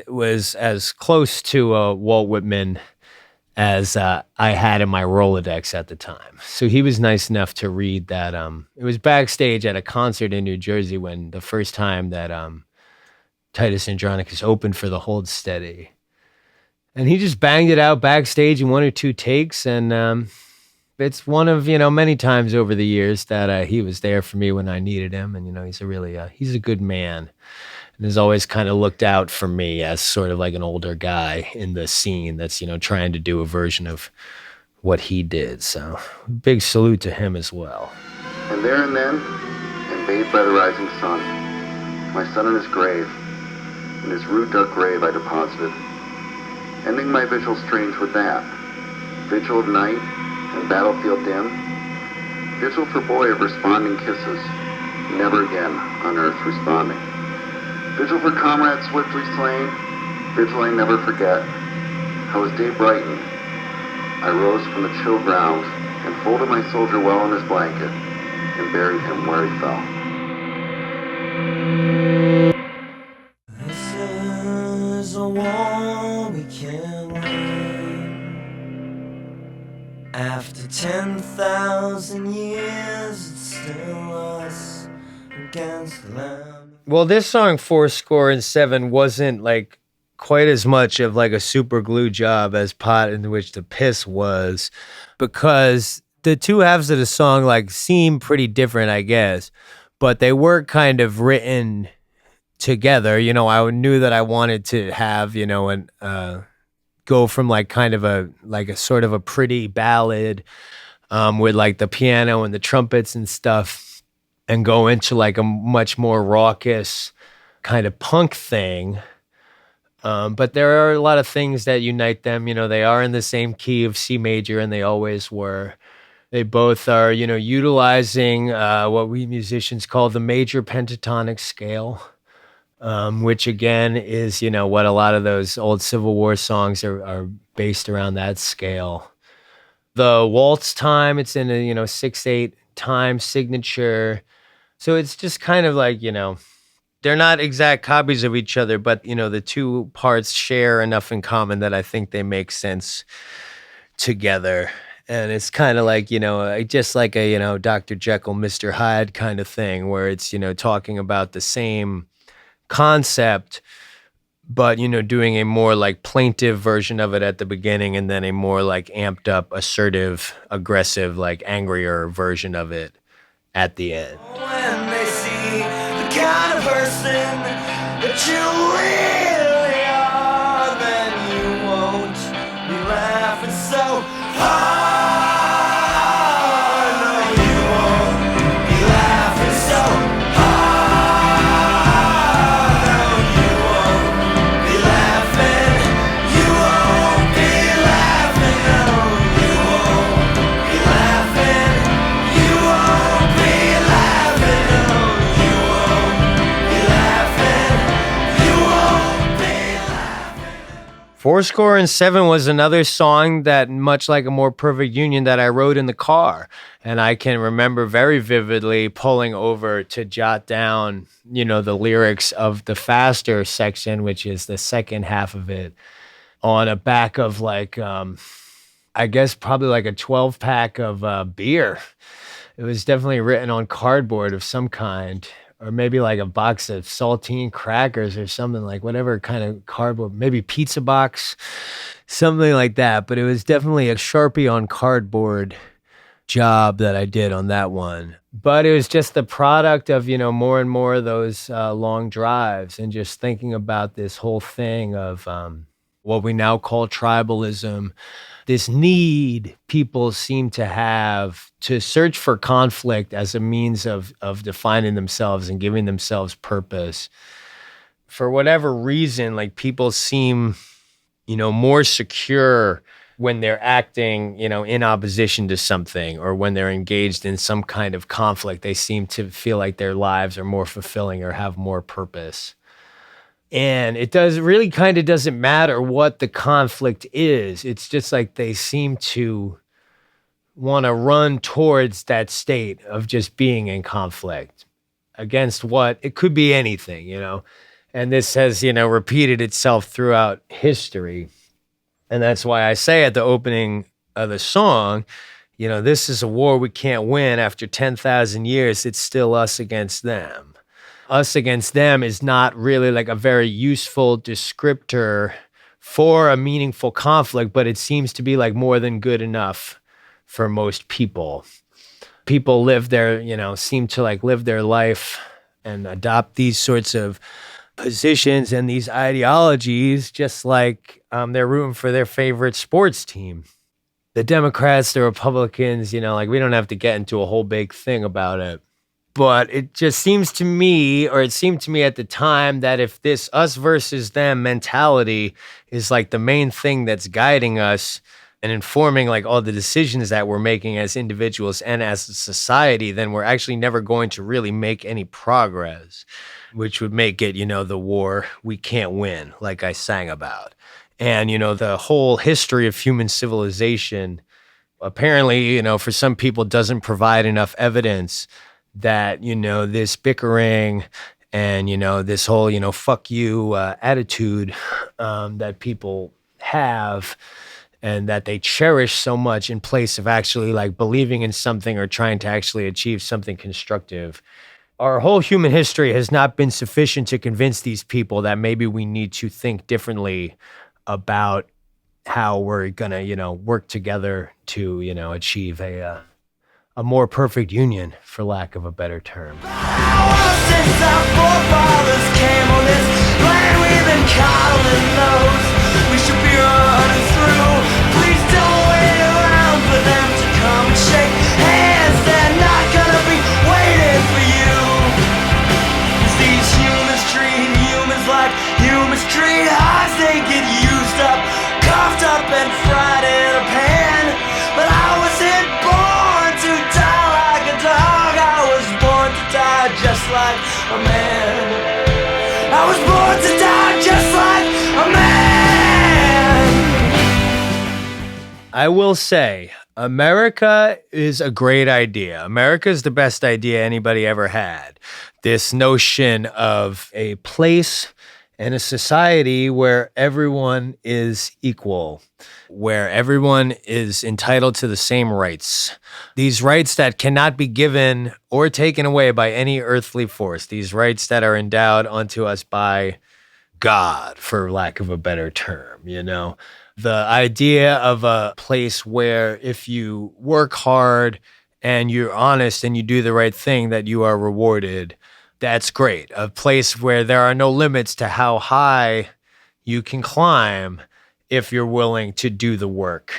was as close to Walt Whitman as I had in my Rolodex at the time. So he was nice enough to read that. It was backstage at a concert in New Jersey when the first time that Titus Andronicus opened for the Hold Steady. And he just banged it out backstage in 1 or 2 takes. And it's one of, many times over the years that he was there for me when I needed him. And, he's a good man. And has always kind of looked out for me as sort of like an older guy in the scene that's, trying to do a version of what he did. So big salute to him as well. And there and then, and bathed by the rising sun, my son in his grave, in his rude dark grave I deposited, ending my vigil strange with that, vigil of night and battlefield dim, vigil for boy of responding kisses, never again on earth responding. Vigil for comrades swiftly slain, vigil I never forget. How as day brightened, I rose from the chill ground and folded my soldier well in his blanket and buried him where he fell. This is a war we can win. After 10,000 years, it's still us against them. Well, this song 4score and 7 wasn't like quite as much of like a super glue job as Pot in Which to Piss was, because the two halves of the song like seem pretty different, I guess, but they were kind of written together. I knew that I wanted to have, go from like kind of a sort of a pretty ballad with like the piano and the trumpets and stuff, and go into like a much more raucous kind of punk thing. But there are a lot of things that unite them. They are in the same key of C major, and they always were. They both are, utilizing what we musicians call the major pentatonic scale, which again is, what a lot of those old Civil War songs are based around that scale. The waltz time, it's in a, 6/8 time signature. So it's just kind of like, they're not exact copies of each other, but, the two parts share enough in common that I think they make sense together. And it's kind of like, just like a, Dr. Jekyll, Mr. Hyde kind of thing, where it's, talking about the same concept, but, doing a more like plaintive version of it at the beginning, and then a more like amped up, assertive, aggressive, like angrier version of it at the end. When they see the kind of person that you really are, then you won't be laughing so hard. No, you won't be laughing so hard. No, you won't be laughing. You won't be laughing. No, you won't 407 was another song that, much like A More Perfect Union, that I wrote in the car. And I can remember very vividly pulling over to jot down, the lyrics of the faster section, which is the second half of it, on a back of I guess probably like a 12-pack of beer. It was definitely written on cardboard of some kind, or maybe like a box of saltine crackers or something, like whatever kind of cardboard, maybe pizza box, something like that. But it was definitely a Sharpie on cardboard job that I did on that one. But it was just the product of, more and more of those long drives, and just thinking about this whole thing of what we now call tribalism, this need people seem to have to search for conflict as a means of defining themselves and giving themselves purpose. For whatever reason, like, people seem, more secure when they're acting, in opposition to something, or when they're engaged in some kind of conflict. They seem to feel like their lives are more fulfilling or have more purpose. And it doesn't matter what the conflict is. It's just like they seem to want to run towards that state of just being in conflict against what it could be anything, and this has, repeated itself throughout history. And that's why I say at the opening of the song, this is a war we can't win. After 10,000 years, it's still us against them. Us against them is not really like a very useful descriptor for a meaningful conflict, but it seems to be like more than good enough for most people. People seem to like live their life and adopt these sorts of positions and these ideologies just like they're rooting for their favorite sports team. The Democrats, the Republicans, we don't have to get into a whole big thing about it. But it just seems to me, or it seemed to me at the time, that if this us versus them mentality is like the main thing that's guiding us and informing like all the decisions that we're making as individuals and as a society, then we're actually never going to really make any progress, which would make it, the war we can't win, like I sang about. And, the whole history of human civilization apparently, for some people doesn't provide enough evidence that, this bickering and, this whole, fuck you attitude that people have and that they cherish so much in place of actually like believing in something or trying to actually achieve something constructive. Our whole human history has not been sufficient to convince these people that maybe we need to think differently about how we're going to, work together to, achieve a more perfect union, for lack of a better term. Since our forefathers came on this land, we've been coddling those we should be running through. Please don't wait around for them to come and shake hands. They're not gonna be waiting for you. 'Cause these humans treat humans like humans treat us. They get used up, coughed up, and fried in a pan. But I wasn't born to die like a dog. I was born to die just like a man. I was born to die just like a man. I will say, America is a great idea. America is the best idea anybody ever had. This notion of a place and a society where everyone is equal, where everyone is entitled to the same rights. These rights that cannot be given or taken away by any earthly force. These rights that are endowed unto us by God, for lack of a better term, The idea of a place where if you work hard and you're honest and you do the right thing, that you are rewarded. That's great. A place where there are no limits to how high you can climb if you're willing to do the work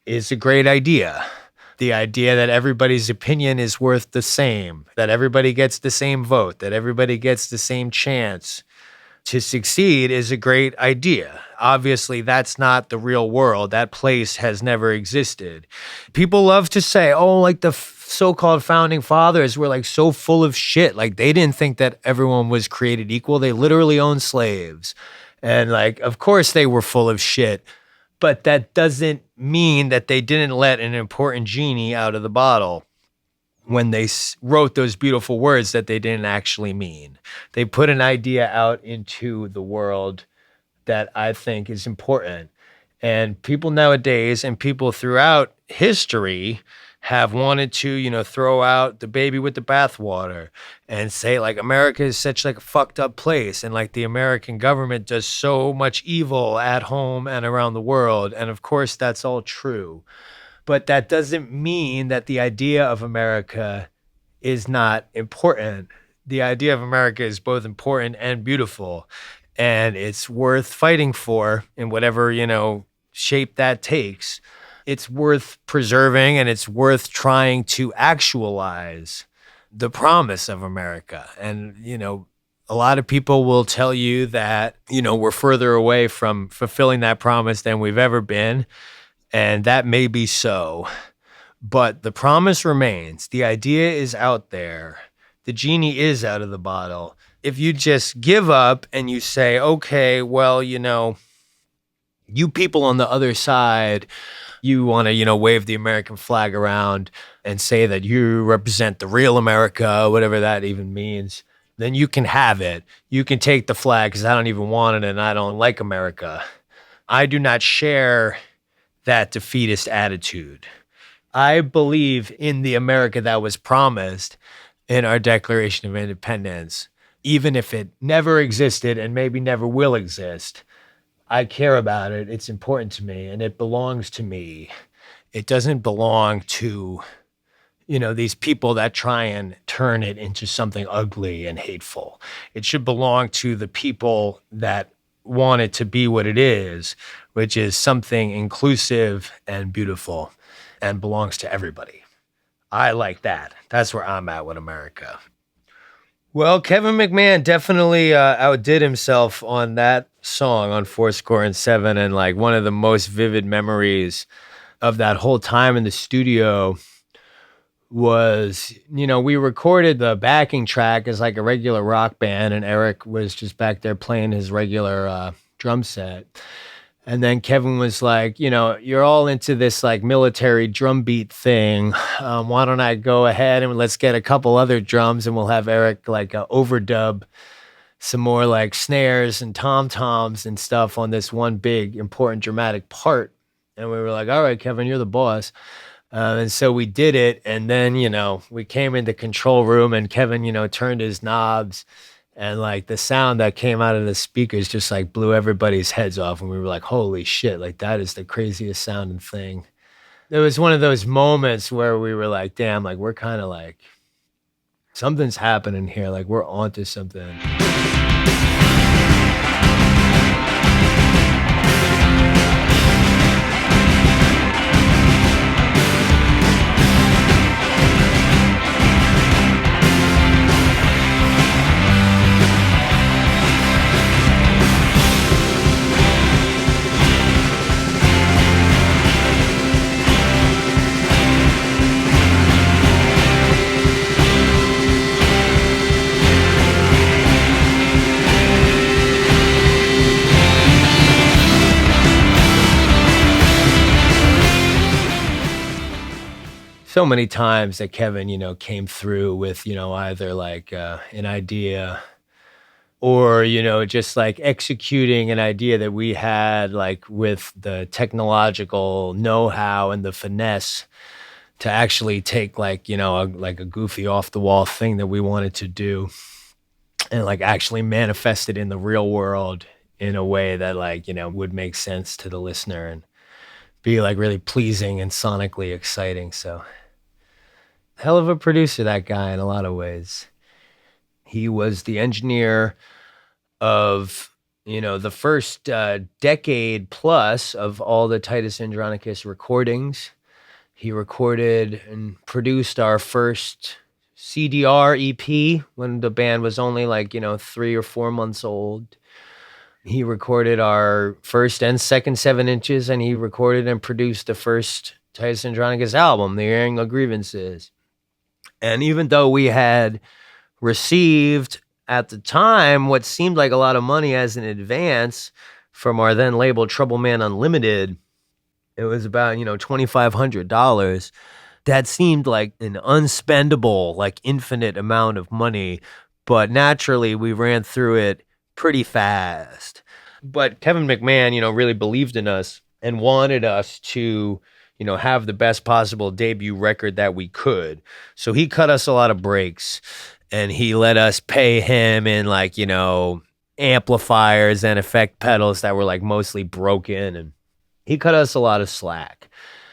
is a great idea. The idea that everybody's opinion is worth the same, that everybody gets the same vote, that everybody gets the same chance to succeed is a great idea. Obviously, that's not the real world. That place has never existed. People love to say, like the so-called founding fathers were like so full of shit. Like they didn't think that everyone was created equal. They literally owned slaves. And like, of course they were full of shit, but that doesn't mean that they didn't let an important genie out of the bottle when they wrote those beautiful words that they didn't actually mean. They put an idea out into the world that I think is important. And people nowadays and people throughout history have wanted to, throw out the baby with the bathwater and say like America is such like a fucked up place and like the American government does so much evil at home and around the world. And of course that's all true. But that doesn't mean that the idea of America is not important. The idea of America is both important and beautiful, and it's worth fighting for in whatever, shape that takes. It's worth preserving, and it's worth trying to actualize the promise of America. And, a lot of people will tell you that, we're further away from fulfilling that promise than we've ever been. And that may be so, but the promise remains. The idea is out there. The genie is out of the bottle. If you just give up and you say, okay, well, you people on the other side, you want to, wave the American flag around and say that you represent the real America, whatever that even means, then you can have it. You can take the flag because I don't even want it and I don't like America. I do not share that defeatist attitude. I believe in the America that was promised in our Declaration of Independence, even if it never existed and maybe never will exist. I care about it. It's important to me and it belongs to me. It doesn't belong to, these people that try and turn it into something ugly and hateful. It should belong to the people that want it to be what it is, which is something inclusive and beautiful and belongs to everybody. I like that. That's where I'm at with America. Well, Kevin McMahon definitely outdid himself on that song on 4score and 7. And like one of the most vivid memories of that whole time in the studio was, we recorded the backing track as like a regular rock band and Eric was just back there playing his regular drum set. And then Kevin was like, you're all into this like military drum beat thing. Why don't I go ahead and let's get a couple other drums and we'll have Eric like overdub some more like snares and tom-toms and stuff on this one big important dramatic part. And we were like, all right, Kevin, you're the boss. And so we did it. And then, we came in the control room and Kevin, turned his knobs and like the sound that came out of the speakers just like blew everybody's heads off. And we were like, holy shit, like that is the craziest sounding thing. It was one of those moments where we were like, damn, like we're kind of like, something's happening here. Like we're onto something. So many times that Kevin, came through with, either like an idea or, just like executing an idea that we had like with the technological know-how and the finesse to actually take like, a goofy off the wall thing that we wanted to do and like actually manifest it in the real world in a way that like, would make sense to the listener and be like really pleasing and sonically exciting. So hell of a producer, that guy, in a lot of ways. He was the engineer of, the first decade plus of all the Titus Andronicus recordings. He recorded and produced our first CDR EP when the band was only like, 3 or 4 months old. He recorded our first and second 7 inches, and he recorded and produced the first Titus Andronicus album, The Airing of Grievances. And even though we had received at the time, what seemed like a lot of money as an advance from our then label Troubleman Unlimited, it was about, $2,500. That seemed like an unspendable, like infinite amount of money. But naturally, we ran through it pretty fast. But Kevin McMahon, really believed in us and wanted us to, have the best possible debut record that we could. So he cut us a lot of breaks, and he let us pay him in amplifiers and effect pedals that were like mostly broken, and he cut us a lot of slack.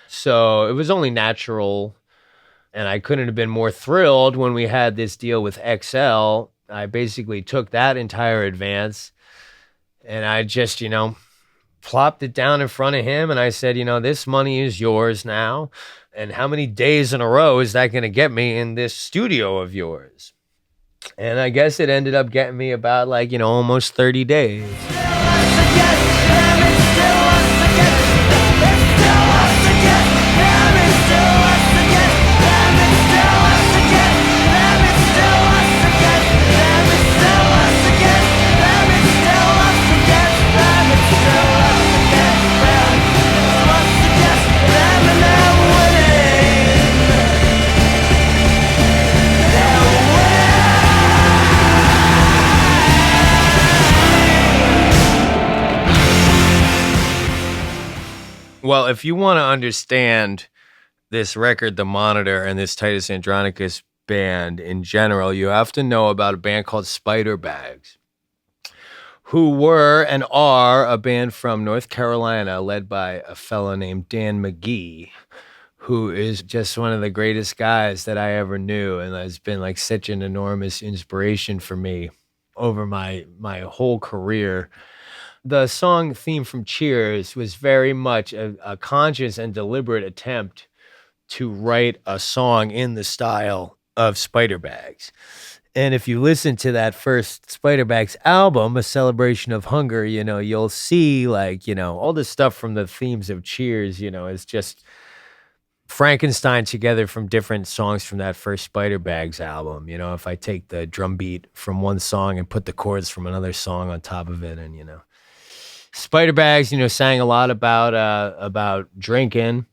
So it was only natural, and I couldn't have been more thrilled when we had this deal with XL. I basically took that entire advance, and I just, plopped it down in front of him, and I said, this money is yours now, and how many days in a row is that going to get me in this studio of yours? And I guess it ended up getting me about almost 30 days. Well, if you want to understand this record, The Monitor, and this Titus Andronicus band in general, you have to know about a band called Spiderbags, who were and are a band from North Carolina led by a fellow named Dan McGee, who is just one of the greatest guys that I ever knew, and has been like such an enormous inspiration for me over my whole career. The song theme from Cheers was very much a conscious and deliberate attempt to write a song in the style of Spiderbags. And if you listen to that first Spiderbags album, A Celebration of Hunger, you'll see all the stuff from the themes of Cheers, is just Frankenstein together from different songs from that first Spiderbags album. If I take the drum beat from one song and put the chords from another song on top of it, and Spiderbags, sang a lot about drinking.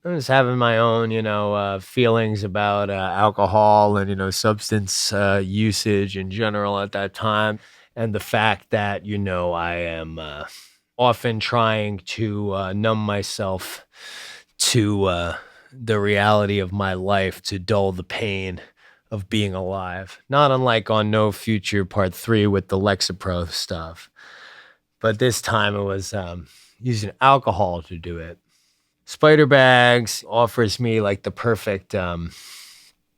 I was having my own, feelings about alcohol and, substance usage in general at that time. And the fact that, I am often trying to numb myself to the reality of my life to dull the pain of being alive. Not unlike on No Future Part 3 with the Lexapro stuff. But this time it was using alcohol to do it. Spiderbags offers me the perfect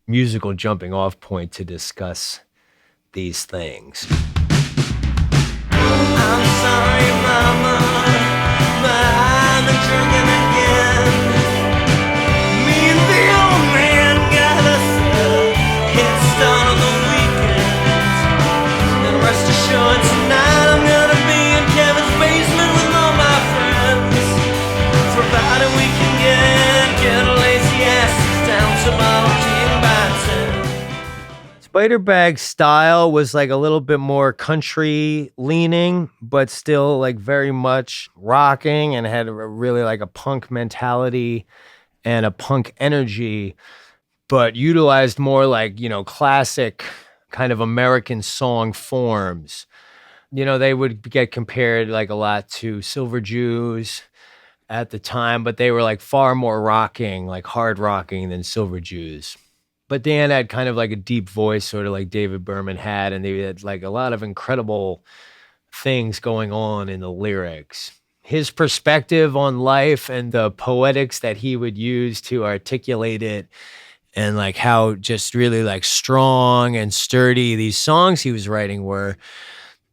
musical jumping off point to discuss these things. I'm sorry, Mama, but I've been drinking again. Me and the old man got us a head start on the weekends. And rest assured tonight I'm gonna be in Kevin's basement with all my friends, provided we can get lazy asses down to bottle king by 10. Spiderbags style was a little bit more country leaning, but still very much rocking, and had really a punk mentality and a punk energy, but utilized more classic kind of American song forms. They would get compared a lot to Silver Jews at the time, but they were far more rocking, hard rocking than Silver Jews. But Dan had kind of a deep voice, sort of like David Berman had, and they had a lot of incredible things going on in the lyrics. His perspective on life and the poetics that he would use to articulate it, and how just really strong and sturdy these songs he was writing were,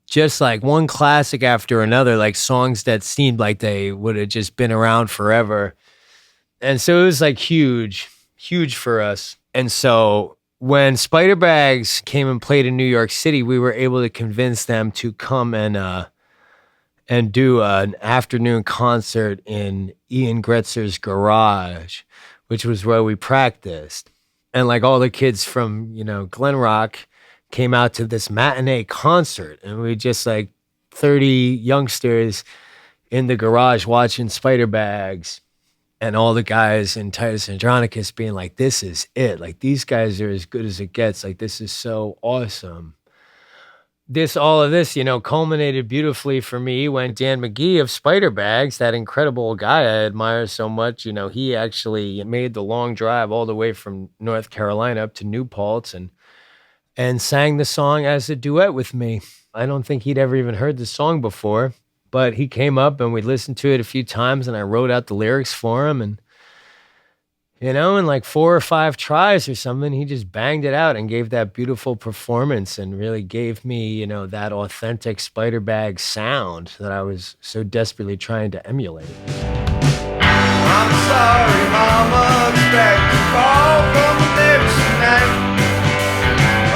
just one classic after another, songs that seemed like they would have just been around forever. And so it was huge for us. And so when Spiderbags came and played in New York City, we were able to convince them to come and do an afternoon concert in Ian Graetzer's garage, which was where we practiced. And all the kids from, Glen Rock came out to this matinee concert, and we just like 30 youngsters in the garage watching Spider Bags, and all the guys in Titus Andronicus being like, this is it. Like, these guys are as good as it gets. Like, this is so awesome. All of this, culminated beautifully for me when Dan McGee of Spider Bags, that incredible guy I admire so much, he actually made the long drive all the way from North Carolina up to New Paltz and sang the song as a duet with me. I don't think he'd ever even heard the song before, but he came up and we listened to it a few times, and I wrote out the lyrics for him, and in like 4 or 5 tries or something, he just banged it out and gave that beautiful performance and really gave me, that authentic Spider Bag sound that I was so desperately trying to emulate. I'm sorry, Mama, expect a call from the neighbors tonight.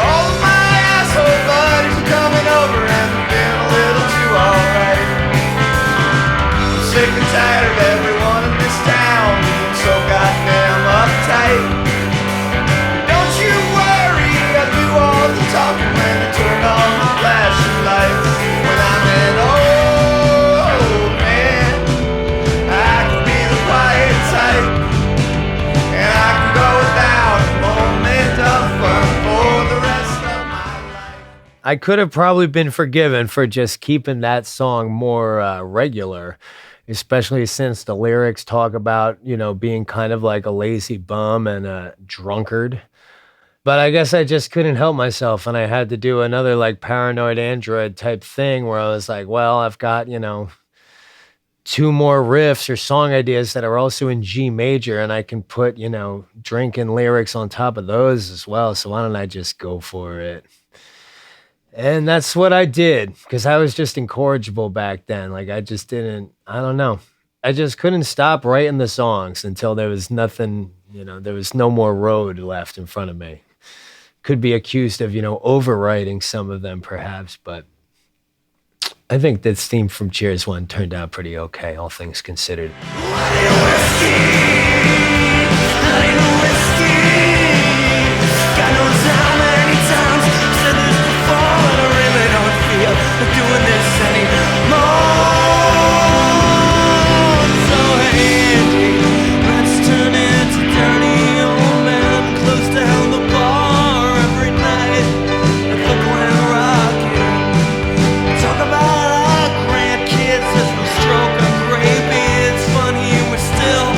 All of my asshole buddies are coming over and they're being a little too alright. I'm sick and tired of everyone in this town being so goddamn uptight. Don't you worry, I do all the talking when they turn on the flashing lights. When I'm an old man, I can be the quiet type, and I can go without a moment of fun for the rest of my life. I could have probably been forgiven for just keeping that song more regular, especially since the lyrics talk about, being kind of like a lazy bum and a drunkard. But I guess I just couldn't help myself, and I had to do another like paranoid android type thing where I was like, well, I've got, 2 more riffs or song ideas that are also in G major, and I can put, drinking lyrics on top of those as well. So why don't I just go for it? And that's what I did, because I was just incorrigible back then. Like, I just didn't, I don't know. I just couldn't stop writing the songs until there was nothing, there was no more road left in front of me. Could be accused of, overwriting some of them perhaps, but I think this theme from Cheers 1 turned out pretty okay, all things considered. Doing this anymore. So handy, let's turn into dirty old men, close down the bar every night at the Glen Rock. Talk about our grandkids as we stroke our gray beards. Funny, we're still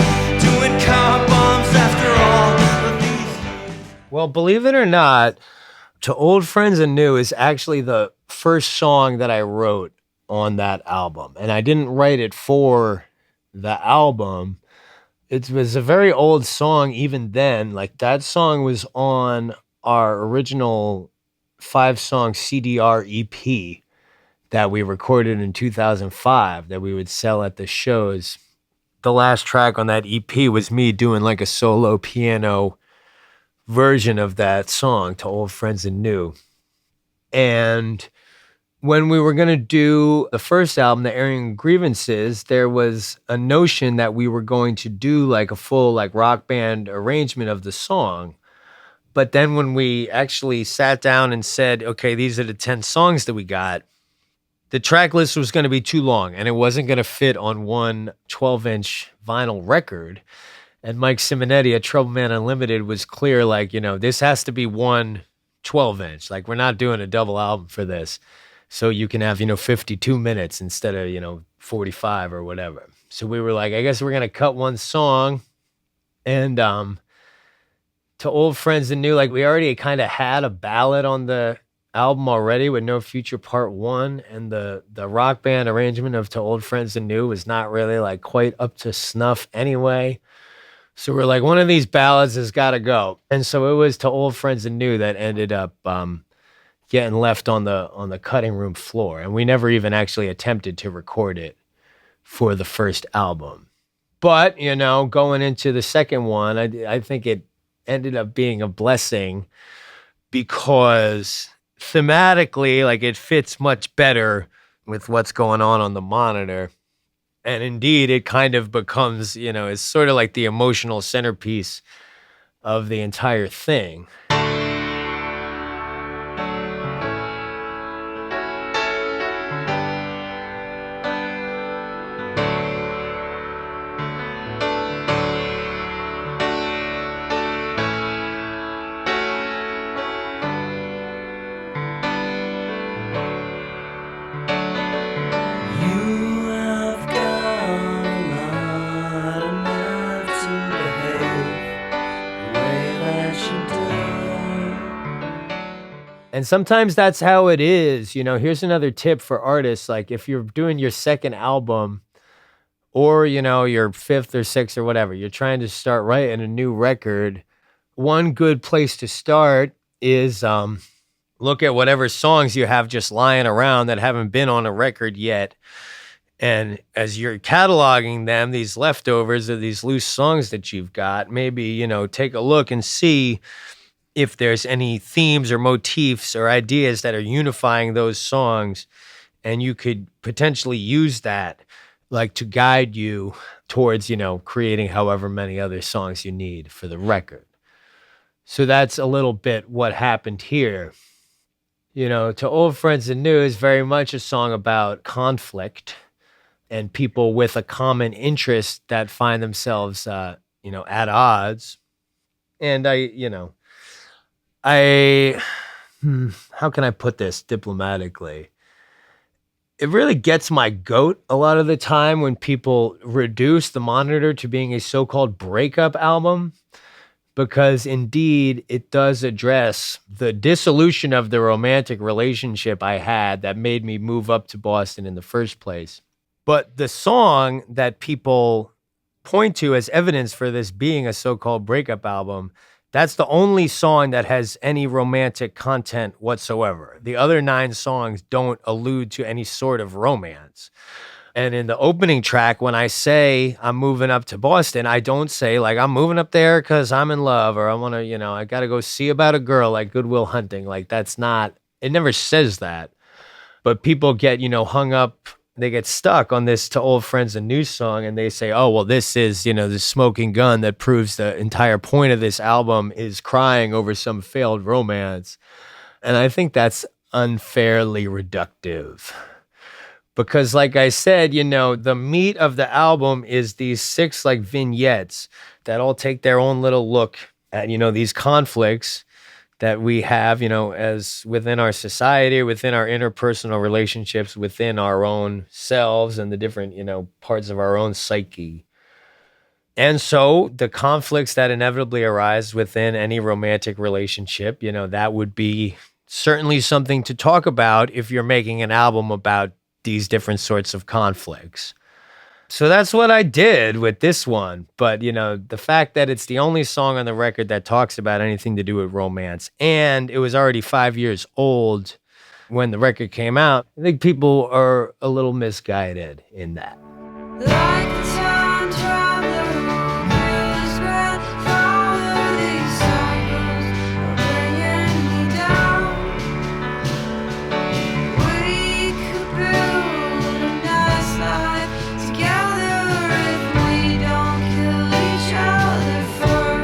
doing car bombs after all of these years. Well, believe it or not, To Old Friends and New is actually the first song that I wrote on that album. And I didn't write it for the album. It was a very old song even then. Like, that song was on our original 5-song CDR EP that we recorded in 2005 that we would sell at the shows. The last track on that EP was me doing like a solo piano version of that song, To Old Friends and New. And when we were going to do the first album, the Airing of Grievances, there was a notion that we were going to do like a full like rock band arrangement of the song. But then when we actually sat down and said, okay, these are the 10 songs that we got, the track list was going to be too long and it wasn't going to fit on one 12-inch vinyl record. And Mike Simonetti at Troubleman Unlimited was clear, like, this has to be one 12-inch. Like, we're not doing a double album for this. So you can have, 52 minutes instead of, 45 or whatever. So we were like, I guess we're going to cut one song. And To Old Friends and New, like, we already kind of had a ballad on the album already with No Future Part 1. And the rock band arrangement of To Old Friends and New was not really like quite up to snuff anyway. So we're like, one of these ballads has got to go. And so it was To Old Friends and New that ended up getting left on the cutting room floor. And we never even actually attempted to record it for the first album. But, going into the second one, I think it ended up being a blessing because thematically, like, it fits much better with what's going on the monitor. And indeed, it kind of becomes, it's sort of like the emotional centerpiece of the entire thing. And sometimes that's how it is. Here's another tip for artists. Like if you're doing your second album or, your fifth or sixth or whatever, you're trying to start writing a new record. One good place to start is look at whatever songs you have just lying around that haven't been on a record yet. And as you're cataloging them, these leftovers or these loose songs that you've got, maybe, take a look and see if there's any themes or motifs or ideas that are unifying those songs. And you could potentially use that like to guide you towards, creating however many other songs you need for the record. So that's a little bit what happened here. To Old Friends and New is very much a song about conflict and people with a common interest that find themselves, at odds. And how can I put this diplomatically? It really gets my goat a lot of the time when people reduce The Monitor to being a so-called breakup album, because indeed it does address the dissolution of the romantic relationship I had that made me move up to Boston in the first place. But the song that people point to as evidence for this being a so-called breakup album, that's the only song that has any romantic content whatsoever. The other 9 songs don't allude to any sort of romance. And in the opening track, when I say I'm moving up to Boston, I don't say like I'm moving up there because I'm in love or I want to, I got to go see about a girl like Good Will Hunting. Like that's not, it never says that. But people get, hung up. They get stuck on this To Old Friends and New song and they say, oh, well, this is, the smoking gun that proves the entire point of this album is crying over some failed romance. And I think that's unfairly reductive. Because like I said, the meat of the album is these 6 like vignettes that all take their own little look at, these conflicts that we have, as within our society, within our interpersonal relationships, within our own selves and the different, parts of our own psyche. And so the conflicts that inevitably arise within any romantic relationship, that would be certainly something to talk about if you're making an album about these different sorts of conflicts. So that's what I did with this one. But, the fact that it's the only song on the record that talks about anything to do with romance, and it was already 5 years old when the record came out, I think people are a little misguided in that. Like the time traveler who's been following these cycles are bringing me down. We could build a nice life together if we don't kill each other first.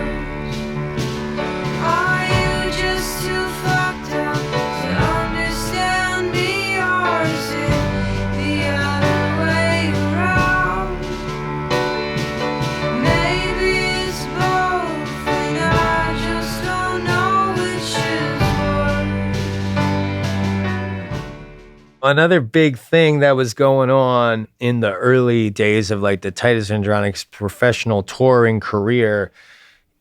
Are you just too fucked up to understand me, or is it the other way around? Maybe it's both, and I just don't know which is worse. Another big thing that was going on in the early days of like the Titus Andronicus professional touring career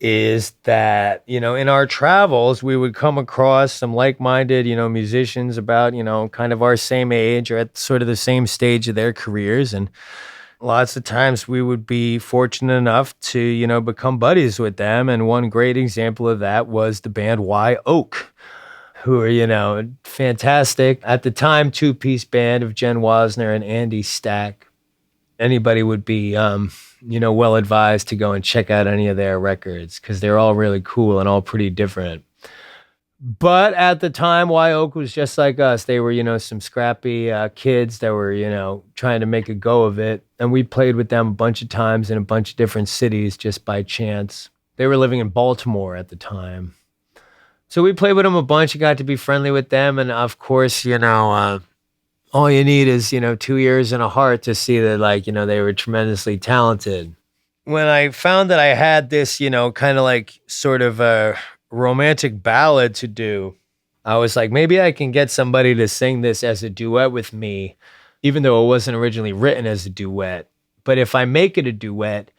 is that, in our travels, we would come across some like-minded, musicians about, kind of our same age or at sort of the same stage of their careers. And lots of times we would be fortunate enough to, become buddies with them. And one great example of that was the band Wye Oak, who are, fantastic. At the time, 2-piece band of Jen Wasner and Andy Stack. Anybody would be, well advised to go and check out any of their records because they're all really cool and all pretty different. But at the time, Wye Oak was just like us. They were, some scrappy kids that were, trying to make a go of it. And we played with them a bunch of times in a bunch of different cities just by chance. They were living in Baltimore at the time. So we played with them a bunch and got to be friendly with them. And of course, all you need is, 2 ears and a heart to see that, they were tremendously talented. When I found that I had this, kind of like sort of a romantic ballad to do, I was like, maybe I can get somebody to sing this as a duet with me, even though it wasn't originally written as a duet. But if I make it a duet,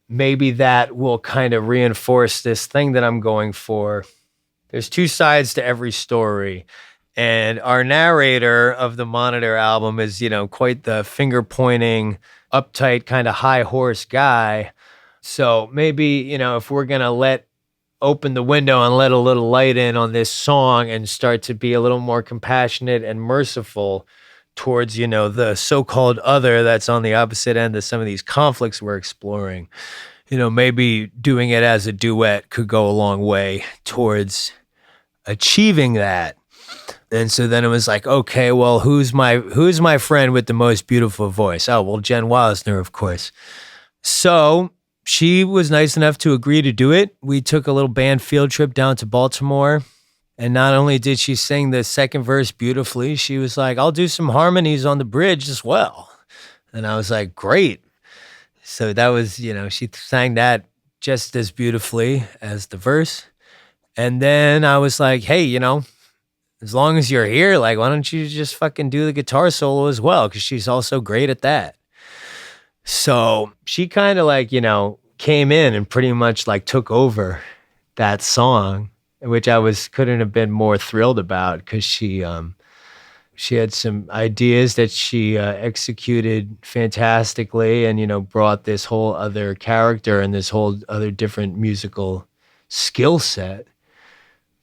maybe that will kind of reinforce this thing that I'm going for. there's two sides to every story. And our narrator of the Monitor album is, quite the finger pointing, uptight, kind of high horse guy. So maybe, if we're going to open the window and let a little light in on this song and start to be a little more compassionate and merciful towards, the so-called other that's on the opposite end of some of these conflicts we're exploring, maybe doing it as a duet could go a long way towards achieving that. And so then it was like, okay, well, who's my friend with the most beautiful voice? Oh, well, Jen Wilsner, of course. So she was nice enough to agree to do it. We took a little band field trip down to Baltimore. And not only did she sing the second verse beautifully, she was like, I'll do some harmonies on the bridge as well. And I was like, great. So that was, she sang that just as beautifully as the verse. And then I was like, hey, as long as you're here, like, why don't you just fucking do the guitar solo as well? Because she's also great at that. So she kind of came in and pretty much took over that song, which I couldn't have been more thrilled about, because she had some ideas that she executed fantastically, and brought this whole other character and this whole other different musical skill set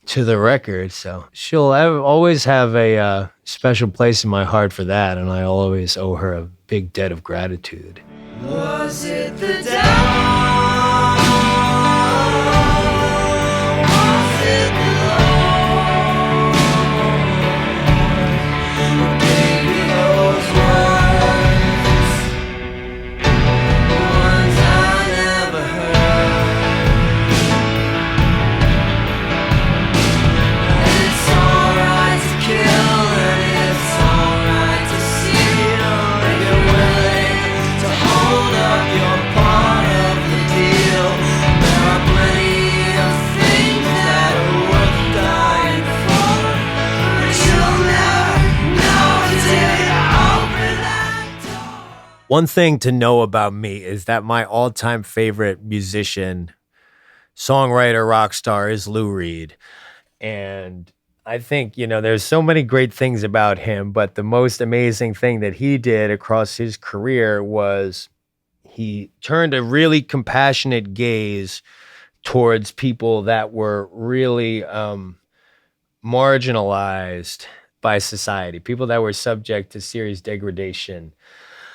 to the record. So she'll always have a special place in my heart for that, and I always owe her a big debt of gratitude. Was it the down? Was it the Lord who gave me those words? Ones I never heard. It's alright to kill, and it's alright to steal, and you're willing to hold up your part of the deal. There are plenty of things that are worth dying for, but you'll never know till you open that door. One thing to know about me is that my all-time favorite musician, songwriter, rock star is Lou Reed. And I think, there's so many great things about him, but the most amazing thing that he did across his career was he turned a really compassionate gaze towards people that were really marginalized by society, people that were subject to serious degradation.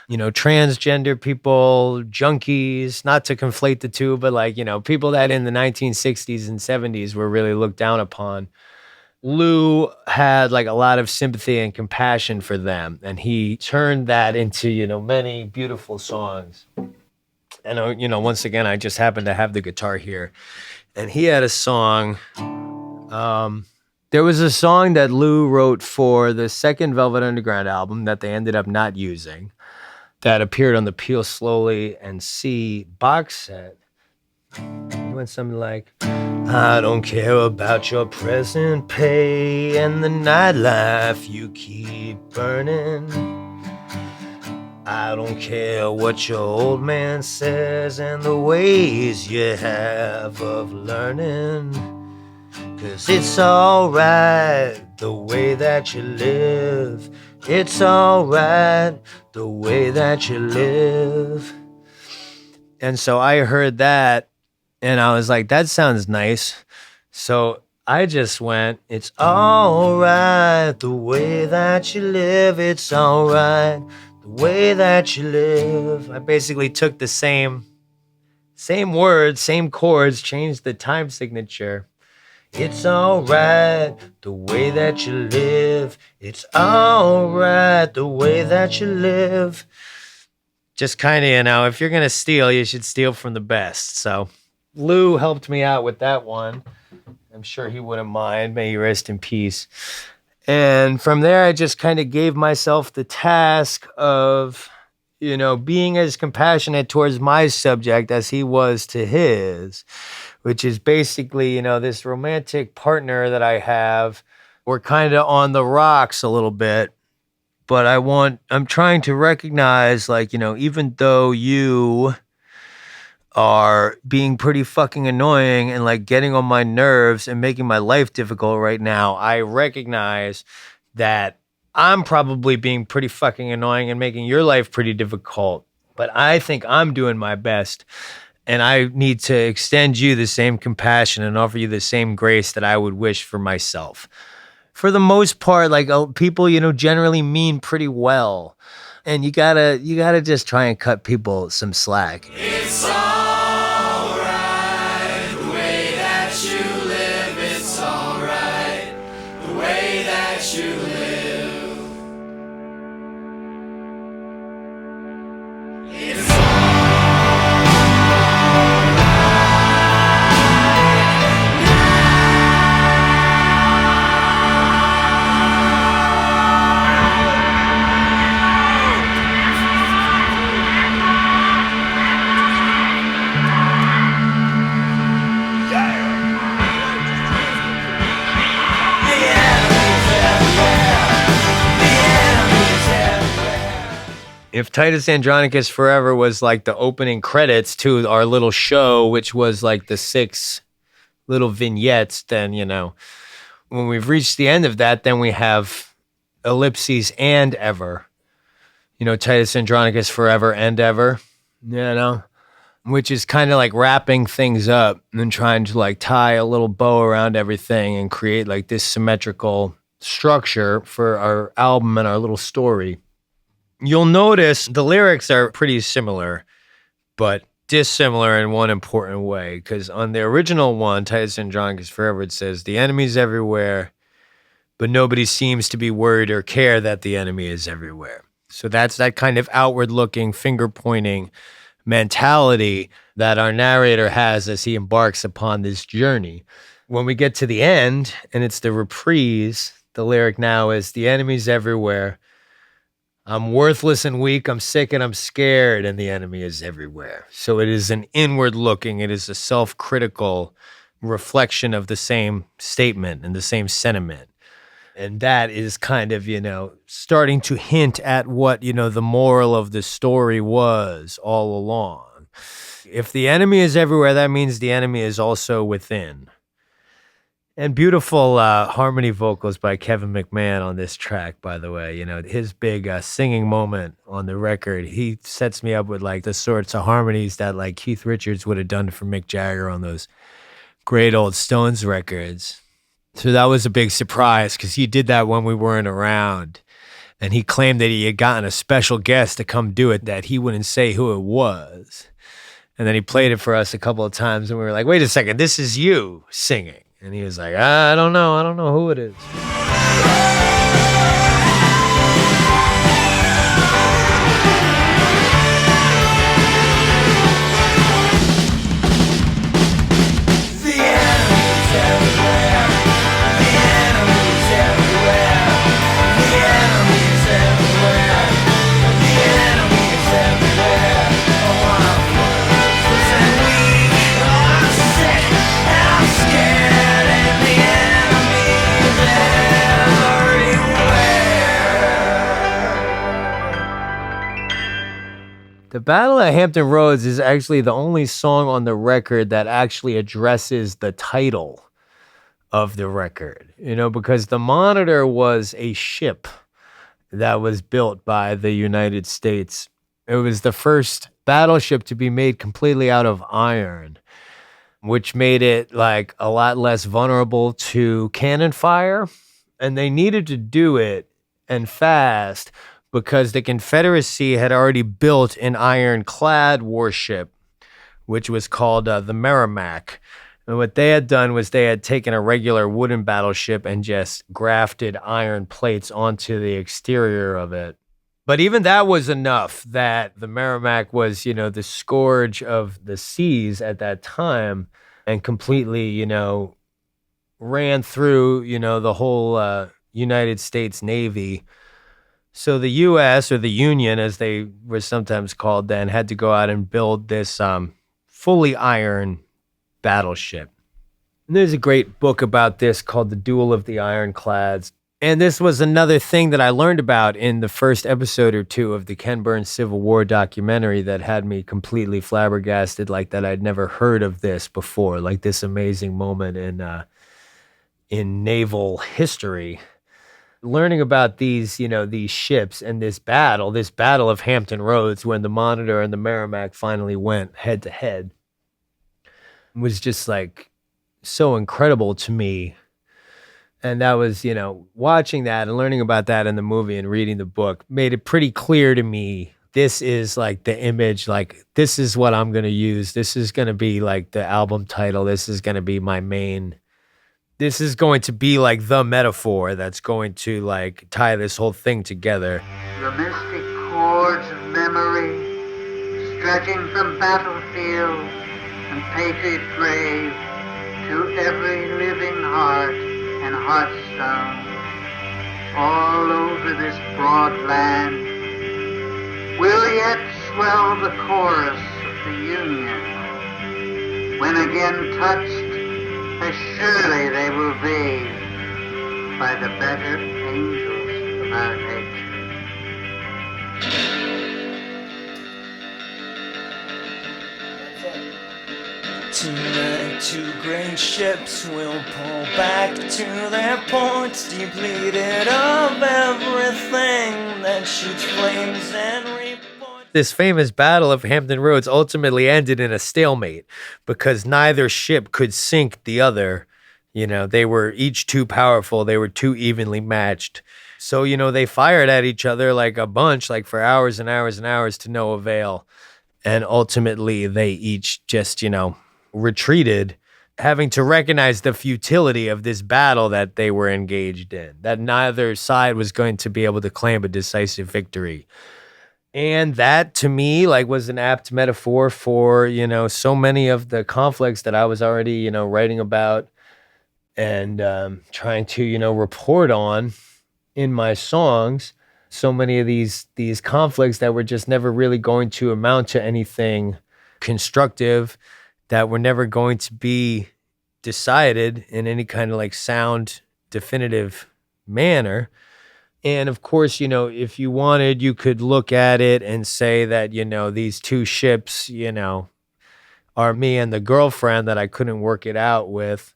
Transgender people, junkies, not to conflate the two, but people that in the 1960s and 70s were really looked down upon. Lou had a lot of sympathy and compassion for them, and he turned that into, many beautiful songs. And, once again, I just happened to have the guitar here, and he had a song. There was a song that Lou wrote for the second Velvet Underground album that they ended up not using, that appeared on the Peel Slowly and See box set. It went something like, I don't care about your present pay and the nightlife you keep burning. I don't care what your old man says and the ways you have of learning. 'Cause it's alright the way that you live. It's alright the way that you live. And so I heard that, and I was like, that sounds nice. So I just went, it's alright the way that you live. It's alright the way that you live. I basically took the same words, same chords, changed the time signature. It's alright the way that you live. It's alright the way that you live. Just kind of, if you're going to steal, you should steal from the best. So Lou helped me out with that one. I'm sure he wouldn't mind. May he rest in peace. And from there, I just kind of gave myself the task of, being as compassionate towards my subject as he was to his, which is basically, this romantic partner that I have. We're kind of on the rocks a little bit, but I'm trying to recognize, even though you are being pretty fucking annoying and like getting on my nerves and making my life difficult right now, I recognize that I'm probably being pretty fucking annoying and making your life pretty difficult. But I think I'm doing my best, and I need to extend you the same compassion and offer you the same grace that I would wish for myself. For the most part, like people, generally mean pretty well. And you gotta just try and cut people some slack. It's alright, the way that you live, it's alright, the way that you live. It's If Titus Andronicus Forever was like the opening credits to our little show, which was like the 6 little vignettes, then, when we've reached the end of that, then we have ellipses and ever. Titus Andronicus Forever and ever, which is kind of like wrapping things up and trying to like tie a little bow around everything and create like this symmetrical structure for our album and our little story. You'll notice the lyrics are pretty similar, but dissimilar in one important way. Because on the original one, Titus Andronicus Forever, it says, the enemy's everywhere, but nobody seems to be worried or care that the enemy is everywhere. So that's that kind of outward-looking, finger-pointing mentality that our narrator has as he embarks upon this journey. When we get to the end, and it's the reprise, the lyric now is, the enemy's everywhere, I'm worthless and weak, I'm sick and I'm scared, and the enemy is everywhere. So it is an inward looking, it is a self-critical reflection of the same statement and the same sentiment. And that is kind of, starting to hint at what, the moral of the story was all along. If the enemy is everywhere, that means the enemy is also within. And beautiful harmony vocals by Kevin McMahon on this track, by the way. His big singing moment on the record, he sets me up with like the sorts of harmonies that like Keith Richards would have done for Mick Jagger on those great old Stones records. So that was a big surprise because he did that when we weren't around. And he claimed that he had gotten a special guest to come do it, that he wouldn't say who it was. And then he played it for us a couple of times and we were like, wait a second, this is you singing. And he was like, I don't know who it is. The Battle at Hampton Roads is actually the only song on the record that actually addresses the title of the record, because the Monitor was a ship that was built by the United States. It was the first battleship to be made completely out of iron, which made it like a lot less vulnerable to cannon fire. And they needed to do it and fast because the Confederacy had already built an ironclad warship, which was called the Merrimack. And what they had done was they had taken a regular wooden battleship and just grafted iron plates onto the exterior of it. But even that was enough that the Merrimack was, the scourge of the seas at that time and completely, ran through, the whole United States Navy. So the U.S., or the Union, as they were sometimes called then, had to go out and build this fully iron battleship. And there's a great book about this called The Duel of the Ironclads. And this was another thing that I learned about in the first episode or two of the Ken Burns Civil War documentary that had me completely flabbergasted, like that I'd never heard of this before, like this amazing moment in naval history. Learning about these, these ships and this battle of Hampton Roads when the Monitor and the Merrimack finally went head to head was just like so incredible to me. And that was, watching that and learning about that in the movie and reading the book made it pretty clear to me. This is like the image, like this is what I'm going to use. This is going to be like the album title. This is going to be this is going to be like the metaphor that's going to like tie this whole thing together. The mystic chords of memory stretching from battlefield and patriot grave to every living heart and hearthstone all over this broad land will yet swell the chorus of the Union. When again touched, as surely they will be by the better angels of our nature. Tonight, two great ships will pull back to their ports, depleted of everything that shoots flames and reports. This famous battle of Hampton Roads ultimately ended in a stalemate because neither ship could sink the other. They were each too powerful. They were too evenly matched. So, they fired at each other like a bunch, like for hours and hours and hours to no avail. And ultimately, they each just, retreated, having to recognize the futility of this battle that they were engaged in, that neither side was going to be able to claim a decisive victory. And that, to me, was an apt metaphor for, so many of the conflicts that I was already, writing about and trying to, report on in my songs. So many of these conflicts that were just never really going to amount to anything constructive, that were never going to be decided in any kind of sound, definitive manner. And of course, if you wanted, you could look at it and say that, these two ships, are me and the girlfriend that I couldn't work it out with.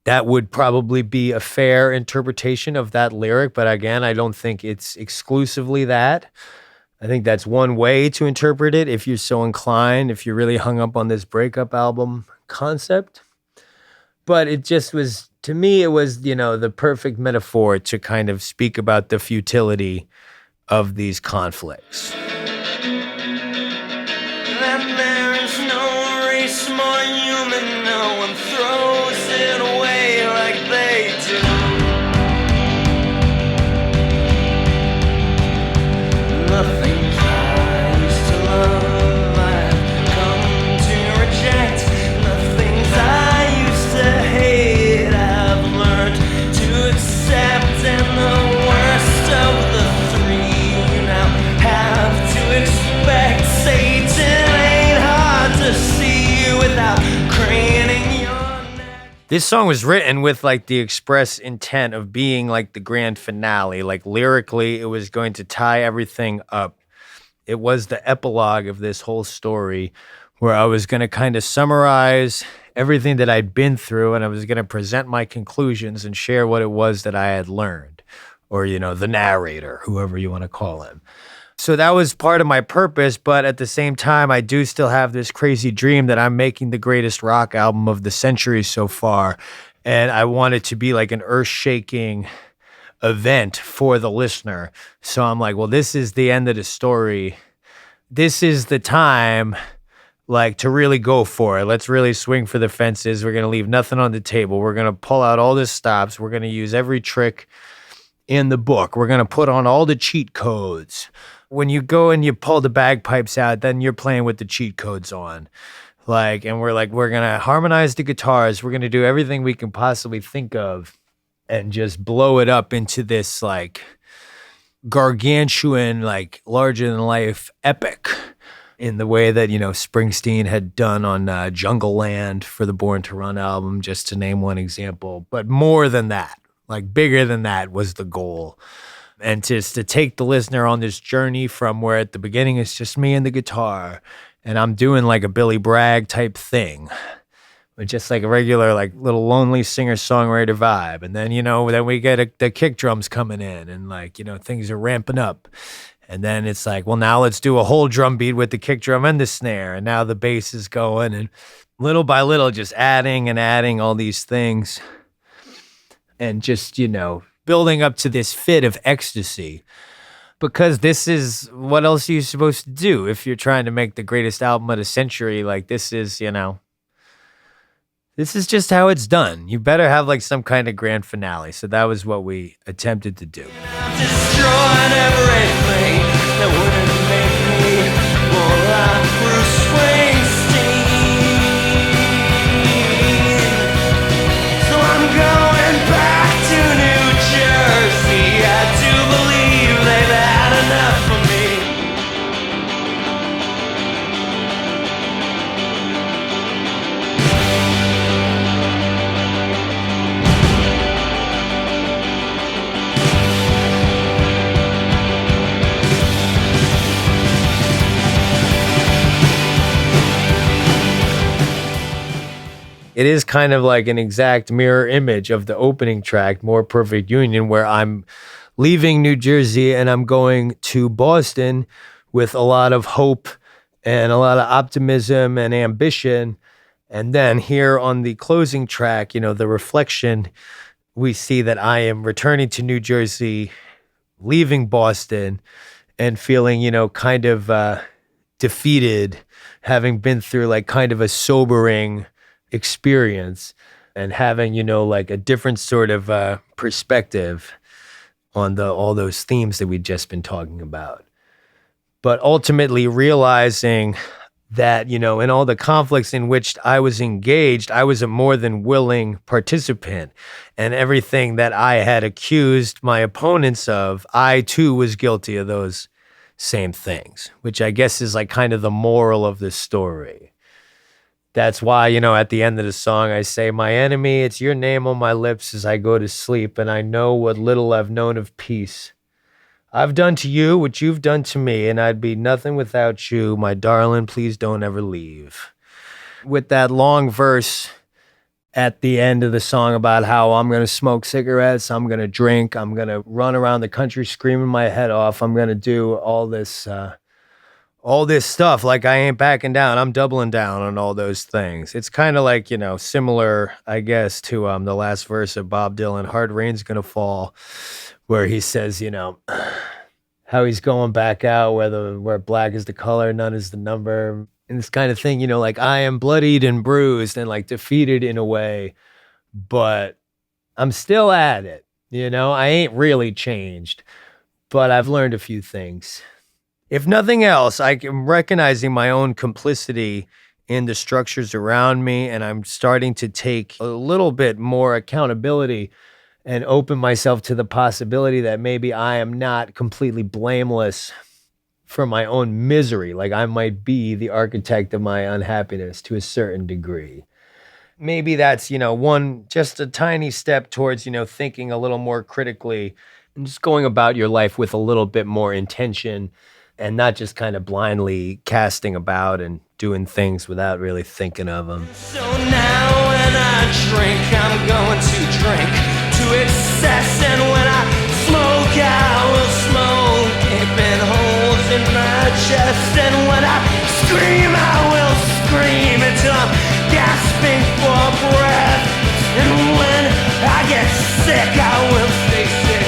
That would probably be a fair interpretation of that lyric. But again, I don't think it's exclusively that. I think that's one way to interpret it if you're so inclined, if you're really hung up on this breakup album concept. But it just was, to me, it was, the perfect metaphor to kind of speak about the futility of these conflicts. That there is no race more human, no one throws it away like they do. Nothing I used to love, I've come to reject. Nothing I used to hate, I've learned to accept. And the worst of the three you now have to expect. Satan ain't hard to see without craning your neck. This song was written with the express intent of being the grand finale. Lyrically, it was going to tie everything up. It was the epilogue of this whole story where I was going to kind of summarize everything that I'd been through, and I was going to present my conclusions and share what it was that I had learned, or, the narrator, whoever you want to call him. So that was part of my purpose, but at the same time, I do still have this crazy dream that I'm making the greatest rock album of the century so far, and I want it to be an earth-shaking event for the listener. So I'm well, this is the end of the story. This is the time, to really go for it. Let's really swing for the fences. We're going to leave nothing on the table. We're going to pull out all the stops. We're going to use every trick in the book. We're going to put on all the cheat codes. When you go and you pull the bagpipes out, then you're playing with the cheat codes on. And we're going to harmonize the guitars. We're going to do everything we can possibly think of and just blow it up into this gargantuan, larger than life epic in the way that, Springsteen had done on Jungle Land for the Born to Run album, just to name one example. But more than that, Like bigger than that was the goal. And just to take the listener on this journey from where at the beginning it's just me and the guitar, and I'm doing like a Billy Bragg type thing, with just like a regular, like little lonely singer-songwriter vibe. And then, then we get the kick drums coming in and like, things are ramping up. And then it's like, well, now let's do a whole drum beat with the kick drum and the snare. And now the bass is going, and little by little, just adding and adding all these things. And just, building up to this fit of ecstasy. Because this is, what else are you supposed to do if you're trying to make the greatest album of the century? Like, this is, this is just how it's done. You better have like some kind of grand finale. So that was what we attempted to do. Destroying everything that wouldn't make me more like Bruce Springsteen. So I'm going back to New Jersey. I do believe they've had enough of me. It is kind of like an exact mirror image of the opening track, More Perfect Union, where I'm leaving New Jersey and I'm going to Boston with a lot of hope and a lot of optimism and ambition. And then here on the closing track, the reflection, we see that I am returning to New Jersey, leaving Boston, and feeling, kind of defeated, having been through like kind of a sobering experience, and having, like a different sort of perspective on all those themes that we've just been talking about. But ultimately realizing that, in all the conflicts in which I was engaged, I was a more than willing participant. And everything that I had accused my opponents of, I too was guilty of those same things, which I guess is like kind of the moral of the story. That's why, at the end of the song, I say, my enemy, it's your name on my lips as I go to sleep, and I know what little I've known of peace. I've done to you what you've done to me, and I'd be nothing without you. My darling, please don't ever leave. With that long verse at the end of the song about how I'm going to smoke cigarettes, I'm going to drink, I'm going to run around the country screaming my head off, I'm going to do all this stuff, like I ain't backing down. I'm doubling down on all those things. It's kind of like, similar, I guess, to the last verse of Bob Dylan, Hard Rain's Gonna Fall, where he says, how he's going back out, where black is the color, none is the number. And this kind of thing, like I am bloodied and bruised and like defeated in a way, but I'm still at it. I ain't really changed, but I've learned a few things. If nothing else, I am recognizing my own complicity in the structures around me, and I'm starting to take a little bit more accountability and open myself to the possibility that maybe I am not completely blameless for my own misery. Like I might be the architect of my unhappiness to a certain degree. Maybe that's, just a tiny step towards, thinking a little more critically and just going about your life with a little bit more intention, and not just kind of blindly casting about and doing things without really thinking of them. So now when I drink, I'm going to drink to excess. And when I smoke, I will smoke, gaping holes in my chest. And when I scream, I will scream until I'm gasping for breath. And when I get sick, I will stay sick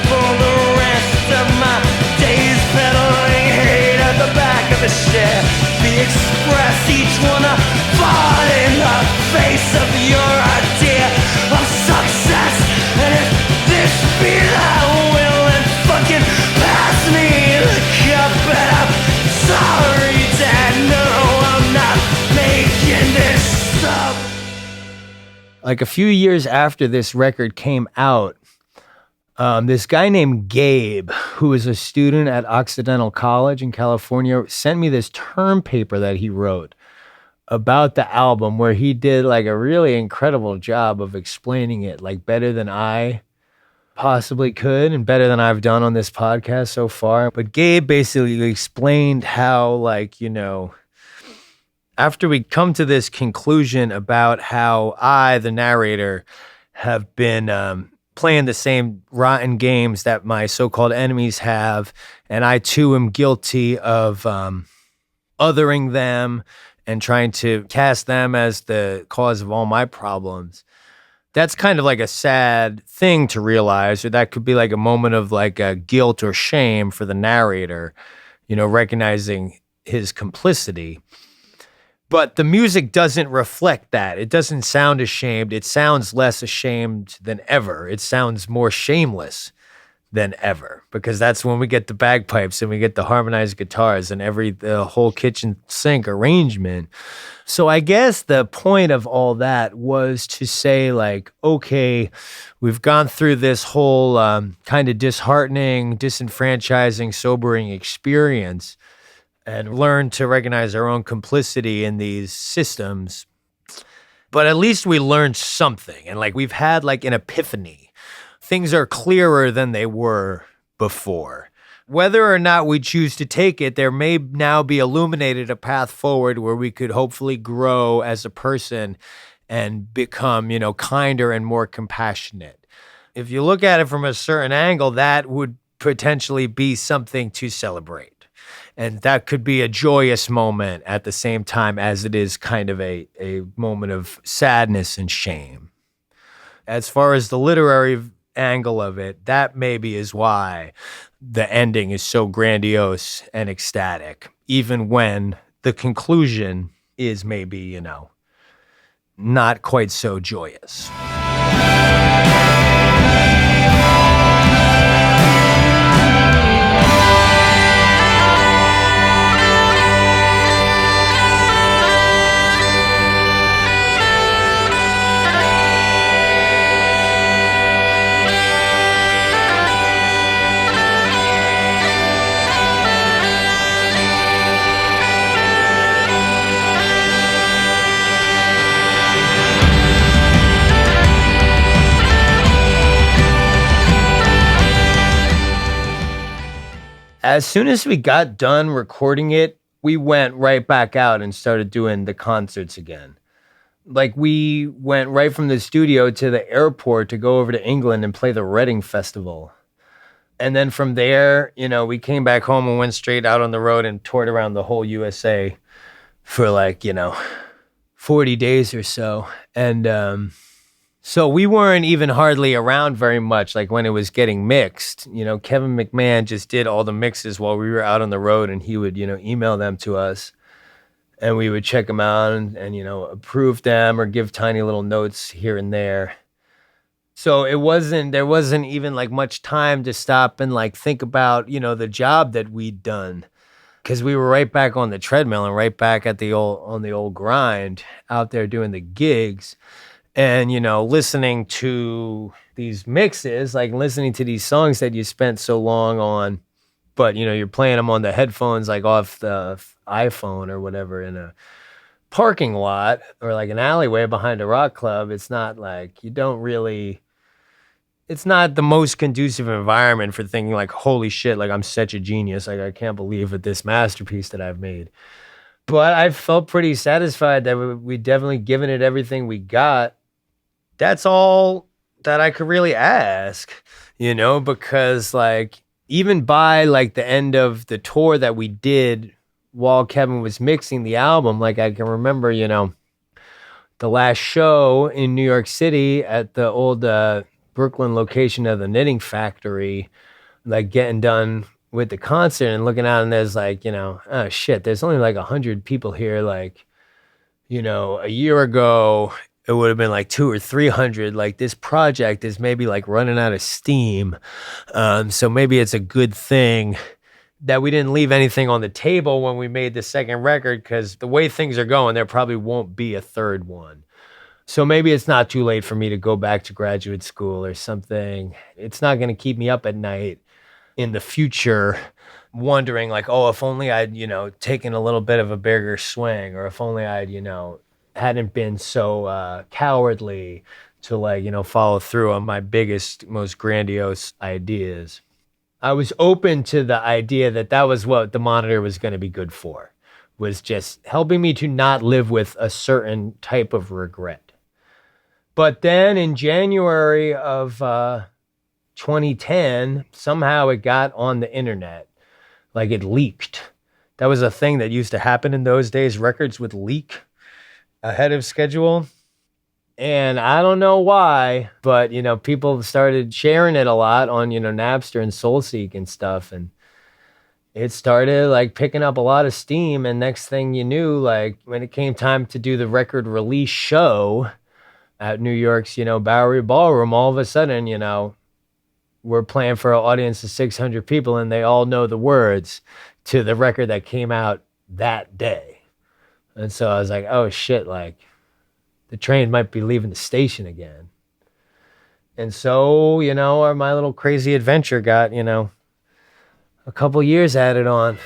for the rest of my days, peddling hate at the back of the shed. The express, each one a fall in the face of your idea of success. And if this be thy will, then fucking pass me the cup. And I'm sorry, Dad, no, I'm not making this up. Like a few years after this record came out, this guy named Gabe, who was a student at Occidental College in California, sent me this term paper that he wrote about the album, where he did like a really incredible job of explaining it, like better than I possibly could, and better than I've done on this podcast so far. But Gabe basically explained how, like, after we come to this conclusion about how I, the narrator, have been playing the same rotten games that my so-called enemies have, and I too am guilty of othering them and trying to cast them as the cause of all my problems. That's kind of like a sad thing to realize, or that could be like a moment of like a guilt or shame for the narrator, recognizing his complicity. But the music doesn't reflect that. It doesn't sound ashamed. It sounds less ashamed than ever. It sounds more shameless than ever, because that's when we get the bagpipes and we get the harmonized guitars and the whole kitchen sink arrangement. So I guess the point of all that was to say, like, okay, we've gone through this whole kind of disheartening, disenfranchising, sobering experience and learned to recognize our own complicity in these systems. But at least we learned something, and like we've had like an epiphany. Things are clearer than they were before. Whether or not we choose to take it, there may now be illuminated a path forward where we could hopefully grow as a person and become, kinder and more compassionate. If you look at it from a certain angle, that would potentially be something to celebrate. And that could be a joyous moment at the same time as it is kind of a moment of sadness and shame. As far as the literary angle of it, that maybe is why the ending is so grandiose and ecstatic, even when the conclusion is maybe, not quite so joyous. As soon as we got done recording it, we went right back out and started doing the concerts again. Like, we went right from the studio to the airport to go over to England and play the Reading Festival. And then from there, we came back home and went straight out on the road and toured around the whole USA for 40 days or so. And so we weren't even hardly around very much, like when it was getting mixed. Kevin McMahon just did all the mixes while we were out on the road, and he would, email them to us, and we would check them out and approve them or give tiny little notes here and there. So there wasn't even like much time to stop and like think about, the job that we'd done, because we were right back on the treadmill and right back on the old grind out there doing the gigs. And, listening to these mixes, like listening to these songs that you spent so long on, but, you're playing them on the headphones, like off the iPhone or whatever in a parking lot or like an alleyway behind a rock club. It's not like it's not the most conducive environment for thinking like, holy shit, like I'm such a genius. Like, I can't believe it, this masterpiece that I've made. But I felt pretty satisfied that we definitely given it everything we got. That's all that I could really ask, because like even by like the end of the tour that we did while Kevin was mixing the album, like I can remember, the last show in New York City at the old Brooklyn location of the Knitting Factory, like getting done with the concert and looking out, and there's like, oh shit, there's only like 100 people here. Like, a year ago, it would have been like 200 or 300. Like, this project is maybe like running out of steam. So maybe it's a good thing that we didn't leave anything on the table when we made the second record, because the way things are going, there probably won't be a third one. So maybe it's not too late for me to go back to graduate school or something. It's not going to keep me up at night in the future wondering like, oh, if only I'd, taken a little bit of a bigger swing, or if only I'd, hadn't been so cowardly to like, follow through on my biggest, most grandiose ideas. I was open to the idea that that was what the monitor was going to be good for, was just helping me to not live with a certain type of regret. But then in January of 2010, somehow it got on the internet, like it leaked. That was a thing that used to happen in those days. Records would leak ahead of schedule. And I don't know why, but, people started sharing it a lot on, Napster and Soulseek and stuff. And it started like picking up a lot of steam. And next thing you knew, like when it came time to do the record release show at New York's, Bowery Ballroom, all of a sudden, we're playing for an audience of 600 people and they all know the words to the record that came out that day. And so I was like, oh shit, like the train might be leaving the station again. And so, my little crazy adventure got, a couple years added on.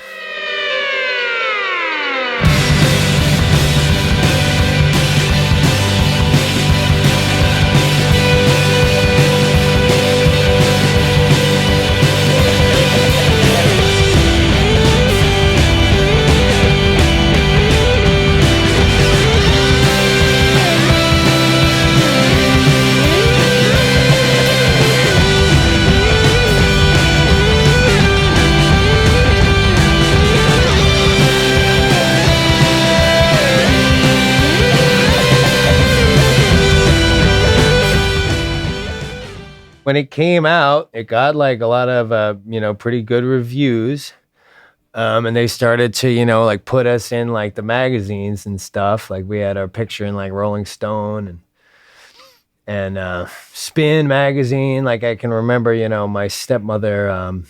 When it came out, it got like a lot of, pretty good reviews. And they started to, like put us in like the magazines and stuff. Like we had our picture in like Rolling Stone and Spin magazine. Like I can remember, my stepmother,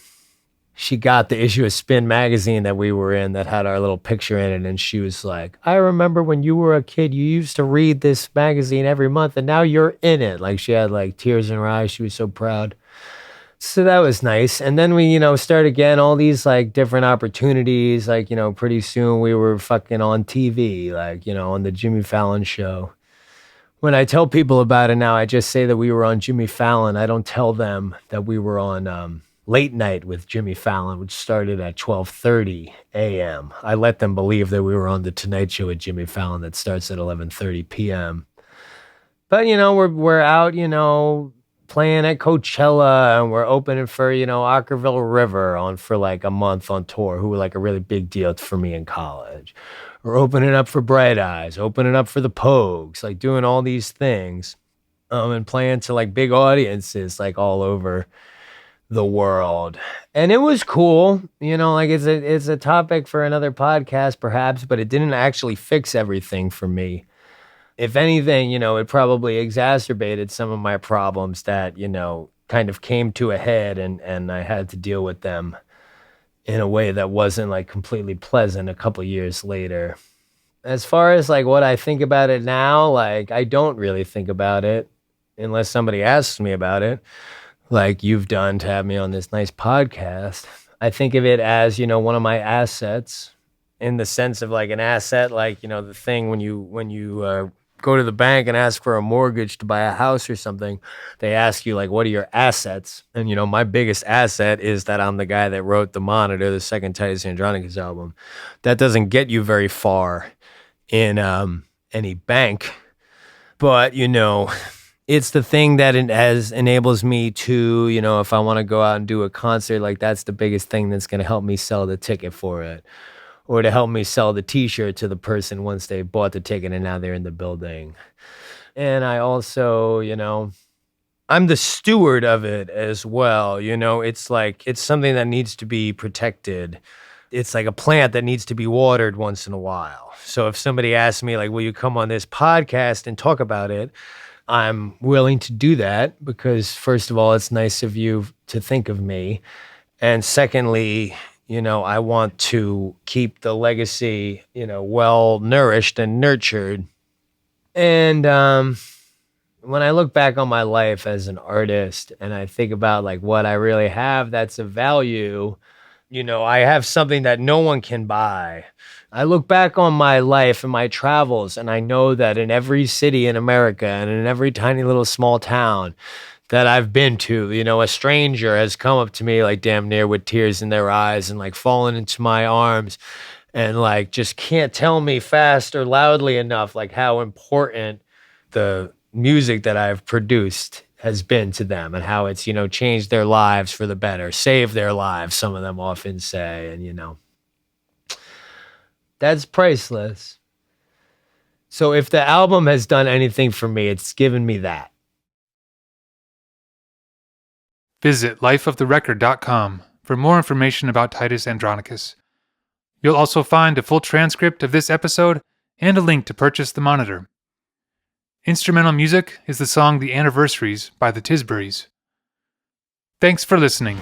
she got the issue of Spin magazine that we were in that had our little picture in it. And she was like, I remember when you were a kid, you used to read this magazine every month and now you're in it. Like she had like tears in her eyes. She was so proud. So that was nice. And then we, started getting all these like different opportunities. Like, pretty soon we were fucking on TV, like, on the Jimmy Fallon show. When I tell people about it now, I just say that we were on Jimmy Fallon. I don't tell them that we were on Late Night with Jimmy Fallon, which started at 12:30 a.m. I let them believe that we were on the Tonight Show with Jimmy Fallon that starts at 11:30 p.m. But, we're out, playing at Coachella and we're opening for, Ockerville River on for like a month on tour, who were like a really big deal for me in college. We're opening up for Bright Eyes, opening up for the Pogues, like doing all these things and playing to like big audiences like all over the world. And it was cool, like it's a topic for another podcast perhaps, but it didn't actually fix everything for me. If anything, it probably exacerbated some of my problems that, kind of came to a head and I had to deal with them in a way that wasn't like completely pleasant a couple years later. As far as like what I think about it now, like I don't really think about it unless somebody asks me about it, like you've done to have me on this nice podcast. I think of it as, one of my assets, in the sense of like an asset, like, the thing when you go to the bank and ask for a mortgage to buy a house or something, they ask you like, what are your assets? And, my biggest asset is that I'm the guy that wrote The Monitor, the second Titus Andronicus album. That doesn't get you very far in any bank, but, it's the thing that enables me to, if I want to go out and do a concert, like that's the biggest thing that's going to help me sell the ticket for it, or to help me sell the t-shirt to the person once they bought the ticket and now they're in the building. And I also, I'm the steward of it as well. It's like, it's something that needs to be protected. It's like a plant that needs to be watered once in a while. So if somebody asks me like, will you come on this podcast and talk about it? I'm willing to do that because first of all, it's nice of you to think of me. And secondly, I want to keep the legacy, well nourished and nurtured. And when I look back on my life as an artist and I think about like what I really have that's of value, I have something that no one can buy. I look back on my life and my travels, and I know that in every city in America and in every tiny little small town that I've been to, a stranger has come up to me like damn near with tears in their eyes and like fallen into my arms and like just can't tell me fast or loudly enough like how important the music that I've produced has been to them and how it's, changed their lives for the better, saved their lives, some of them often say, and that's priceless. So if the album has done anything for me, it's given me that. Visit lifeoftherecord.com for more information about Titus Andronicus. You'll also find a full transcript of this episode and a link to purchase the monitor. Instrumental music is the song The Anniversaries by the Tisburys. Thanks for listening.